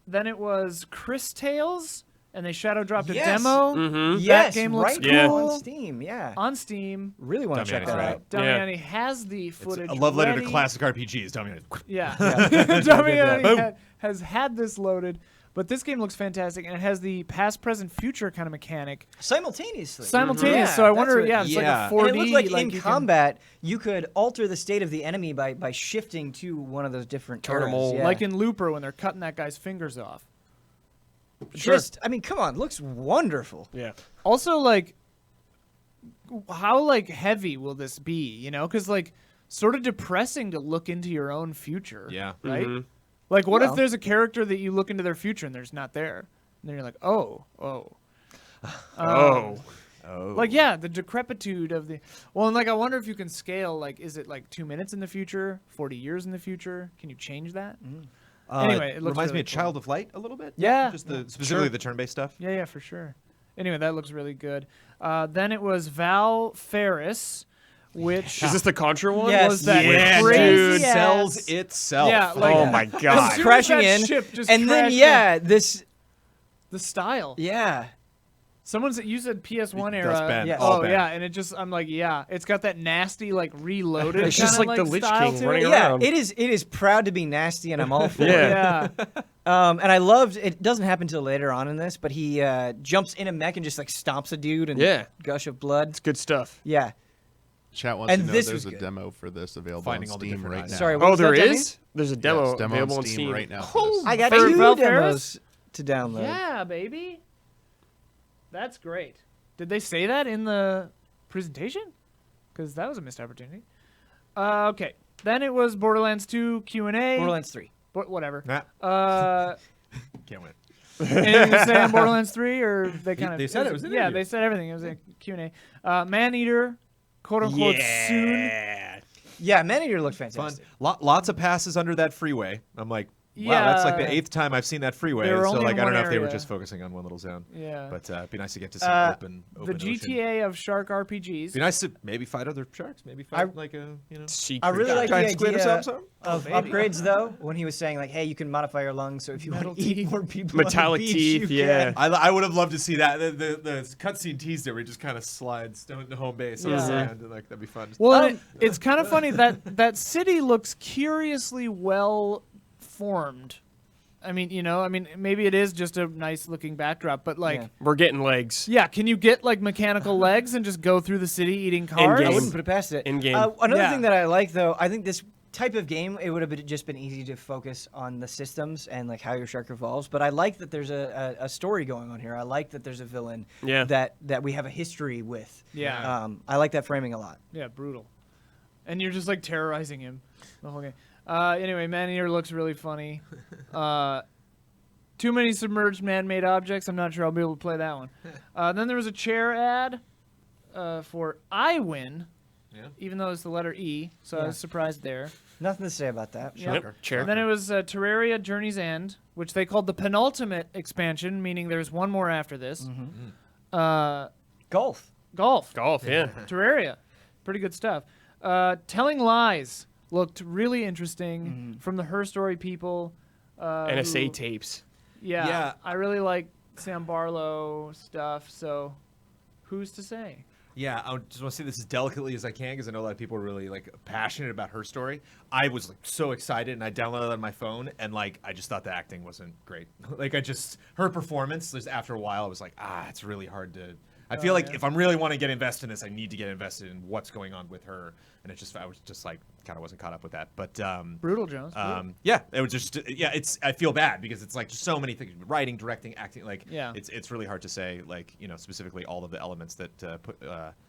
Then it was Chris Tales, and they shadow dropped a
Yes.
demo.
Mm-hmm.
That
Yes,
game looks
right
cool.
now on Steam. Yeah,
On Steam.
really want to check that out.
Damiani has the footage.
A love letter to
ready.
classic RPGs. Damiani.
Yeah.
Yeah.
Damiani has had this loaded. But this game looks fantastic, and it has the past, present, future kind of mechanic.
Simultaneously.
Simultaneous.
Yeah,
So I
that's
wonder,
what-
yeah, it's like a 4D.
And it looked like in
you can-
combat, you could alter the state of the enemy by shifting to one of those different
Turn 'em
eras.
all.
Yeah.
Like in Looper when they're cutting that guy's fingers off.
Just, I mean, come on, looks wonderful.
Yeah.
Also, like, how, like, heavy will this be, you know? Because, like, sort of depressing to look into your own future.
Yeah.
Right?
Mhm.
Like, what if
Well.
there's a character that you look into their future and there's not there? And then you're like, oh.
Oh.
Like, yeah, the decrepitude of the... Well, and, like, I wonder if you can scale, like, is it, like, 2 minutes in the future? 40 years in the future? Can you change that? Anyway, it looks
reminds me
really
of Child of Light a little bit.
Yeah.
Just specifically the turn-based stuff.
Yeah, for sure. Anyway, that looks really good. Then it was Val Ferris, which...
Is this the Contra one?
Yes.
was that
Yeah,
crazy
dude.
ass-
Sells itself.
Yeah, like,
Oh my
as
god.
soon as
crashing
that
in,
ship just
and then
crashed in,
this,
the style.
yeah.
You said PS1 era.
Dustband,
Yes.
all
Oh
bad.
yeah, and it just I'm like, yeah, it's got that nasty like reloaded.
It's just
kinda,
like the Lich
style
King
to
running
it.
around.
Yeah, it is proud to be nasty, and I'm all for it.
Yeah.
Yeah.
And I loved it. Doesn't happen till later on in this, but he jumps in a mech and just like stomps a dude and
Yeah.
gush of blood.
It's good stuff.
Yeah.
Chat wants
And
to know
this
there's
was
a
good.
demo for this available
Finding
on
all the
Steam
different
right
eyes.
now.
Sorry,
Oh,
what's
there
that, Demi?
is? There's a
Yeah,
demo
it's demo
available
on Steam right now. For
Oh,
this.
I got
For
2
Val
demos
Ferris?
to download.
Yeah, baby. That's great. Did they say that in the presentation? Because that was a missed opportunity. Okay. Then it was Borderlands 2 Q&A.
Borderlands 3.
Whatever.
Nah. Can't win.
Anything to say on Borderlands 3, or they kind of?
They said it was an
Yeah,
interview.
they said everything. It was a Q&A. Maneater, quote unquote, soon.
Yeah, Maneater looked
Fun.
fantastic.
Lots of passes under that freeway. I'm like, wow, that's like the 8th time I've seen that freeway.
They were
So
only
like,
in
I don't
one
know if they were
area.
just focusing on one little zone.
Yeah.
But it'd be nice to get to some open
The
ocean.
GTA of shark RPGs.
Be nice to maybe fight other sharks. Maybe fight like a
I really like the
giant squid or
idea
something.
of upgrades, though, when he was saying, like, hey, you can modify your lungs, so if you want to eat more people on the
Metallic
beach,
teeth,
you
yeah.
can.
I would have loved to see that. The cutscene teased it where he just kind of slides down to home base on the
Yeah.
sand. And, like, that'd be fun.
Well, and it's kind of funny that city looks curiously well formed. I mean, maybe it is just a nice looking backdrop, but like,
Yeah.
We're getting legs.
yeah, can you get like mechanical legs and just go through the city eating cars?
In-game.
I wouldn't put it past it.
In-game.
Another
Yeah.
thing that I like, though, I think this type of game, it would have just been easy to focus on the systems and like how your shark evolves. But I like that there's a story going on here. I like that there's a villain
Yeah.
that we have a history with.
Yeah.
I like that framing a lot.
Yeah, brutal. And you're just like terrorizing him the whole game. Anyway, Maneater looks really funny. Too many submerged man-made objects. I'm not sure I'll be able to play that one. Then there was a chair ad for iWin, even though it's the letter E, so I
Yeah.
was surprised there.
Nothing to say about that.
Yep.
Shocker.
Chair.
And then it was Terraria Journey's End, which they called the penultimate expansion, meaning there's one more after this.
Golf.
Golf.
Golf, yeah.
Terraria. Pretty good stuff. Telling Lies looked really interesting from the Her Story people.
NSA
who-
tapes.
Yeah,
Yeah.
I really like Sam Barlow stuff, so who's to say?
Yeah, I just want to say this as delicately as I can because I know a lot of people are really like passionate about her story. I was like so excited and I downloaded it on my phone and like I just thought the acting wasn't great. Like her performance. There's after a while I was like it's really hard to. I feel like if I'm really want to get invested in this, I need to get invested in what's going on with her and I was just like kind of wasn't caught up with that. But
Brutal, Jones.
yeah, it was just I feel bad because it's like just so many things: writing, directing, acting. Like it's really hard to say like specifically all of the elements that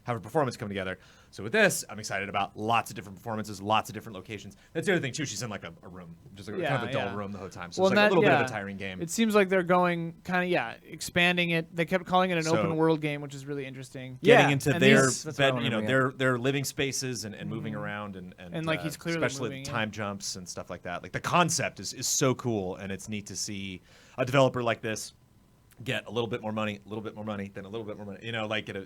have a performance come together. So with this, I'm excited about lots of different performances, lots of different locations. That's the other thing too. She's in like a room, just like kind of a dull room the whole time. So it's like a little bit of a tiring game.
It seems like they're going kind of expanding it. They kept calling it an open world game, which is really interesting.
Getting into their living spaces and moving around and
like he's clearly
especially
moving,
time jumps and stuff like that. Like the concept is so cool, and it's neat to see a developer like this get a little bit more money, then a little bit more money, like get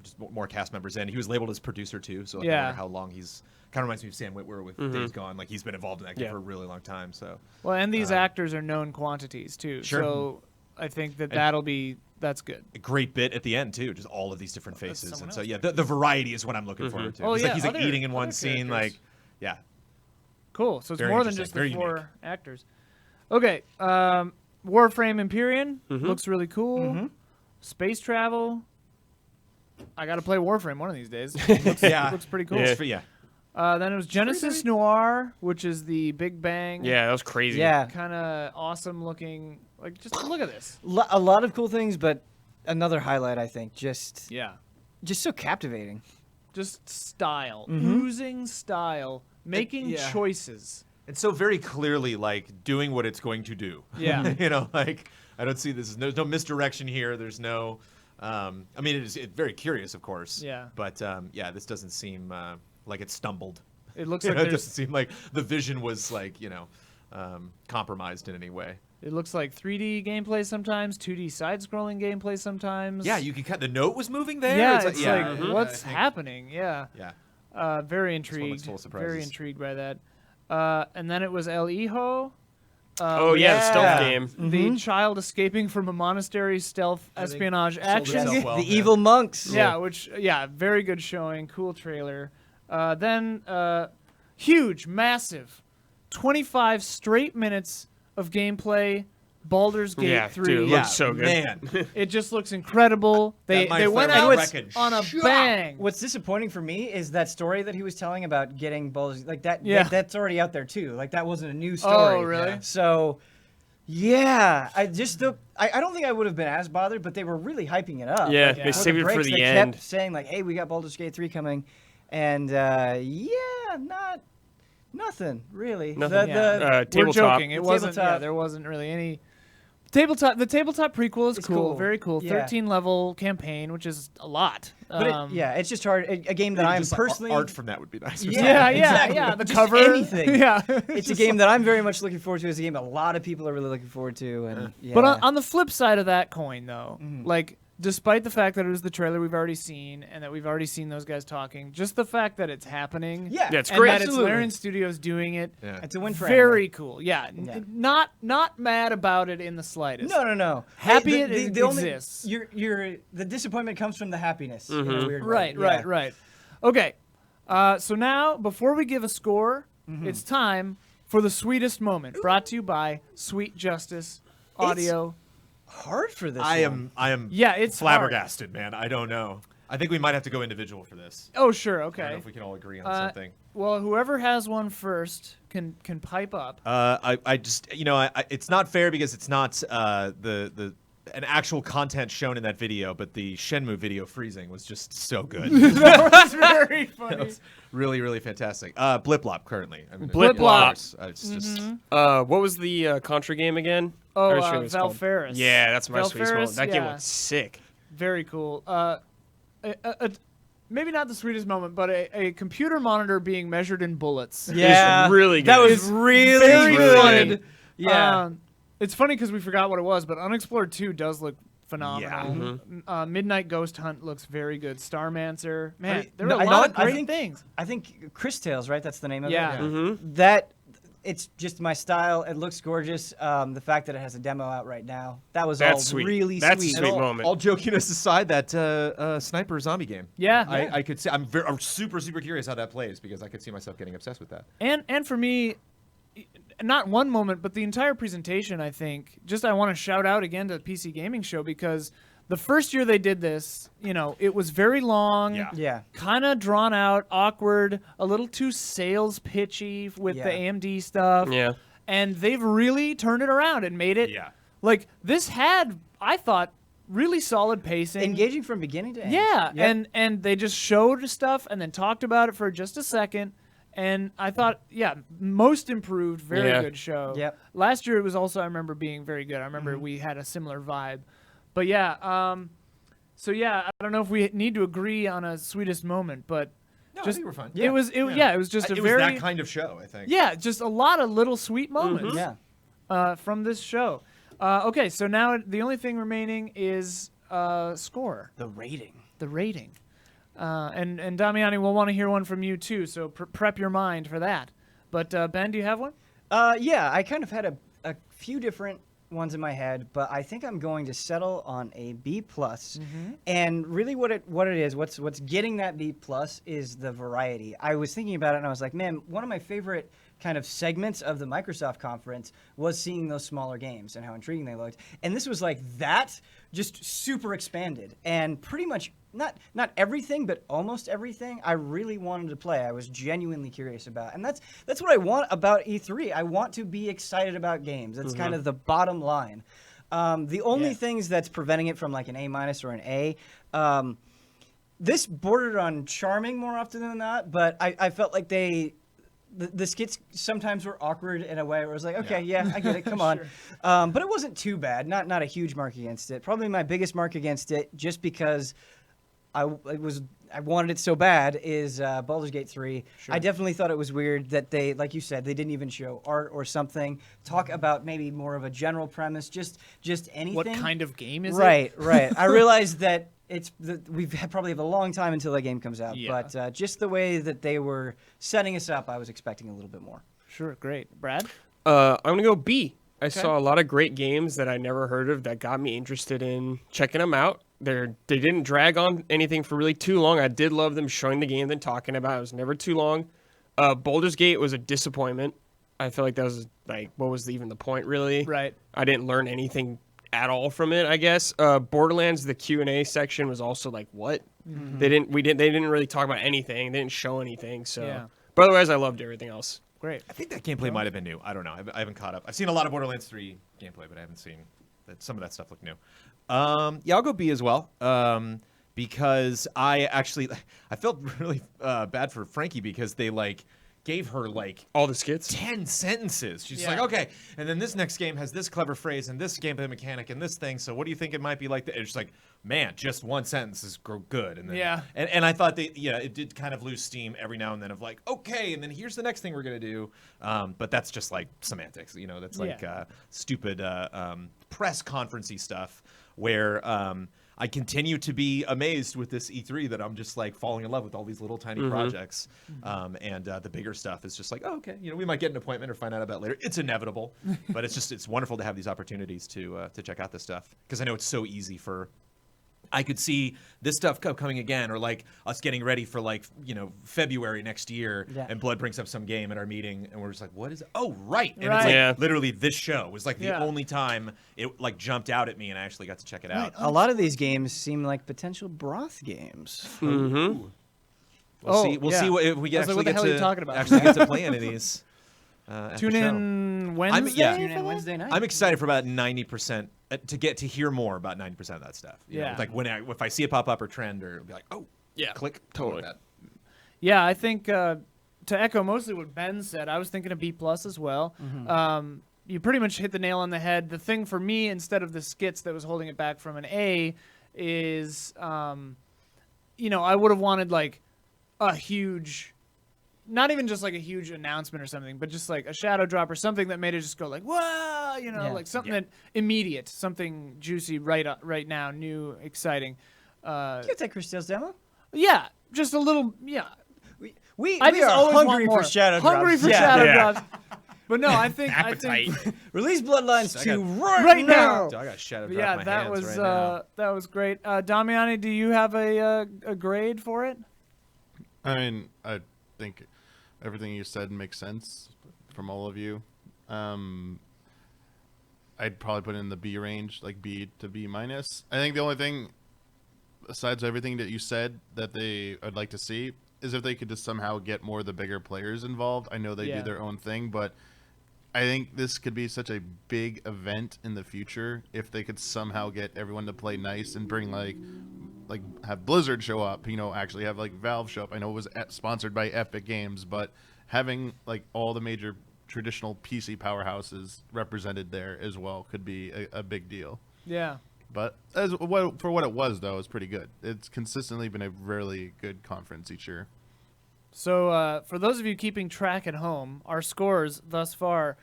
just more cast members in. He was labeled as producer too, so I wonder how long he's. Kind of reminds me of Sam Witwer with Days Gone. Like he's been involved in that game for a really long time. So
and these actors are known quantities too.
Sure.
So I think that's good.
A great bit at the end too, just all of these different faces, and so the variety is what I'm looking forward to.
Oh,
he's like eating in one scene,
characters. Cool. So it's
Very
more than
interesting,
just the
very
4
unique.
actors. Okay. Warframe Empyrean looks really cool. Space travel. I got to play Warframe one of these days. Looks pretty cool. Then it was Genesis Noir, which is the Big Bang.
Yeah, that was crazy.
Yeah.
Kind of awesome looking. Like, just look at this.
A lot of cool things, but another highlight, I think, just so captivating.
Just style. Oozing style. Making choices.
And so very clearly, like, doing what it's going to do.
Yeah.
Like, I don't see this. There's no misdirection here. There's no... I mean, it's very curious, of course.
Yeah.
But, this doesn't seem like it stumbled.
It looks
like
it
doesn't seem like the vision was, like, compromised in any way.
It looks like 3D gameplay sometimes, 2D side-scrolling gameplay sometimes.
Yeah, you can cut the note was moving there.
Yeah,
it's like,
what's happening? Yeah. Very intrigued.
Full of surprises.
Very intrigued by that. And then it was El Hijo.
The stealth game.
The child escaping from a monastery stealth espionage action.
The evil monks.
Yeah, very good showing. Cool trailer. Then huge, massive, 25 straight minutes of gameplay. Baldur's Gate 3.
Dude, it looks so good.
Man.
It just looks incredible. They went out on a bang.
What's disappointing for me is that story that he was telling about getting Baldur's like that.
Yeah.
That's already out there too. Like that wasn't a new story.
Oh, really?
Yeah. So, yeah, I don't think I would have been as bothered, but they were really hyping it up.
Yeah,
like,
they
before
saved it for
breaks,
the
they
end.
kept saying like, "Hey, we got Baldur's Gate 3 coming," and nothing really.
Nothing.
We're
Tabletop.
joking. It wasn't. Yeah, there wasn't really any. Tabletop. The tabletop prequel is cool. Very cool.
Yeah.
13 level campaign, which is a lot.
But it's just hard. A game that I'm
Just
personally.
art from that would be nice.
Yeah,
exactly.
The
Just
cover.
anything.
Yeah.
It's a game that I'm very much looking forward to. It's a game a lot of people are really looking forward to. And
But on the flip side of that coin, though, like, despite the fact that it was the trailer we've already seen and that we've already seen those guys talking, just the fact that it's happening.
Yeah,
it's
and
great.
that
Absolutely.
it's Larian Studios doing it.
Yeah.
it's a win for
Very
anime.
cool. Yeah. Not mad about it in the slightest.
No.
Happy
Hey,
it
only-
exists.
the disappointment comes from the happiness. In a weird
Right,
way.
right. Okay. So now, before we give a score, it's time for the sweetest moment, brought to you by Sweet Justice Audio.
Hard for this.
I
one.
am.
Yeah, it's
flabbergasted, man. I don't know. I think we might have to go individual for this.
Oh, sure.
I don't know
Okay.
if we can all agree on something.
Well, whoever has one first can pipe up.
I just it's not fair because it's not an actual content shown in that video, but the Shenmue video freezing was just so good.
That was very funny.
That was really, really fantastic. Bliplop currently. I mean,
Bliplop.
It's just
What was the Contra game again?
Oh,
I always forget what it's called.
Valferis.
Yeah, that's my sweet spot.
Valferis,
That game
yeah.
was sick.
Very cool. Maybe not the sweetest moment, but a computer monitor being measured in bullets.
Yeah,
really good.
That was
It's
really
very
good.
funny.
Yeah.
It's funny because we forgot what it was, but Unexplored 2 does look phenomenal. Midnight Ghost Hunt looks very good. Starmancer. Man, there were a lot of great things.
I think Chris Tales, right? That's the name of
Yeah.
it. That it's just my style. It looks gorgeous. The fact that it has a demo out right now, that was
That's
all
sweet.
really
That's
sweet.
a sweet moment.
all jokiness aside, that sniper zombie game.
Yeah.
I could see. I'm super curious how that plays because I could see myself getting obsessed with that.
And for me, not one moment, but the entire presentation, I think, just I want to shout out again to the PC Gaming Show because the first year they did this, it was very long, kind of drawn out, awkward, a little too sales pitchy with the AMD stuff.
Yeah.
And they've really turned it around and made it like this had, I thought, really solid pacing,
engaging from beginning to end.
Yeah,
Yep.
and they just showed stuff and then talked about it for just a second. And I thought, most improved, very good show.
Yep.
Last year it was also, I remember, being very good. I remember we had a similar vibe. But I don't know if we need to agree on a sweetest moment, but
No, I
just
think we're fine.
it was just a
it
very
was that kind of show, I think.
Yeah, just a lot of little sweet moments. From this show. Okay, so now the only thing remaining is score.
The rating.
The rating. And Damiani, we'll want to hear one from you too, so prep your mind for that. But Ben, do you have one?
Yeah, I kind of had a few different ones in my head, but I think I'm going to settle on a B+. And really what it is, what's getting that B+ is the variety. I was thinking about it and I was like, man, one of my favorite kind of segments of the Microsoft conference was seeing those smaller games and how intriguing they looked. And this was like that, just super expanded. And pretty much not everything, but almost everything I really wanted to play. I was genuinely curious about. And that's what I want about E3. I want to be excited about games. That's kind of the bottom line. The only things that's preventing it from like an A- or an A, this bordered on charming more often than not, but I felt like the skits sometimes were awkward in a way where it was like, okay, I get it, come on. But it wasn't too bad, not a huge mark against it. Probably my biggest mark against it, just because I wanted it so bad, is Baldur's Gate 3.
Sure.
I definitely thought it was weird that they, like you said, they didn't even show art or something, talk about maybe more of a general premise, just anything.
What kind of game is it?
Right. I realized that probably have a long time until that game comes out, but just the way that they were setting us up, I was expecting a little bit more.
Sure, great. Brad?
I'm going to go B. I saw a lot of great games that I never heard of that got me interested in checking them out. They didn't drag on anything for really too long. I did love them showing the game and talking about it. It was never too long. Baldur's Gate was a disappointment. I feel like that was like, what was even the point, really?
Right.
I didn't learn anything at all from it, I guess. Borderlands, the Q&A section was also like, what?
Mhm.
They didn't really talk about anything. They didn't show anything. So,
Yeah.
but otherwise, I loved everything else.
Great.
I think that gameplay might have been new. I don't know. I haven't caught up. I've seen a lot of Borderlands 3 gameplay, but I haven't seen that. Some of that stuff looked new. I'll go B as well. Because I felt really bad for Frankie because they gave her
all the skits,
10 sentences. She's like, okay, and then this next game has this clever phrase and this gameplay mechanic and this thing. So what do you think it might be like? It's just like, man, just one sentence is good. And then, and I thought it did kind of lose steam every now and then of like, okay, and then here's the next thing we're gonna do. But that's just like semantics, that's like stupid press conferencey stuff where I continue to be amazed with this E3 that I'm just like falling in love with all these little tiny projects. And the bigger stuff is just like, oh, okay, we might get an appointment or find out about it later. It's inevitable, but it's wonderful to have these opportunities to check out this stuff because I know it's so easy for. I could see this stuff coming again, or like us getting ready for February next year, and Blood brings up some game at our meeting, and we're just like, "What is it? Oh, right!" And it's like literally this show was like the only time it jumped out at me, and I actually got to check it out.
A lot of these games seem like potential broth games.
Mm-hmm.
We'll see. We'll see if we actually get to play any of these.
Tune in Wednesday.
Tune in Wednesday night.
I'm excited for about 90% to get to hear more about 90% of that stuff. You know, like if I see it pop up or trend or be like, oh yeah, click
totally.
That.
Yeah, I think to echo mostly what Ben said, I was thinking of B+ as well. You pretty much hit the nail on the head. The thing for me, instead of the skits that was holding it back from an A, is I would have wanted like a huge. Not even just like a huge announcement or something, but just like a shadow drop or something that made it just go like, whoa, like something that immediate, something juicy right now, new, exciting.
You can take Christelle's demo.
Yeah, just a little,
We
I just
are
always
hungry
want more.
for shadow drops.
Hungry for shadow drops. But no, I think
Release Bloodlines 2
right now.
I got shadow drop
Yeah,
my
that
hands
was
right now.
that was great. Damiani, do you have a grade for it?
I mean, I think everything you said makes sense from all of you. I I'd probably put it in the B range, like B to B minus. I think the only thing, besides everything that you said, that I'd like to see is if they could just somehow get more of the bigger players involved. I know they do their own thing, but I think this could be such a big event in the future if they could somehow get everyone to play nice and bring like have Blizzard show up, actually have like Valve show up. I know it was sponsored by Epic Games, but having like all the major traditional PC powerhouses represented there as well could be a big deal.
Yeah.
But for what it was, though, it's pretty good. It's consistently been a really good conference each year.
So for those of you keeping track at home, our scores thus far,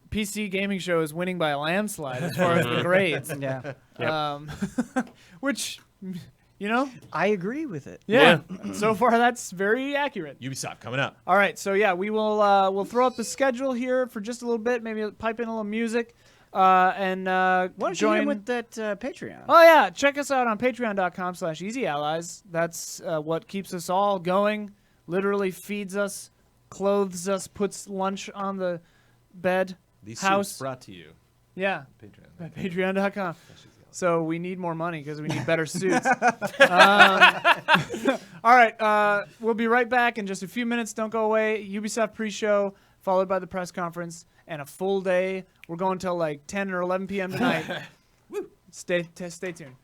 PC Gaming Show is winning by a landslide as far as the grades.
Yeah.
Which,
I agree with it.
Yeah. So far, that's very accurate.
Ubisoft coming up.
All right. So, yeah, we will we'll throw up the schedule here for just a little bit, maybe pipe in a little music. And
Why don't
join
you hit with that Patreon?
Oh, yeah. Check us out on patreon.com/easyallies. That's what keeps us all going, literally feeds us, clothes us, puts lunch on the bed,
These
house.
suits brought to you.
Yeah.
Patreon.
At patreon.com. So we need more money because we need better suits. All right. We'll be right back in just a few minutes. Don't go away. Ubisoft pre-show, followed by the press conference, and a full day. We're going till like 10 or 11 p.m. tonight. Stay tuned.